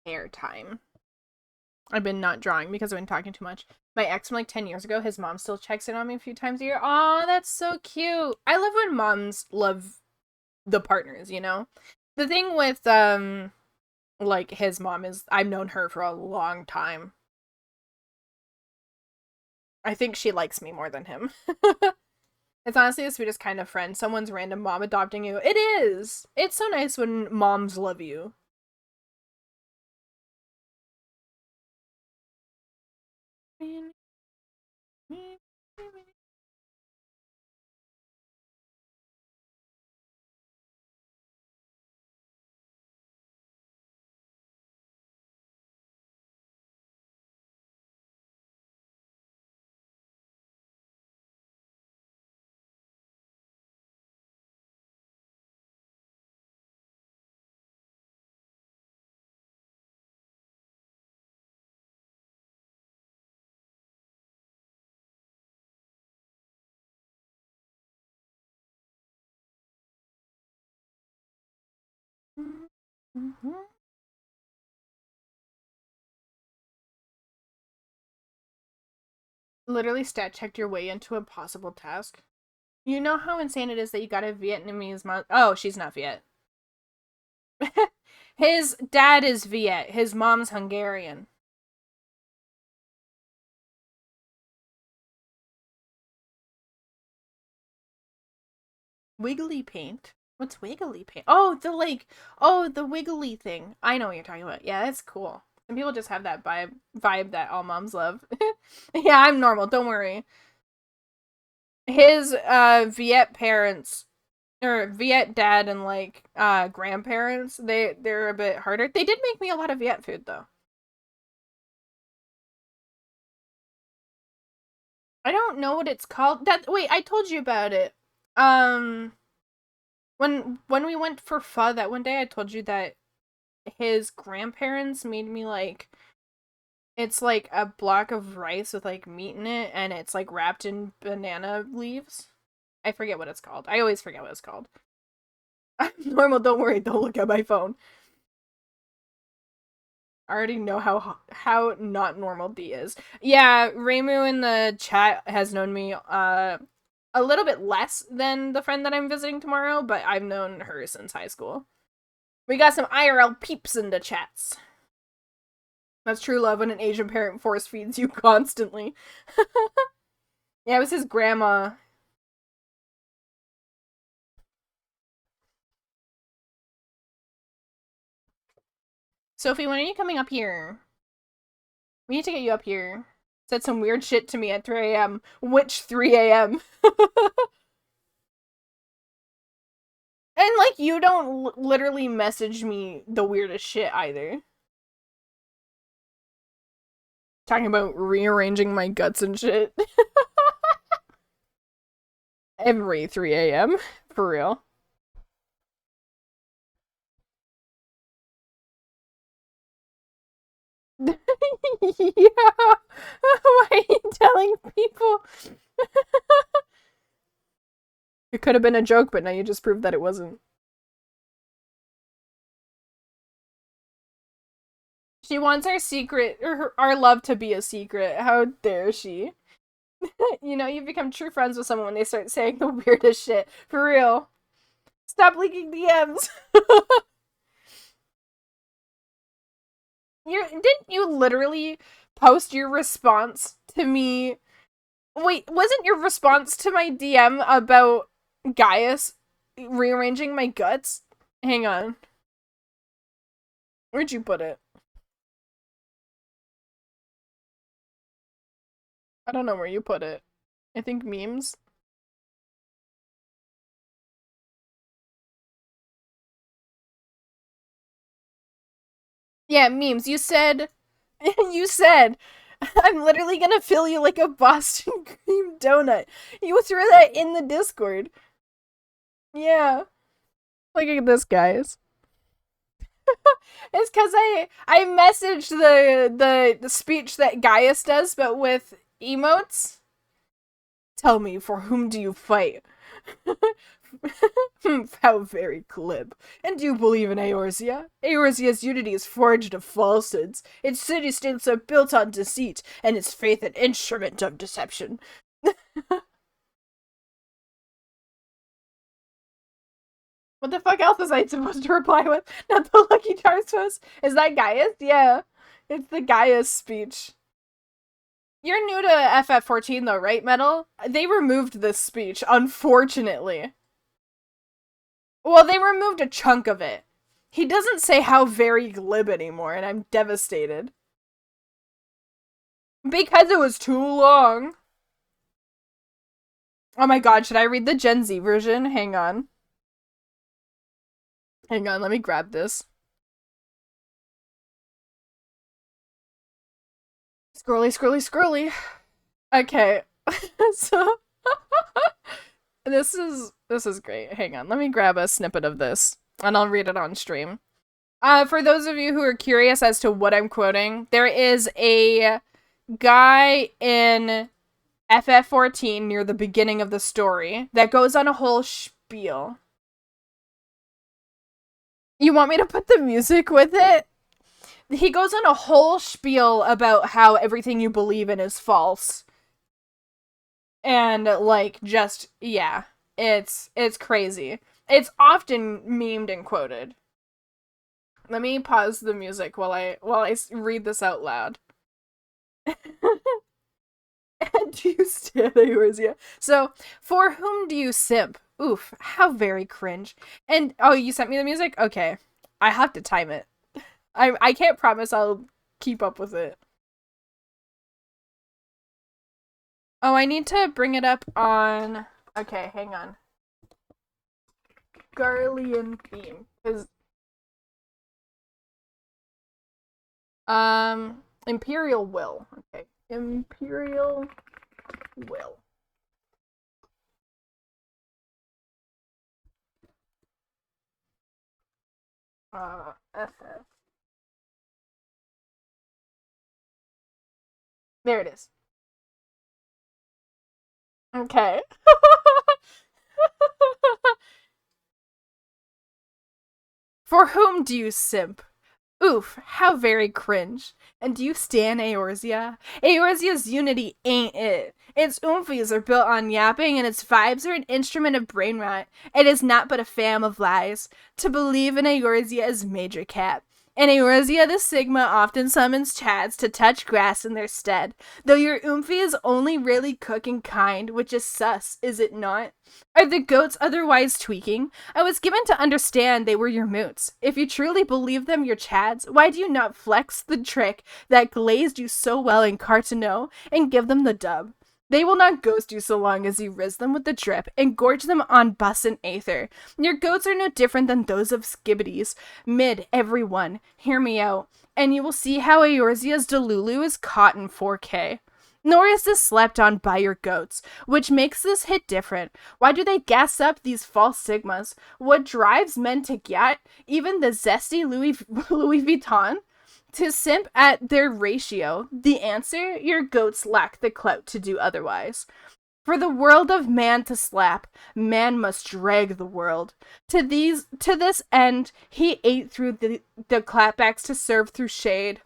Hair time. I've been not drawing because I've been talking too much. My ex from like 10 years ago, his mom still checks in on me a few times a year. Oh, that's so cute. I love when moms love the partners, you know? The thing with like his mom is I've known her for a long time. I think she likes me more than him. It's honestly the sweetest kind of friend. Someone's random mom adopting you. It is. It's so nice when moms love you. Mm-hmm. Literally stat checked your way into a possible task. You know how insane it is that you got a Vietnamese mom? Oh, she's not Viet. His dad is Viet. His mom's Hungarian. Wiggly paint? What's wiggly paint? Oh, the wiggly thing. I know what you're talking about. Yeah, that's cool. Some people just have that vibe that all moms love. Yeah, I'm normal. Don't worry. His Viet parents or Viet dad and like grandparents, they're a bit harder. They did make me a lot of Viet food though. I don't know what it's called. That wait, I told you about it. Um when we went for pho that one day, I told you that his grandparents made me like it's like a block of rice with like meat in it and it's like wrapped in banana leaves. I forget what it's called. I always forget what it's called. I'm normal, don't worry, don't look at my phone. I already know how not normal D is. Yeah, Reimu in the chat has known me a little bit less than the friend that I'm visiting tomorrow, but I've known her since high school. We got some IRL peeps in the chats. That's true love when an Asian parent force feeds you constantly. Yeah, it was his grandma. Sophie, when are you coming up here? We need to get you up here. Said some weird shit to me at 3 a.m. Which 3 a.m.? And like you don't literally message me the weirdest shit either. Talking about rearranging my guts and shit. Every 3 a.m. For real. Yeah. Why are you telling people? It could have been a joke, but now you just proved that it wasn't. She wants our secret, or our love to be a secret. How dare she? You know, you become true friends with someone when they start saying the weirdest shit. For real. Stop leaking DMs. Didn't you literally post your response to me? Wait, wasn't your response to my DM about Gaius rearranging my guts? Hang on. Where'd you put it? I don't know where you put it. I think memes. Yeah, memes. You said, you said, I'm literally gonna fill you like a Boston cream donut. You threw that in the Discord. Yeah. Look at this, guys. It's because I messaged the speech that Gaius does, but with emotes. Tell me, for whom do you fight? How very glib. And do you believe in Eorzea? Eorzea's unity is forged of falsehoods. Its city-states are built on deceit, and its faith an instrument of deception. What the fuck else was I supposed to reply with? Not the Lucky Charms was? Is that Gaius? Yeah. It's the Gaius speech. You're new to FF14 though, right, Metal? They removed this speech, unfortunately. Well, they removed a chunk of it. He doesn't say how very glib anymore, and I'm devastated. Because it was too long. Oh my god, should I read the Gen Z version? Hang on. Hang on, let me grab this. Scrolly, scrolly, scrolly. Okay. So this is great. Hang on, let me grab a snippet of this and I'll read it on stream. For those of you who are curious as to what I'm quoting, there is a guy in FF14 near the beginning of the story that goes on a whole spiel. You want me to put the music with it? He goes on a whole spiel about how everything you believe in is false. And like just yeah, it's crazy. It's often memed and quoted. Let me pause the music while I read this out loud. And do you stand Eorzea? So, for whom do you simp? Oof, how very cringe. And oh, you sent me the music? Okay. I have to time it. I can't promise I'll keep up with it. Oh, I need to bring it up on. Okay, hang on. Garlean theme. Cause Imperial Will. Okay. Imperial Will. FF. There it is. Okay. For whom do you simp? Oof, how very cringe. And do you stan Eorzea? Eorzea's unity ain't it. Its oomfies are built on yapping, and its vibes are an instrument of brain rot. It is not but a fam of lies. To believe in Eorzea is major cap. In Eorzea, the Sigma often summons Chads to touch grass in their stead, though your oomphy is only really cooking kind, which is sus, is it not? Are the goats otherwise tweaking? I was given to understand they were your moots. If you truly believe them your chads, why do you not flex the trick that glazed you so well in Cartano and give them the dub? They will not ghost you so long as you riz them with the drip and gorge them on bus and aether. Your goats are no different than those of skibbities. Mid, everyone, hear me out, and you will see how Eorzea's Delulu is caught in 4K. Nor is this slept on by your goats, which makes this hit different. Why do they gas up these false sigmas? What drives men to get, even the zesty Louis Vuitton? To simp at their ratio. The answer? Your goats lack the clout to do otherwise. For the world of man to slap, man must drag the world. To this end, he ate through the clapbacks to serve through shade.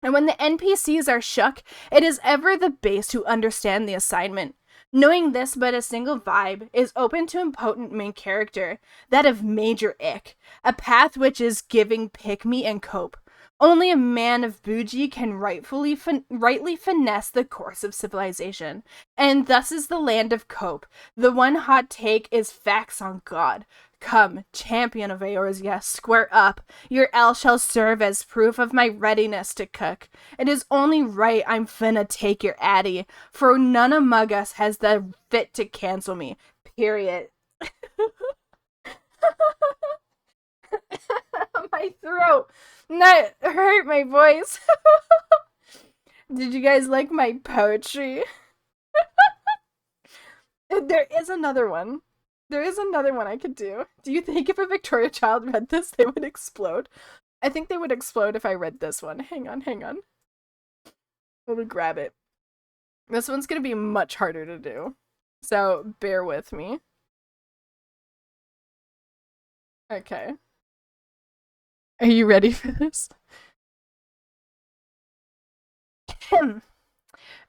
And when the NPCs are shook, it is ever the base who understand the assignment. Knowing this but a single vibe is open to impotent main character, that of Major Ick, a path which is giving pick me and cope. Only a man of bougie can rightly finesse the course of civilization, and thus is the land of cope. The one hot take is facts on God. Come, champion of Eorzea, square up. Your L shall serve as proof of my readiness to cook. It is only right I'm finna take your addy, for none among us has the fit to cancel me. Period. My throat. Not hurt my voice. Did you guys like my poetry? There is another one. There is another one I could do. Do you think if a Victoria child read this, they would explode? I think they would explode if I read this one. Hang on, hang on. Let me grab it. This one's gonna be much harder to do. So bear with me. Okay. Are you ready for this?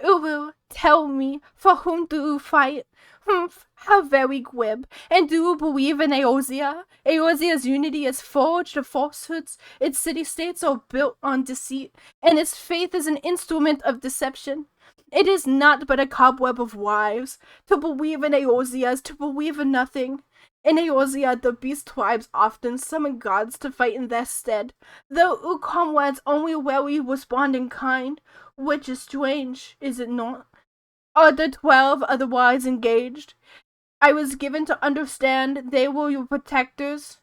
Uwu, tell me, for whom do you fight? Humph, how very glib. And do you believe in Eorzea? Eorzea's unity is forged of falsehoods, its city-states are built on deceit, and its faith is an instrument of deception. It is not but a cobweb of wives. To believe in Eorzea is to believe in nothing. In Eorzea, the beast tribes often summon gods to fight in their stead, though our comrades only rarely respond in kind, which is strange, is it not? Are the 12 otherwise engaged? I was given to understand they were your protectors.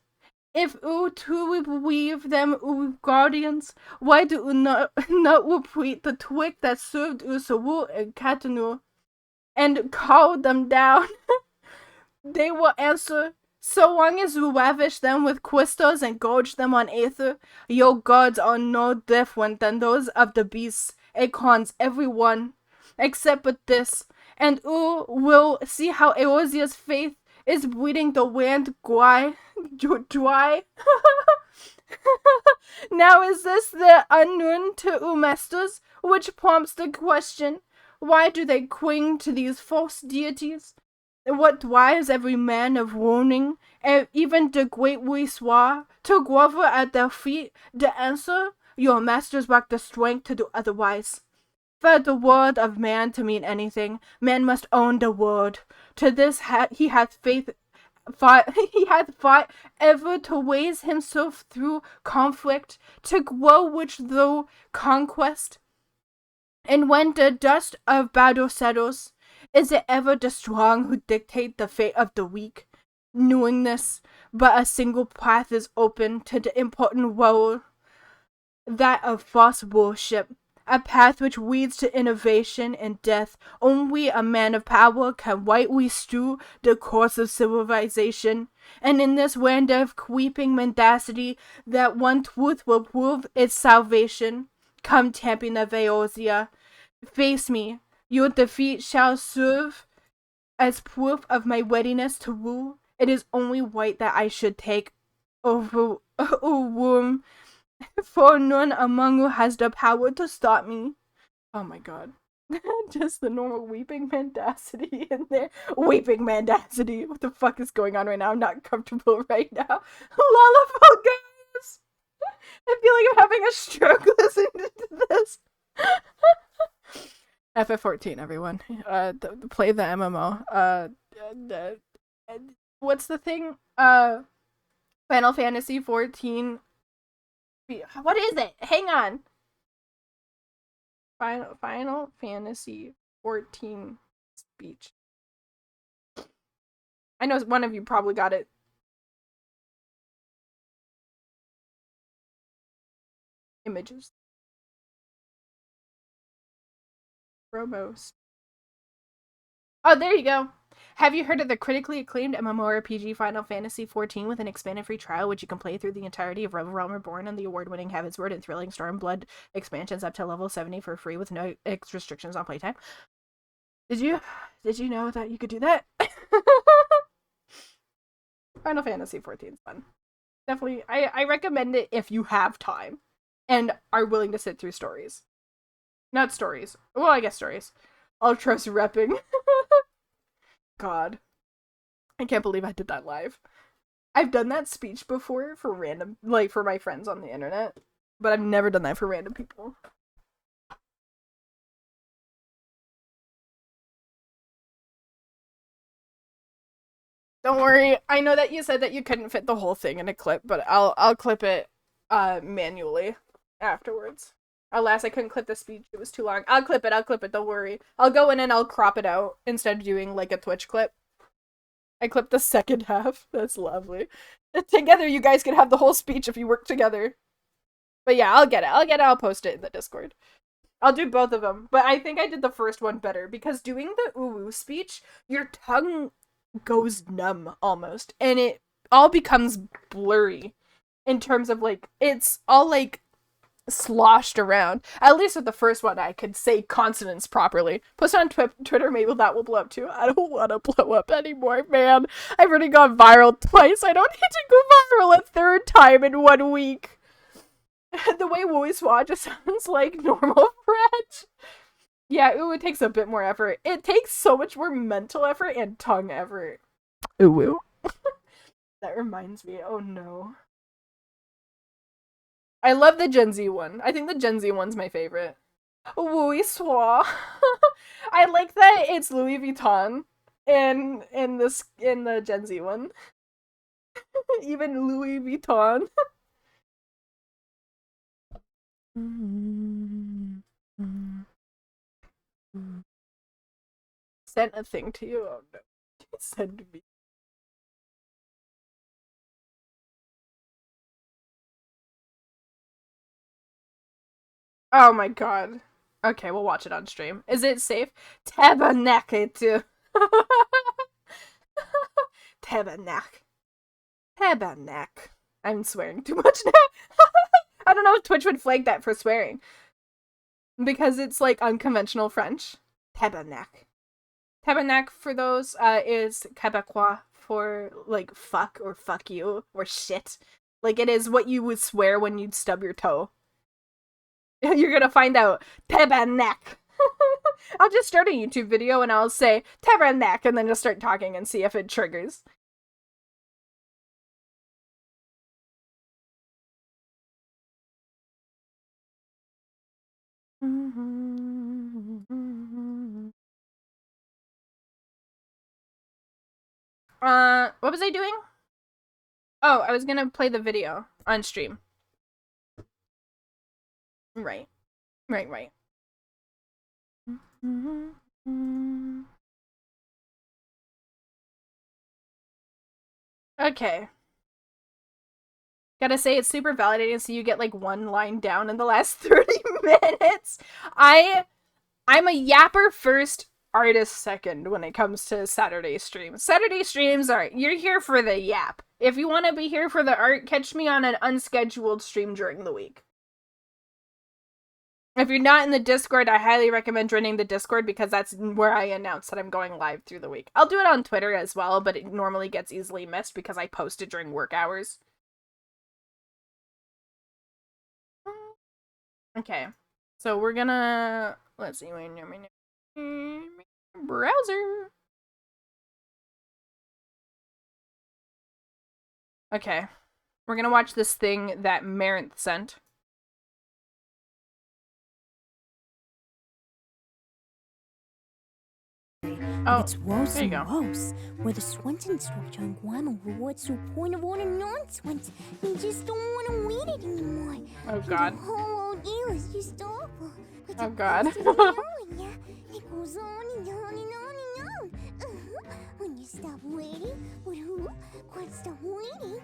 If you truly believe them your guardians, why do you not repeat the trick that served you so well in Catanur and call them down? They will answer, so long as you ravish them with crystals and gorge them on aether, your gods are no different than those of the beasts, acorns, every one. Except but this, and you will see how Eorzea's faith is bleeding the land dry. Now is this the unknown to Umestas, which prompts the question, why do they cling to these false deities? What drives every man of warning, and even the great Wiswa, to grovel at their feet? The answer, your masters lack the strength to do otherwise. For the word of man to mean anything, man must own the word. To this he hath fought ever to raise himself through conflict, to grow which through conquest. And when the dust of battle settles, is it ever the strong who dictate the fate of the weak? Knowing this, but a single path is open to the important role, that of false worship. A path which leads to innovation and death. Only a man of power can rightly stew the course of civilization. And in this land of creeping mendacity, that one truth will prove its salvation. Come, champion of Eosia, face me. Your defeat shall serve as proof of my readiness to rule. It is only right that I should take over womb, for none among you has the power to stop me. Oh my god. Just the normal weeping mendacity in there. Weeping mendacity. What the fuck is going on right now? I'm not comfortable right now. Lullaby, guys! I feel like I'm having a stroke listening to this. FF14, everyone. Play the MMO. What's the thing? Final Fantasy 14. What is it? Hang on. Final Fantasy 14 speech. I know one of you probably got it. Images. Robos. Oh, there you go. Have you heard of the critically acclaimed MMORPG Final Fantasy XIV with an expanded free trial, which you can play through the entirety of Realm Reborn and the award-winning Heavensward and thrilling Stormblood expansions up to level 70 for free with no restrictions on playtime? Did you know that you could do that? Final Fantasy XIV is fun. Definitely, I recommend it if you have time and are willing to sit through stories. Not stories. Well, I guess stories. Ultros repping. God. I can't believe I did that live. I've done that speech before for random, like, for my friends on the internet, but I've never done that for random people. Don't worry, I know that you said that you couldn't fit the whole thing in a clip, but I'll clip it, manually afterwards. Alas, I couldn't clip the speech. It was too long. I'll clip it. Don't worry. I'll go in and I'll crop it out instead of doing, like, a Twitch clip. I clipped the second half. That's lovely. Together, you guys can have the whole speech if you work together. But yeah, I'll get it. I'll post it in the Discord. I'll do both of them. But I think I did the first one better, because doing the uwu speech, your tongue goes numb, almost. And it all becomes blurry. In terms of, like, it's all, like, sloshed around. At least with the first one, I could say consonants properly. Post it on Twitter, maybe that will blow up too. I don't want to blow up anymore, man. I've already gone viral twice. I don't need to go viral a third time in 1 week. The way Woiswa just sounds like normal French. Yeah, ooh, it takes a bit more effort. It takes so much more mental effort and tongue effort. Ooh. That reminds me, oh no. I love the Gen Z one. I think the Gen Z one's my favorite. Louis Soir. I like that it's Louis Vuitton in the Gen Z one. Even Louis Vuitton. Sent a thing to you? Oh no. Send me. Oh my god. Okay, we'll watch it on stream. Is it safe? Tabernacle too. Tabernacle. Tabernacle. I'm swearing too much now. I don't know if Twitch would flag that for swearing. Because it's like unconventional French. Tabernacle. Tabernacle, for those, is Quebecois for, like, fuck or fuck you or shit. Like, it is what you would swear when you'd stub your toe. You're gonna find out. Tebanek. I'll just start a YouTube video and I'll say Tebanek and then just start talking and see if it triggers. What was I doing? Oh, I was gonna play the video on stream. Right. Right. Okay. Gotta say, it's super validating, so you get, like, one line down in the last 30 minutes. I'm a yapper first, artist second when it comes to Saturday streams. Saturday streams are, you're here for the yap. If you want to be here for the art, catch me on an unscheduled stream during the week. If you're not in the Discord, I highly recommend joining the Discord because that's where I announce that I'm going live through the week. I'll do it on Twitter as well, but it normally gets easily missed because I post it during work hours. Okay, so we're gonna, let's see, browser. Okay, we're gonna watch this thing that Marinth sent. Oh, it's worse there you and go. worse. Where the Swenson structure and Guano rewards to a point of order non-Swens. They just don't want to win it anymore. Oh god. The whole ordeal is just awful. But Oh god. it goes on and on and on and on. When you stop waiting, but who can't stop waiting?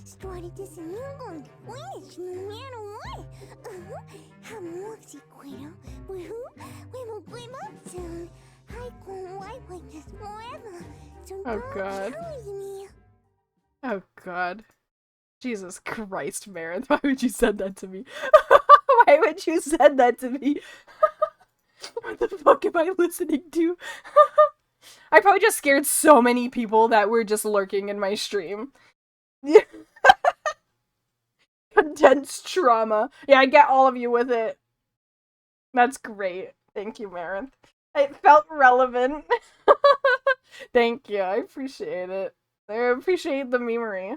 Started this and you're going to finish no matter what. I'm Moxie Quito, but who? We will give up soon. I can't wipe like this forever. So oh god. Me. Oh god. Jesus Christ, Marinth, why would you send that to me? Why would you send that to me? What the fuck am I listening to? I probably just scared so many people that were just lurking in my stream. Condensed trauma. Yeah, I get all of you with it. That's great. Thank you, Marinth. It felt relevant. Thank you. I appreciate it. I appreciate the memory.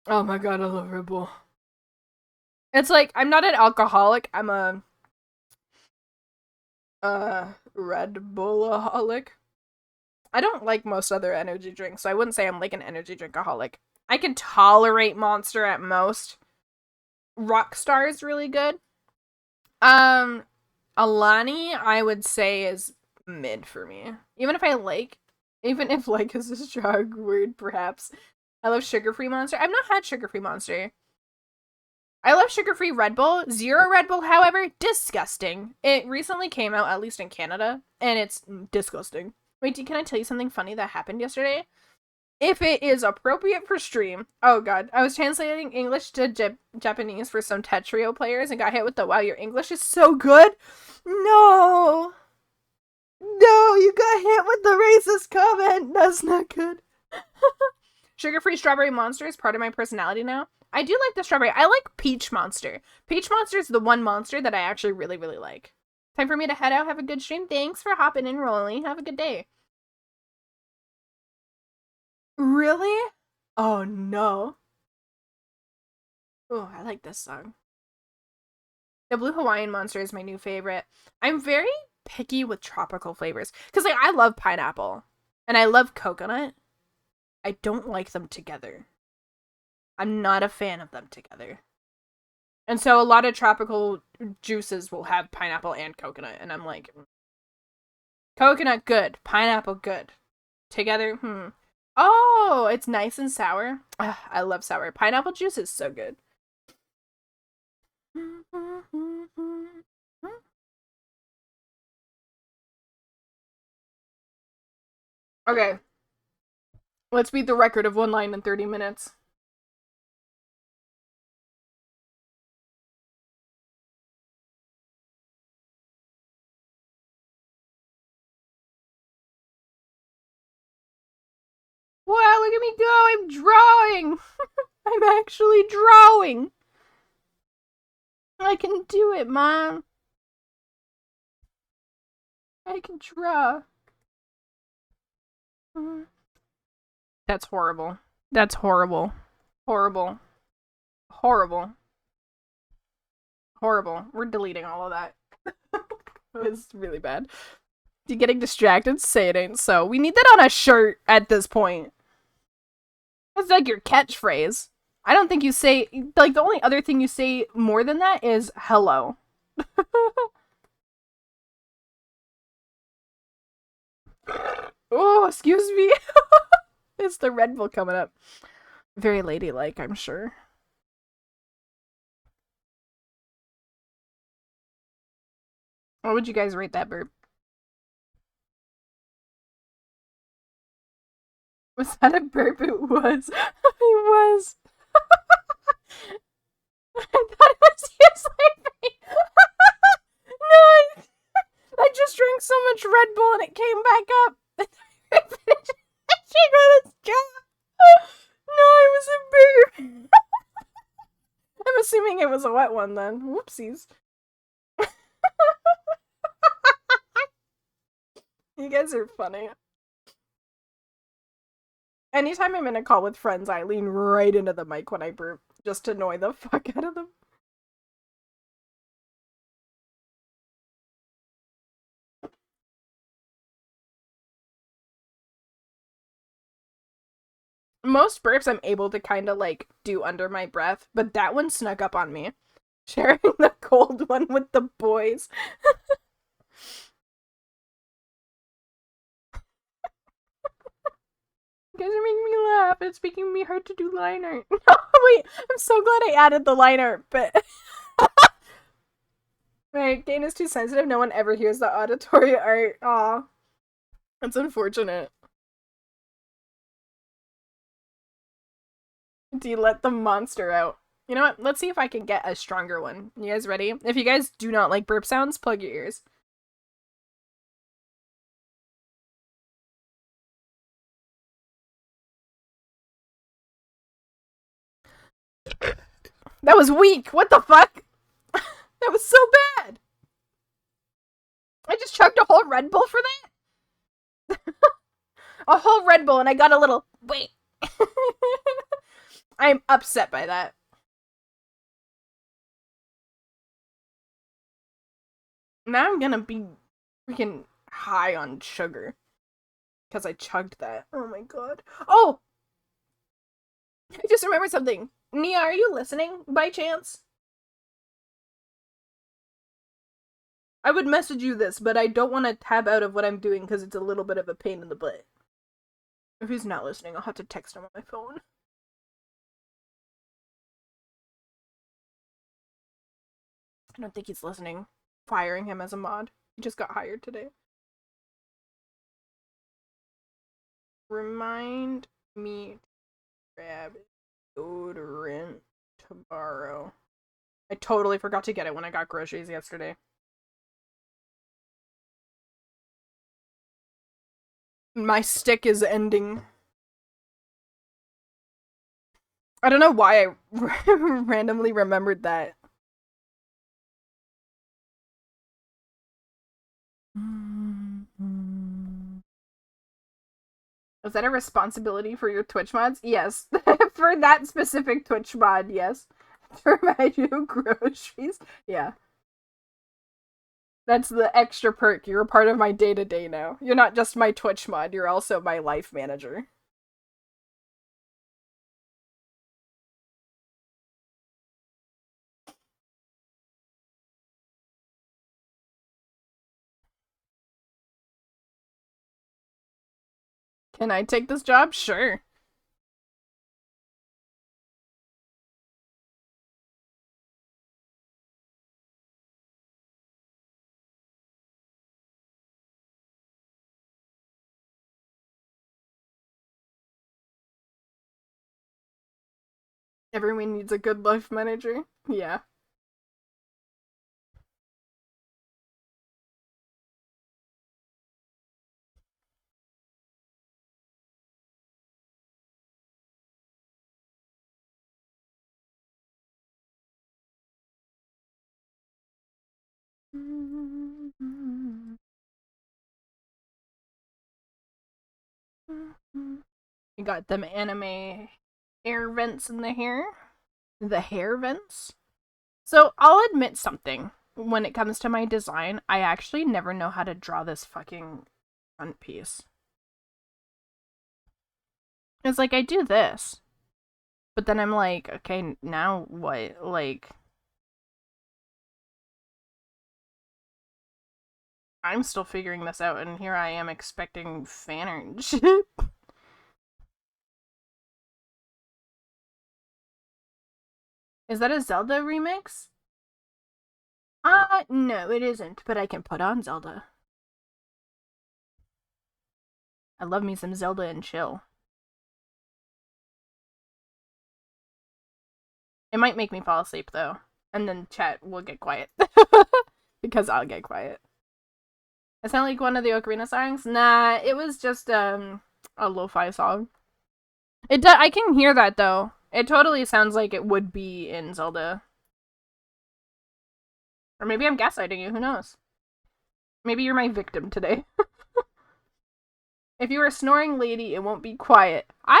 Oh my god, I love Red Bull. It's like, I'm not an alcoholic, I'm a Red Bullaholic. I don't like most other energy drinks, so I wouldn't say I'm like an energy drinkaholic. I can tolerate Monster at most. Rockstar is really good. Alani, I would say, is mid for me. Even if like is a strong word, perhaps. I love sugar-free Monster. I've not had sugar-free Monster. I love sugar-free Red Bull. Zero Red Bull, however, disgusting. It recently came out, at least in Canada, and it's disgusting. Wait, can I tell you something funny that happened yesterday? If it is appropriate for stream. Oh god, I was translating English to Japanese for some Tetrio players and got hit with the, wow, your English is so good. No, you got hit with the racist comment. That's not good. Sugar-free strawberry Monster is part of my personality now. I do like the strawberry. I like Peach Monster. Peach Monster is the one monster that I actually really, really like. Time for me to head out. Have a good stream. Thanks for hopping in, Rolly. Have a good day. Really? Oh, no. Oh, I like this song. The Blue Hawaiian Monster is my new favorite. I'm very picky with tropical flavors. Because, like, I love pineapple. And I love coconut. I don't like them together. I'm not a fan of them together. And so a lot of tropical juices will have pineapple and coconut. And I'm like, coconut, good. Pineapple, good. Together, Oh, it's nice and sour. Ugh, I love sour. Pineapple juice is so good. Okay. Let's beat the record of 1 line in 30 minutes. look at me go! I'm drawing! I'm actually drawing! I can do it, Mom! I can draw. That's horrible. That's horrible. Horrible. Horrible. Horrible. We're deleting all of that. It was really bad. You getting distracted? Say it ain't so. We need that on a shirt at this point. That's like your catchphrase. I don't think you say, like, the only other thing you say more than that is hello. Oh, excuse me. It's the Red Bull coming up. Very ladylike, I'm sure. What would you guys rate that burp? Was that a burp? It was. It was. I thought it was you sleeping. No, I just drank so much Red Bull and it came back up. She got its job. No, it was a burp. I'm assuming it was a wet one then. Whoopsies. You guys are funny. Anytime I'm in a call with friends, I lean right into the mic when I burp, just to annoy the fuck out of them. Most burps I'm able to kind of like do under my breath, but that one snuck up on me. Sharing the cold one with the boys. You guys are making me laugh. It's making me hard to do line art. No, wait, I'm so glad I added the line art, but my gain is too sensitive. No one ever hears the auditory art. Aw. That's unfortunate. Do you let the monster out? You know what? Let's see if I can get a stronger one. You guys ready? If you guys do not like burp sounds, plug your ears. That was weak. What the fuck? That was so bad. I just chugged a whole Red Bull for that? A whole Red Bull and I got a little... Wait. I'm upset by that. Now I'm gonna be freaking high on sugar. Because I chugged that. Oh my god. Oh! I just remembered something. Nia, are you listening by chance? I would message you this, but I don't want to tab out of what I'm doing because it's a little bit of a pain in the butt. If he's not listening, I'll have to text him on my phone. I don't think he's listening. Firing him as a mod. He just got hired today. Remind me to grab deodorant tomorrow. I totally forgot to get it when I got groceries yesterday. My stick is ending. I don't know why I randomly remembered that. Is that a responsibility for your Twitch mods? Yes. For that specific Twitch mod, yes. To remind you of groceries. Yeah. That's the extra perk. You're a part of my day-to-day now. You're not just my Twitch mod, you're also my life manager. Can I take this job? Sure. Everyone needs a good life manager. Yeah. You got them anime air vents in the hair. The hair vents. So I'll admit something. When it comes to my design, I actually never know how to draw this fucking front piece. It's like I do this. But then I'm like, okay, now what? Like, I'm still figuring this out, and here I am expecting fan art shit. Is that a Zelda remix? No, it isn't, but I can put on Zelda. I love me some Zelda and chill. It might make me fall asleep, though. And then chat will get quiet. Because I'll get quiet. It sound like one of the Ocarina songs? Nah, it was just, a lo-fi song. I can hear that, though. It totally sounds like it would be in Zelda. Or maybe I'm gaslighting you, who knows? Maybe you're my victim today. If you're a snoring lady, it won't be quiet. I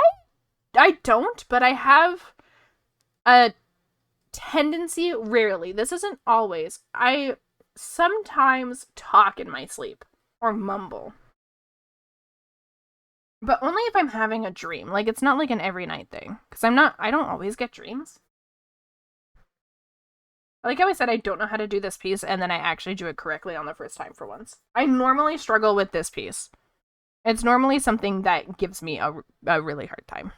don't, but I have a tendency, rarely, this isn't always, I sometimes talk in my sleep or mumble. But only if I'm having a dream. Like, it's not like an every night thing. Because I don't always get dreams. Like how I said, I don't know how to do this piece, and then I actually do it correctly on the first time for once. I normally struggle with this piece. It's normally something that gives me a really hard time.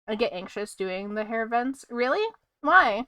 I get anxious doing the hair vents. Really? Why?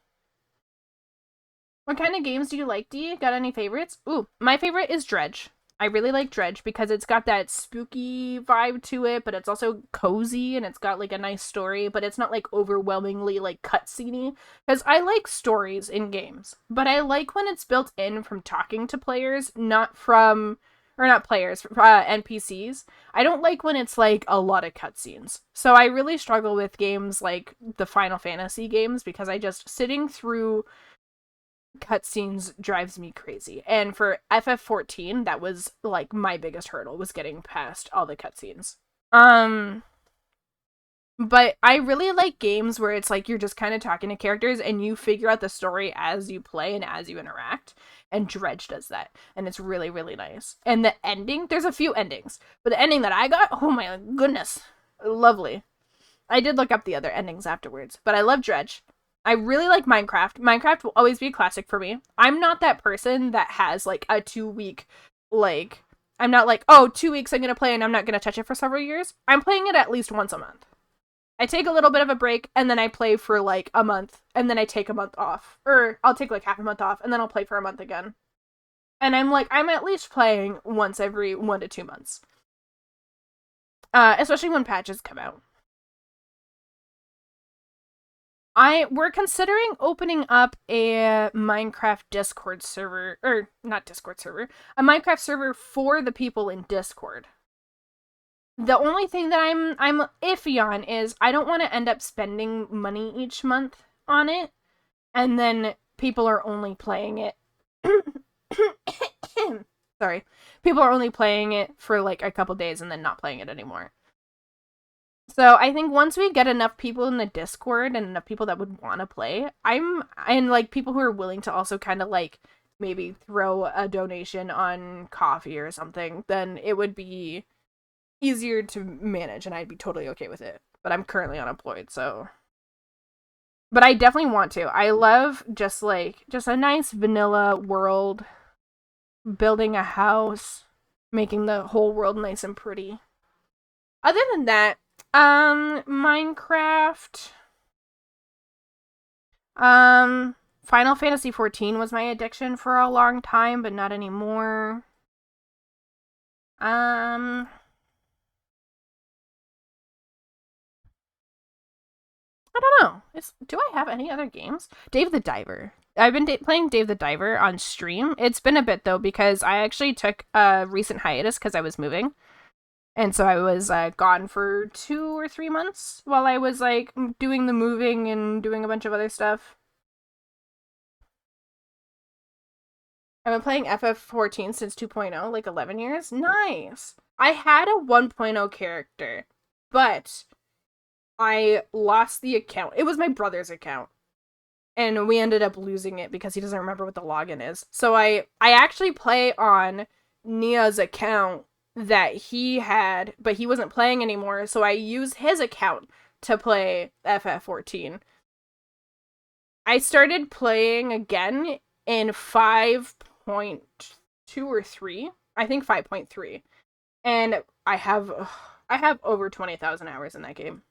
What kind of games do you like, D? Got any favorites? Ooh, my favorite is Dredge. I really like Dredge because it's got that spooky vibe to it, but it's also cozy and it's got like a nice story, but it's not like overwhelmingly like cutscene-y. Because I like stories in games, but I like when it's built in from talking to players, not from or not players, NPCs. I don't like when it's like a lot of cutscenes. So I really struggle with games like the Final Fantasy games because I just sitting through cutscenes drives me crazy. And for FF14, that was like my biggest hurdle was getting past all the cutscenes. Um but I really like games where it's like you're just kind of talking to characters and you figure out the story as you play and as you interact. And Dredge does that. And it's really, really nice. And the ending, there's a few endings. But the ending that I got, oh my goodness. Lovely. I did look up the other endings afterwards. But I love Dredge. I really like Minecraft. Minecraft will always be a classic for me. I'm not that person that has like a 2 week, like, I'm not like, oh, 2 weeks I'm going to play and I'm not going to touch it for several years. I'm playing it at least once a month. I take a little bit of a break and then I play for like a month and then I take a month off. Or I'll take like half a month off and then I'll play for a month again. And I'm like, I'm at least playing once every 1 to 2 months. Especially when patches come out. We're considering opening up a Minecraft Discord server, or not Discord server, a Minecraft server for the people in Discord. The only thing that I'm iffy on is I don't want to end up spending money each month on it, and then people are only playing it. Sorry, people are only playing it for like a couple days and then not playing it anymore. So I think once we get enough people in the Discord and enough people that would want to play, and like people who are willing to also kind of like maybe throw a donation on coffee or something, then it would be easier to manage and I'd be totally okay with it. But I'm currently unemployed, so but I definitely want to. I love just a nice vanilla world, building a house, making the whole world nice and pretty. Other than that, Minecraft. Final Fantasy 14 was my addiction for a long time, but not anymore. I don't know. Do I have any other games? Dave the Diver. I've been playing Dave the Diver on stream. It's been a bit though because I actually took a recent hiatus because I was moving. And so I was gone for 2 or 3 months while I was like doing the moving and doing a bunch of other stuff. I've been playing FF14 since 2.0, like 11 years. Nice. I had a 1.0 character, but I lost the account. It was my brother's account. And we ended up losing it because he doesn't remember what the login is. So I actually play on Nia's account that he had, but he wasn't playing anymore, so I use his account to play FF14. I started playing again in 5.2 or 3. I think 5.3. And I have over 20,000 hours in that game.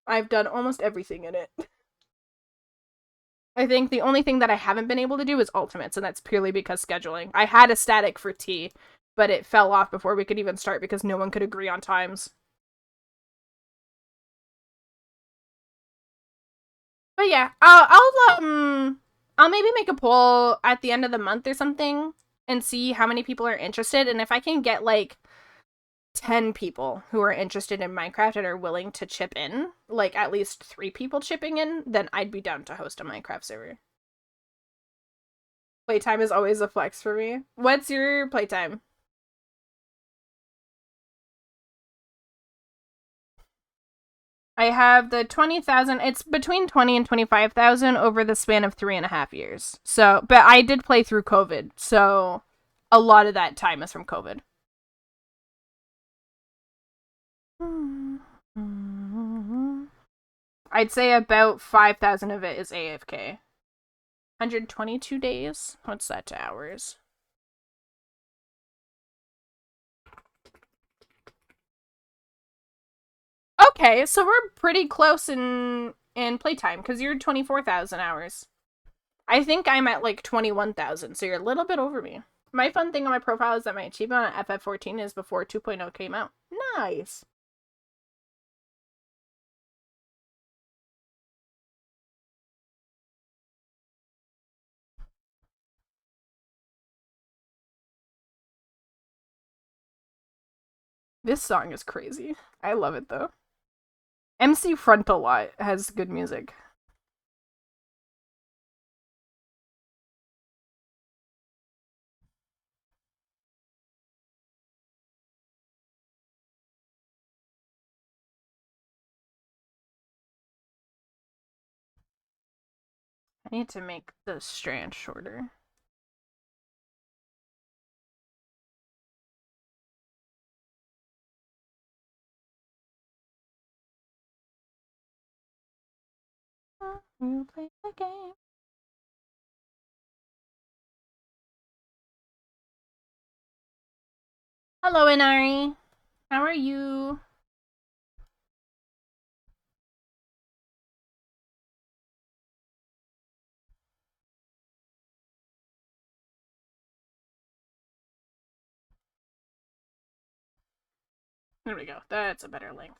I've done almost everything in it. I think the only thing that I haven't been able to do is ultimates, and that's purely because scheduling. I had a static for T, but it fell off before we could even start because no one could agree on times. But yeah, I'll maybe make a poll at the end of the month or something and see how many people are interested, and if I can get like 10 people who are interested in Minecraft and are willing to chip in, like at least 3 people chipping in, then I'd be down to host a Minecraft server. Playtime is always a flex for me. What's your playtime? I have the 20,000. It's between 20 and 25,000 over the span of 3.5 years. So, but I did play through COVID. So a lot of that time is from COVID. I'd say about 5,000 of it is AFK. 122 days? What's that to hours? Okay, so we're pretty close in playtime because you're 24,000 hours. I think I'm at like 21,000, so you're a little bit over me. My fun thing on my profile is that my achievement on FF14 is before 2.0 came out. Nice. This song is crazy. I love it though. MC Frontalot has good music. I need to make the strand shorter. You play the game. Hello, Inari. How are you? There we go. That's a better length.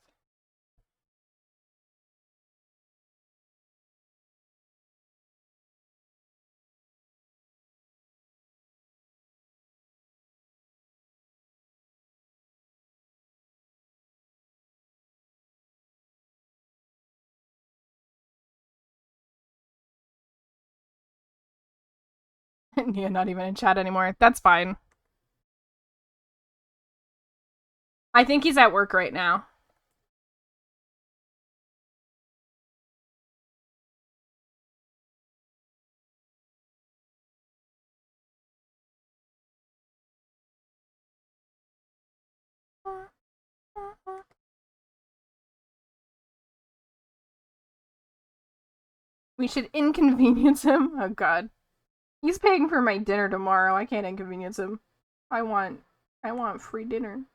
Yeah, not even in chat anymore. That's fine. I think he's at work right now. We should inconvenience him. Oh god. He's paying for my dinner tomorrow. I can't inconvenience him. I want I want free dinner.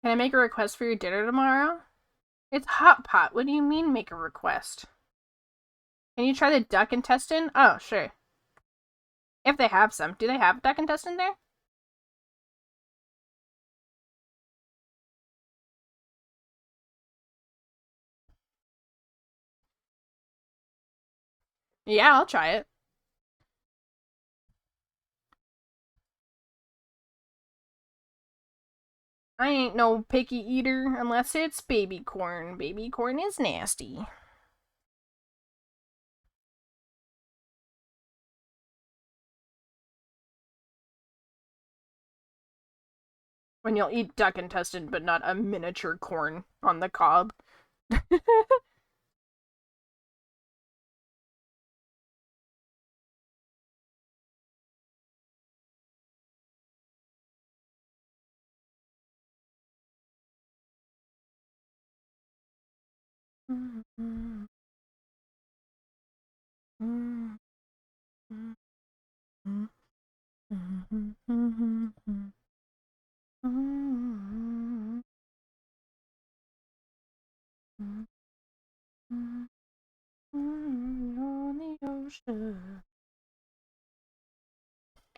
Can I make a request for your dinner tomorrow? It's hot pot. What do you mean make a request? Can you try the duck intestine? Oh, sure. If they have some. Do they have duck intestine there? Yeah, I'll try it. I ain't no picky eater unless it's baby corn. Baby corn is nasty. When you'll eat duck intestine, but not a miniature corn on the cob.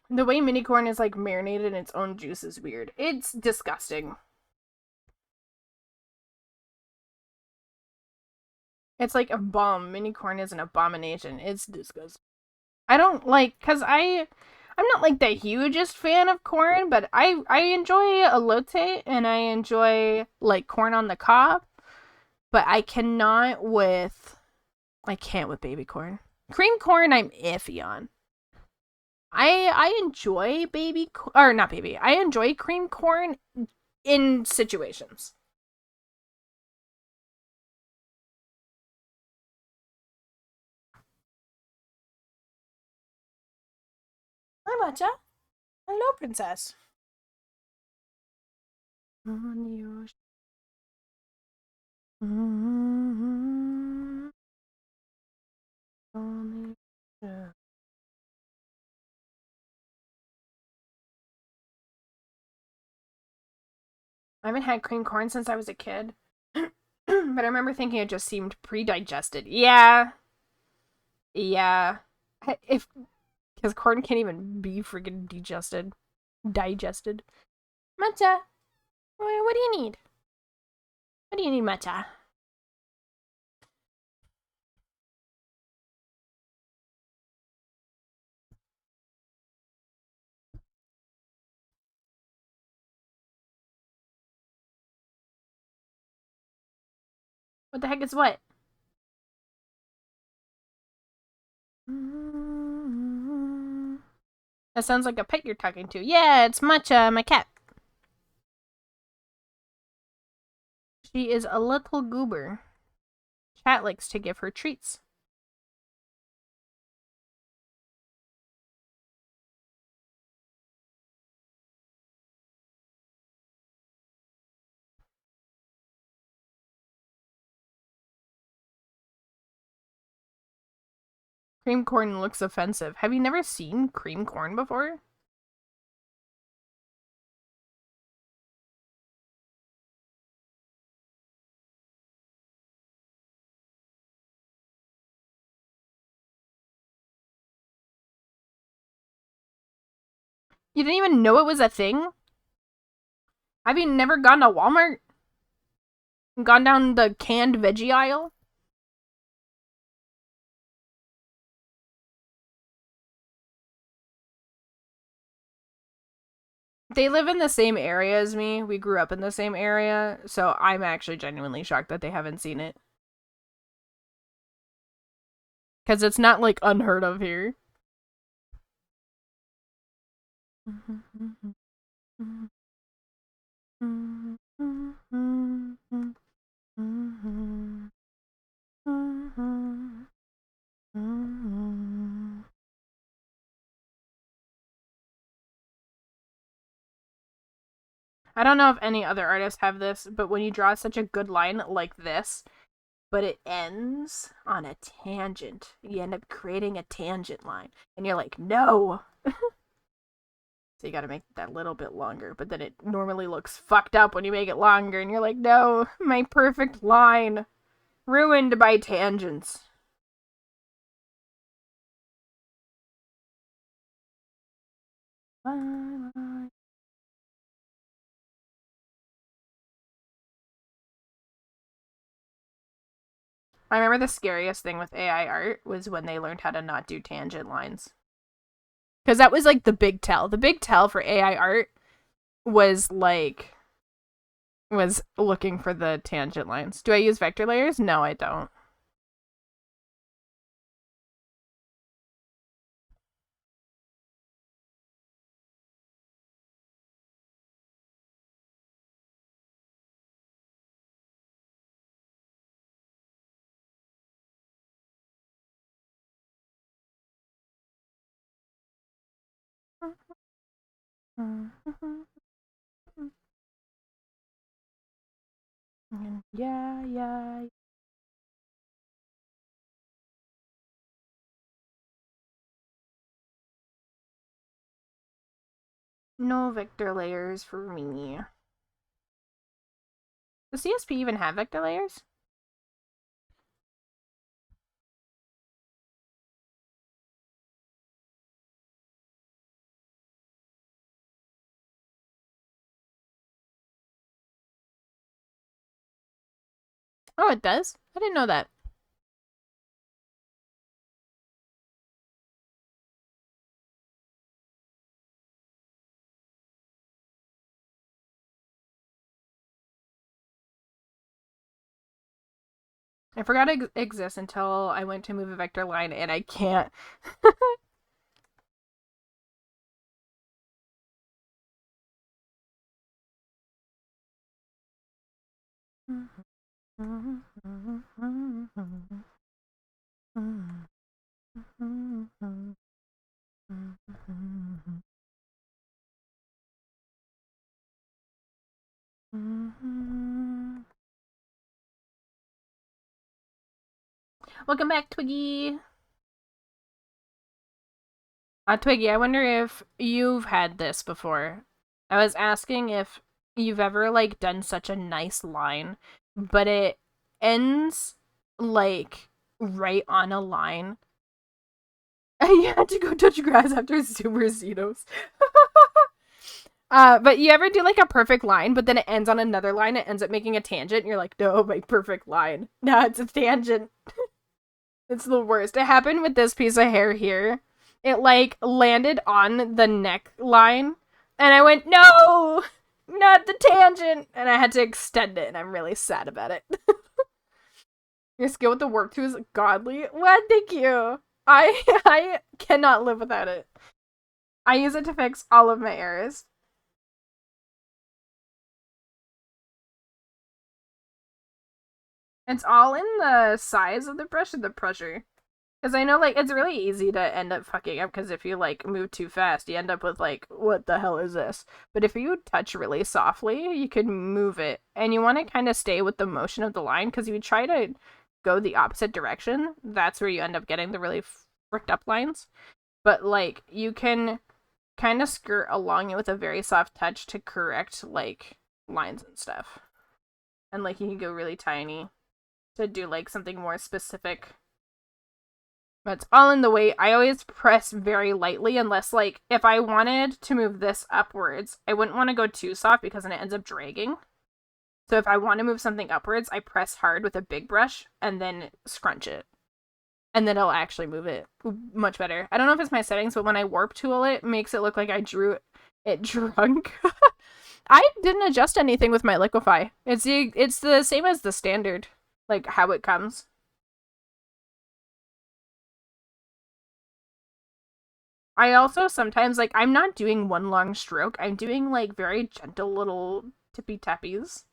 The way mini corn is like marinated in its own juice is weird. It's disgusting. It's like a bomb. Mini corn is an abomination. It's disgusting. I don't like because I'm not like the hugest fan of corn, but I enjoy elote and I enjoy like corn on the cob, but I can't with baby corn. Cream corn I'm iffy on. I enjoy or not baby. I enjoy cream corn in situations. Hi, Matcha. Hello, princess. On the ocean. On the ocean. I haven't had cream corn since I was a kid. But I remember thinking it just seemed pre-digested. Yeah. Yeah. If because corn can't even be freaking digested. Matcha, what do you need? What do you need, Matcha? What the heck is what? That sounds like a pet you're talking to. Yeah, it's Matcha, my cat. She is a little goober. Chat likes to give her treats. Cream corn looks offensive. Have you never seen cream corn before? You didn't even know it was a thing? Have you never gone to Walmart? And gone down the canned veggie aisle? They live in the same area as me. We grew up in the same area, so I'm actually genuinely shocked that they haven't seen it. Because it's not like unheard of here. I don't know if any other artists have this, but when you draw such a good line like this, but it ends on a tangent, you end up creating a tangent line. And you're like, no! So you gotta make that little bit longer, but then it normally looks fucked up when you make it longer, and you're like, no, my perfect line. Ruined by tangents. I remember the scariest thing with AI art was when they learned how to not do tangent lines. Because that was like the big tell. The big tell for AI art was like was looking for the tangent lines. Do I use vector layers? No, I don't. Yeah, yeah. No vector layers for me. Does CSP even have vector layers? Oh, it does? I didn't know that. I forgot it exists until I went to move a vector line, and I can't. Welcome back, Twiggy. Twiggy, I wonder if you've had this before. I was asking if you've ever like done such a nice line, but it ends like right on a line. You had to go touch grass after Super Zetos. But you ever do like a perfect line, but then it ends on another line, it ends up making a tangent, and you're like, no, my perfect line. No, it's a tangent. It's the worst. It happened with this piece of hair here. It like landed on the neckline, and I went, no, not the tangent, and I had to extend it, and I'm really sad about it. Your skill with the work too is godly. What? Thank you. I cannot live without it. I use it to fix all of my errors. It's all in the size of the brush and the pressure. Because I know, like, it's really easy to end up fucking up, because if you, like, move too fast, you end up with, like, what the hell is this? But if you touch really softly, you can move it. And you want to kind of stay with the motion of the line, because if you try to go the opposite direction, that's where you end up getting the really fricked up lines. But, like, you can kind of skirt along it with a very soft touch to correct, like, lines and stuff. And, like, you can go really tiny to do, like, something more specific. But it's all in the weight. I always press very lightly unless, like, if I wanted to move this upwards, I wouldn't want to go too soft because then it ends up dragging. So if I want to move something upwards, I press hard with a big brush and then scrunch it. And then it'll actually move it much better. I don't know if it's my settings, but when I warp tool it makes it look like I drew it drunk. I didn't adjust anything with my liquify. It's the same as the standard, like how it comes. I also sometimes, like, I'm not doing one long stroke. I'm doing, like, very gentle little tippy tappies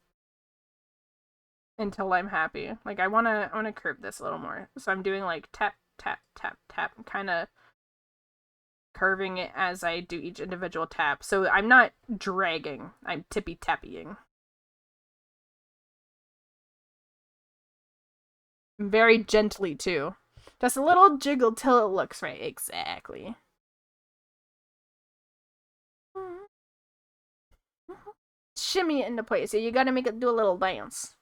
until I'm happy. Like, I wanna curve this a little more. So I'm doing, like, tap, tap, tap, tap, kind of curving it as I do each individual tap. So I'm not dragging. I'm tippy tappying. Very gently, too. Just a little jiggle till it looks right. Exactly. shimmy it into place. Yeah, you gotta make it do a little dance.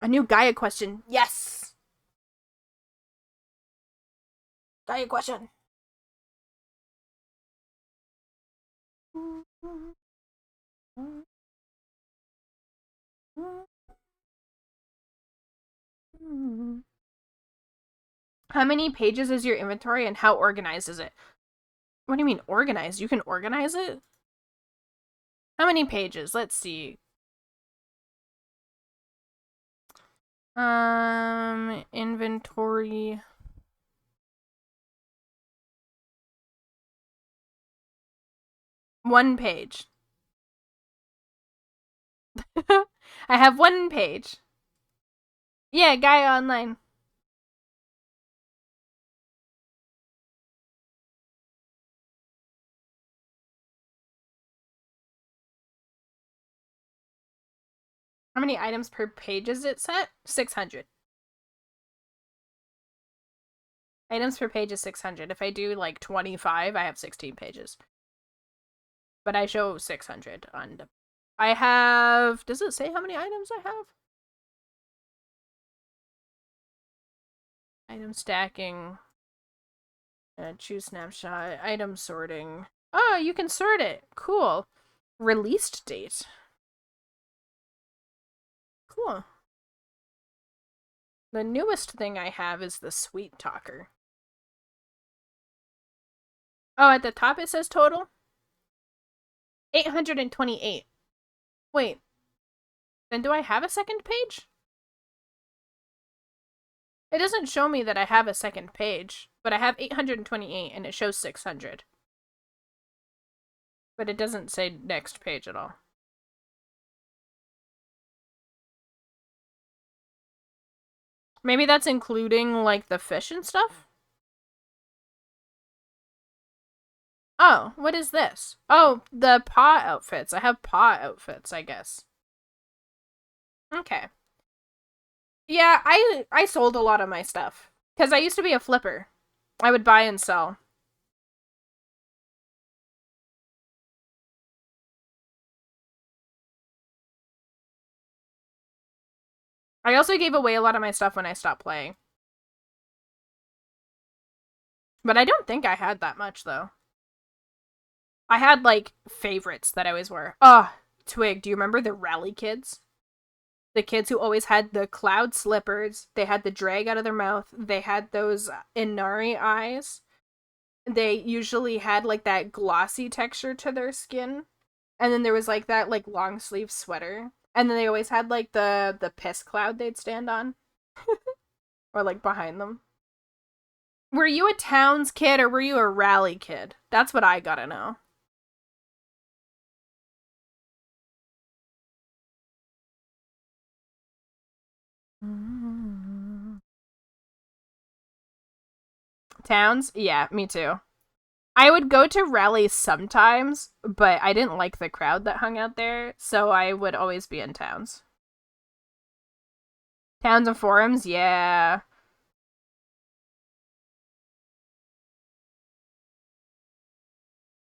A new Gaia question. Yes! Gaia question. How many pages is your inventory and how organized is it? What do you mean organized? You can organize it? How many pages? Let's see. Inventory. One page. I have one page. Yeah, Gaia Online. How many items per page is it set? 600. Items per page is 600. If I do like 25, I have 16 pages. But I show 600 on the... I have... Does it say how many items I have? Item stacking. Choose snapshot. Item sorting. Oh, you can sort it. Cool. Released date. Cool. The newest thing I have is the Sweet Talker. Oh, at the top it says total? 828. Wait. Then do I have a second page? It doesn't show me that I have a second page, but I have 828 and it shows 600. But it doesn't say next page at all. Maybe that's including, like, the fish and stuff? Oh, what is this? Oh, the paw outfits. I have paw outfits, I guess. Okay. Yeah, I sold a lot of my stuff. Because I used to be a flipper. I would buy and sell. I also gave away a lot of my stuff when I stopped playing. But I don't think I had that much, though. I had, like, favorites that I always wore. Oh, Twig, do you remember the Rally Kids? The kids who always had the cloud slippers. They had the drag out of their mouth. They had those Inari eyes. They usually had, like, that glossy texture to their skin. And then there was, like, that, like, long sleeve sweater. And then they always had, like, the piss cloud they'd stand on. Or, like, behind them. Were you a Towns kid or were you a Rally kid? That's what I gotta know. Towns? Yeah, me too. I would go to rallies sometimes, but I didn't like the crowd that hung out there, so I would always be in towns. Towns and forums? Yeah.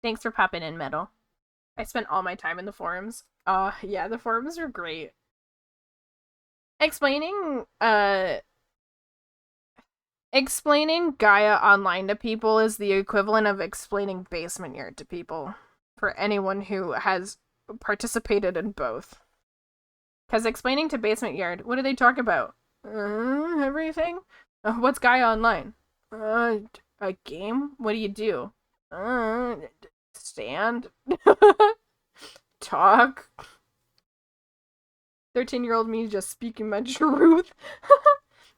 Thanks for popping in, Metal. I spent all my time in the forums. Yeah, the forums are great. Explaining, explaining Gaia online to people is the equivalent of explaining Basement Yard to people. For anyone who has participated in both. Because explaining to Basement Yard, what do they talk about? Everything? What's Gaia Online? A game? What do you do? Stand? Talk? 13-year-old me just speaking my truth.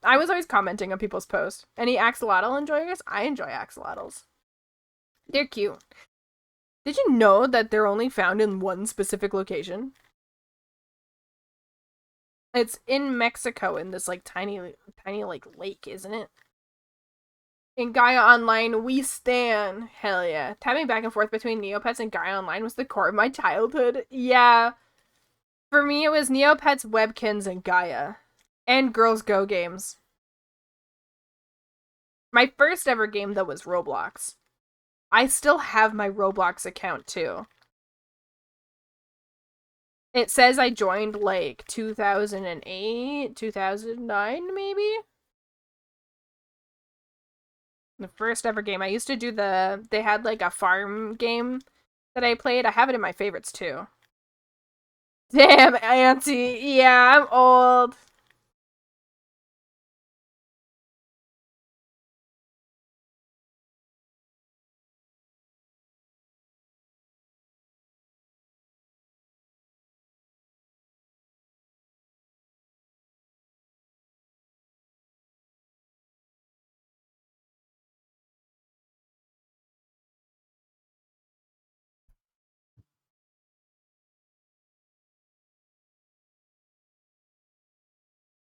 I was always commenting on people's posts. Any axolotl enjoyers? I enjoy axolotls. They're cute. Did you know that they're only found in one specific location? It's in Mexico in this like tiny like lake, isn't it? In Gaia Online, we stan. Hell yeah. Tapping back and forth between Neopets and Gaia Online was the core of my childhood. Yeah. For me, it was Neopets, Webkins, and Gaia. And Girls Go games. My first ever game, though, was Roblox. I still have my Roblox account, too. It says I joined, like, 2008, 2009, maybe? The first ever game. I used to do they had, like, a farm game that I played. I have it in my favorites, too. Damn, Auntie. Yeah, I'm old.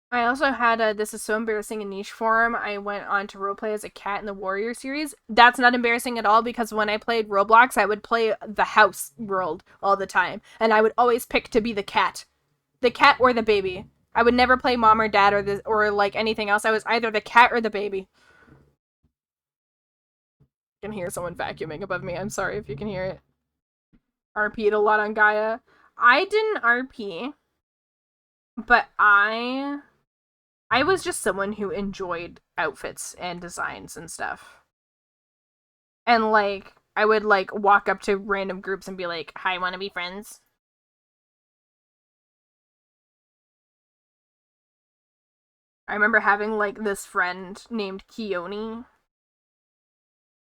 I also had a This Is So Embarrassing in Niche forum. I went on to roleplay as a cat in the Warrior series. That's not embarrassing at all because when I played Roblox, I would play the house world all the time. And I would always pick to be the cat. The cat or the baby. I would never play mom or dad or like anything else. I was either the cat or the baby. I can hear someone vacuuming above me. I'm sorry if you can hear it. RP'd a lot on Gaia. I didn't RP, but I was just someone who enjoyed outfits and designs and stuff. And like I would like walk up to random groups and be like, "Hi, want to be friends?" I remember having like this friend named Keone,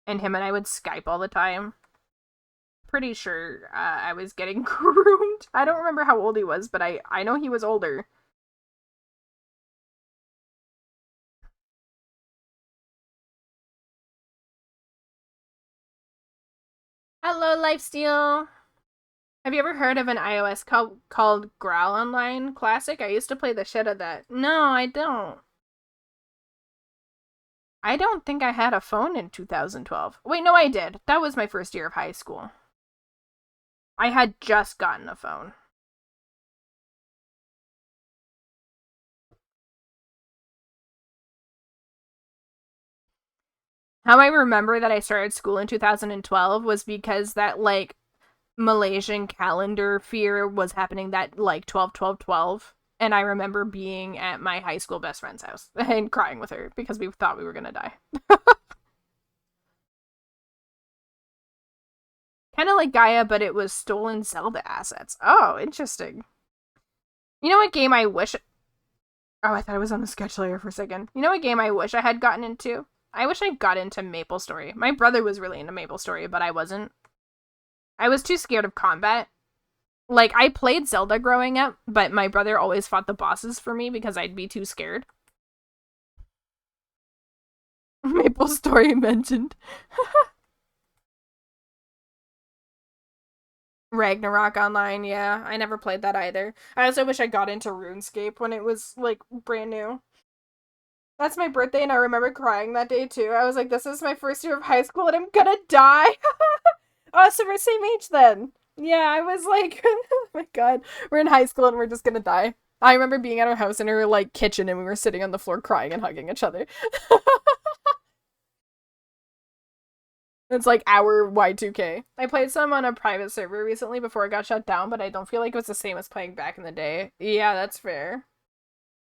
and him and I would Skype all the time. Pretty sure I was getting groomed. I don't remember how old he was, but I know he was older. Hello, Lifesteal. Have you ever heard of an iOS called Growl Online Classic? I used to play the shit of that. No, I don't. I don't think I had a phone in 2012. Wait, no, I did. That was my first year of high school. I had just gotten a phone. How I remember that I started school in 2012 was because that, like, Malaysian calendar fear was happening that, like, 12, 12, 12. And I remember being at my high school best friend's house and crying with her because we thought we were gonna die. Kind of like Gaia, but it was stolen Zelda assets. Oh, interesting. You know what game I wish. Oh, I thought I was on the sketch layer for a second. You know what game I wish I had gotten into? I wish I got into MapleStory. My brother was really into MapleStory, but I wasn't. I was too scared of combat. Like, I played Zelda growing up, but my brother always fought the bosses for me because I'd be too scared. MapleStory mentioned. Ragnarok Online, yeah. I never played that either. I also wish I got into RuneScape when it was, like, brand new. That's my birthday, and I remember crying that day, too. I was like, this is my first year of high school, and I'm gonna die! Oh, so we're same age then. Yeah, I was like, oh my god. We're in high school, and we're just gonna die. I remember being at our house in our, like, kitchen, and we were sitting on the floor crying and hugging each other. It's like our Y2K. I played some on a private server recently before it got shut down, but I don't feel like it was the same as playing back in the day. Yeah, that's fair.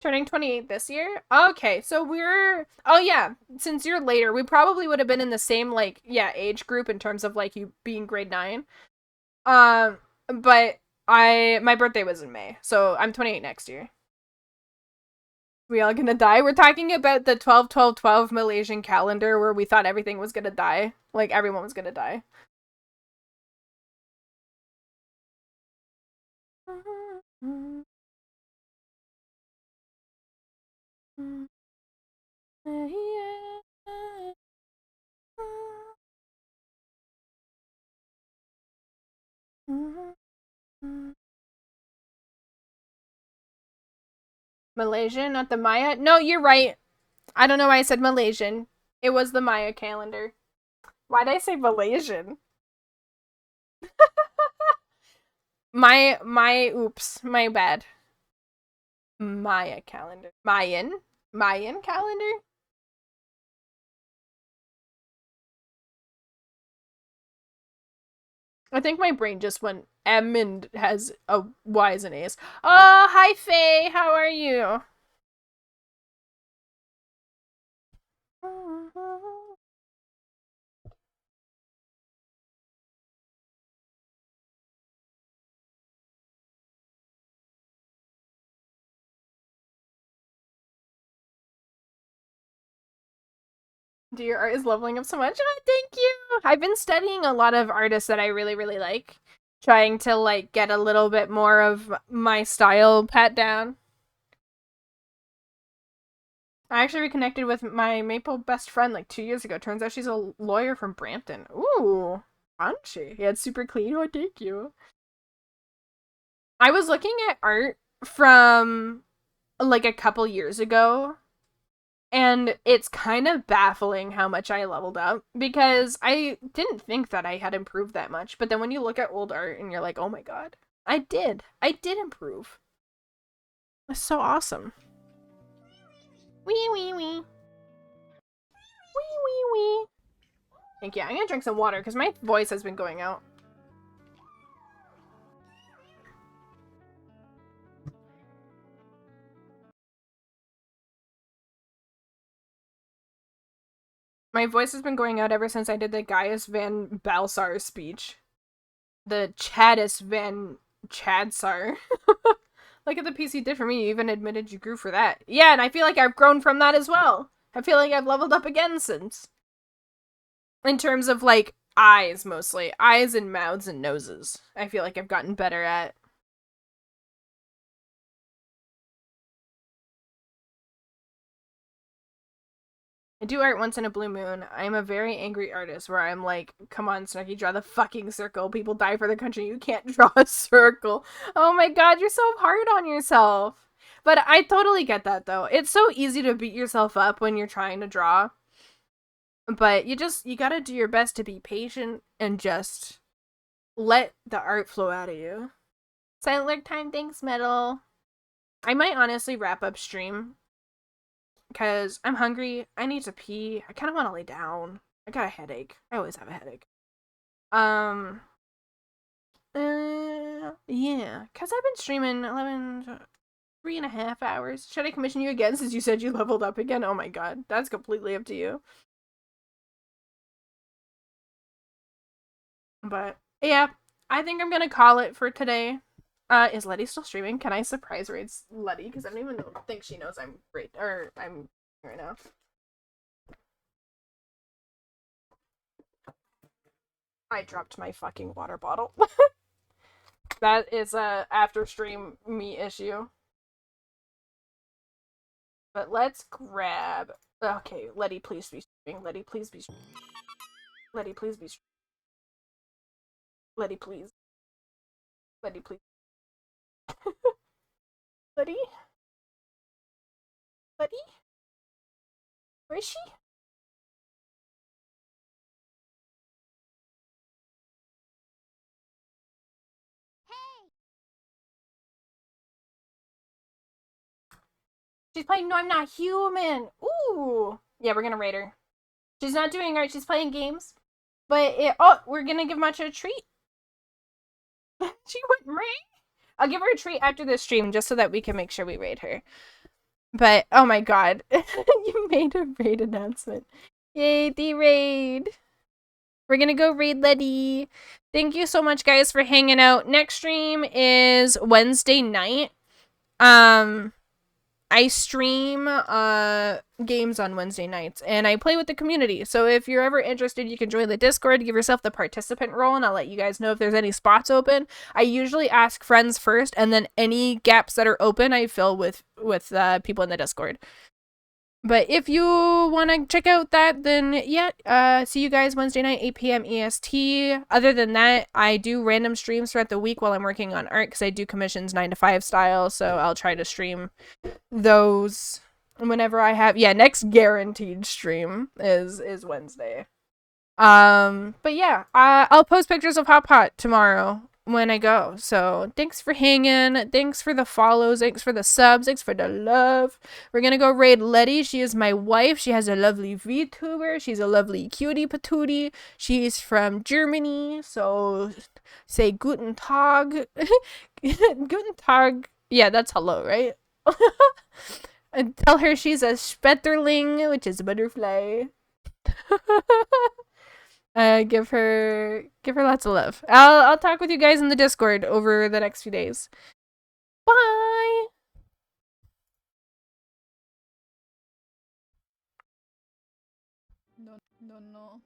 Turning 28 this year? Okay, so we're. Oh, yeah. Since you're later, we probably would have been in the same, like, yeah, age group in terms of, like, you being grade 9. But my birthday was in May, so I'm 28 next year. We all gonna die? We're talking about the 12, 12, 12 Malaysian calendar where we thought everything was gonna die. Like, everyone was gonna die. Malaysian, not the Maya? No, you're right. I don't know why I said Malaysian. It was the Maya calendar. Why'd I say Malaysian? Oops, my bad. Maya calendar. Mayan calendar? I think my brain just went M and has a Y's and A's. Oh, hi Faye, how are you? Your art is leveling up so much. Oh, thank you. I've been studying a lot of artists that I really, really like. Trying to like get a little bit more of my style pat down. I actually reconnected with my Maple best friend like 2 years ago. Turns out she's a lawyer from Brampton. Ooh, punchy. Yeah, it's super clean. Oh, thank you. I was looking at art from like a couple years ago, and it's kind of baffling how much I leveled up because I didn't think that I had improved that much. But then when you look at old art and you're like, oh my god, I did. I did improve. That's so awesome. Wee wee wee. Wee wee wee. Thank you. I'm gonna drink some water because my voice has been going out. My voice has been going out ever since I did the Gaius Van Balsar speech. The Chadis Van Chadsar. Look at the piece you did for me. You even admitted you grew for that. Yeah, and I feel like I've grown from that as well. I feel like I've leveled up again since. In terms of, like, eyes, mostly. Eyes and mouths and noses. I feel like I've gotten better at. I do art once in a blue moon. I'm a very angry artist where I'm like, come on, Snarky, draw the fucking circle. People die for the country. You can't draw a circle. Oh my god, you're so hard on yourself. But I totally get that, though. It's so easy to beat yourself up when you're trying to draw. But you gotta do your best to be patient and just let the art flow out of you. Silent Lurk time, thanks, Metal. I might honestly wrap up stream because I'm hungry. I need to pee. I kind of want to lay down. I got a headache. I always have a headache. Yeah, because I've been streaming 3.5 hours. Should I commission you again since you said you leveled up again? Oh my god, that's completely up to you. But yeah, I think I'm gonna call it for today. Is Letty still streaming? Can I surprise raid Letty? Because I don't even think she knows I'm I'm right now. I dropped my fucking water bottle. That is a after stream me issue. But let's grab. Okay, Letty, please be streaming. Letty, please be streaming. Letty, please be streaming. Letty, please. Letty, please. Letty? Letty? Where is she? She's playing No I'm Not Human. Ooh. Yeah, we're gonna raid her. She's not doing art, she's playing games. But we're gonna give Matcha a treat. She went raid. I'll give her a treat after this stream just so that we can make sure we raid her. But oh my god. You made a raid announcement. Yay, the raid. We're gonna go raid Letty. Thank you so much, guys, for hanging out. Next stream is Wednesday night. I stream games on Wednesday nights, and I play with the community. So if you're ever interested, you can join the Discord, give yourself the participant role, and I'll let you guys know if there's any spots open. I usually ask friends first, and then any gaps that are open, I fill with people in the Discord. But if you want to check out that, then yeah, see you guys Wednesday night, 8 p.m. EST. Other than that, I do random streams throughout the week while I'm working on art because I do commissions 9 to 5 style, so I'll try to stream those whenever I have. Yeah, next guaranteed stream is Wednesday. But yeah, I'll post pictures of Hop Hot tomorrow when I go. So thanks for hanging. Thanks for the follows. Thanks for the subs. Thanks for the love. We're gonna go raid Letty. She is my wife. She has a lovely VTuber. She's a lovely cutie patootie. She's from Germany. So say Guten Tag. Guten Tag. Yeah, that's hello, right? And tell her she's a Spetterling, which is a butterfly. Give her lots of love. I'll talk with you guys in the Discord over the next few days. Bye. Don't know.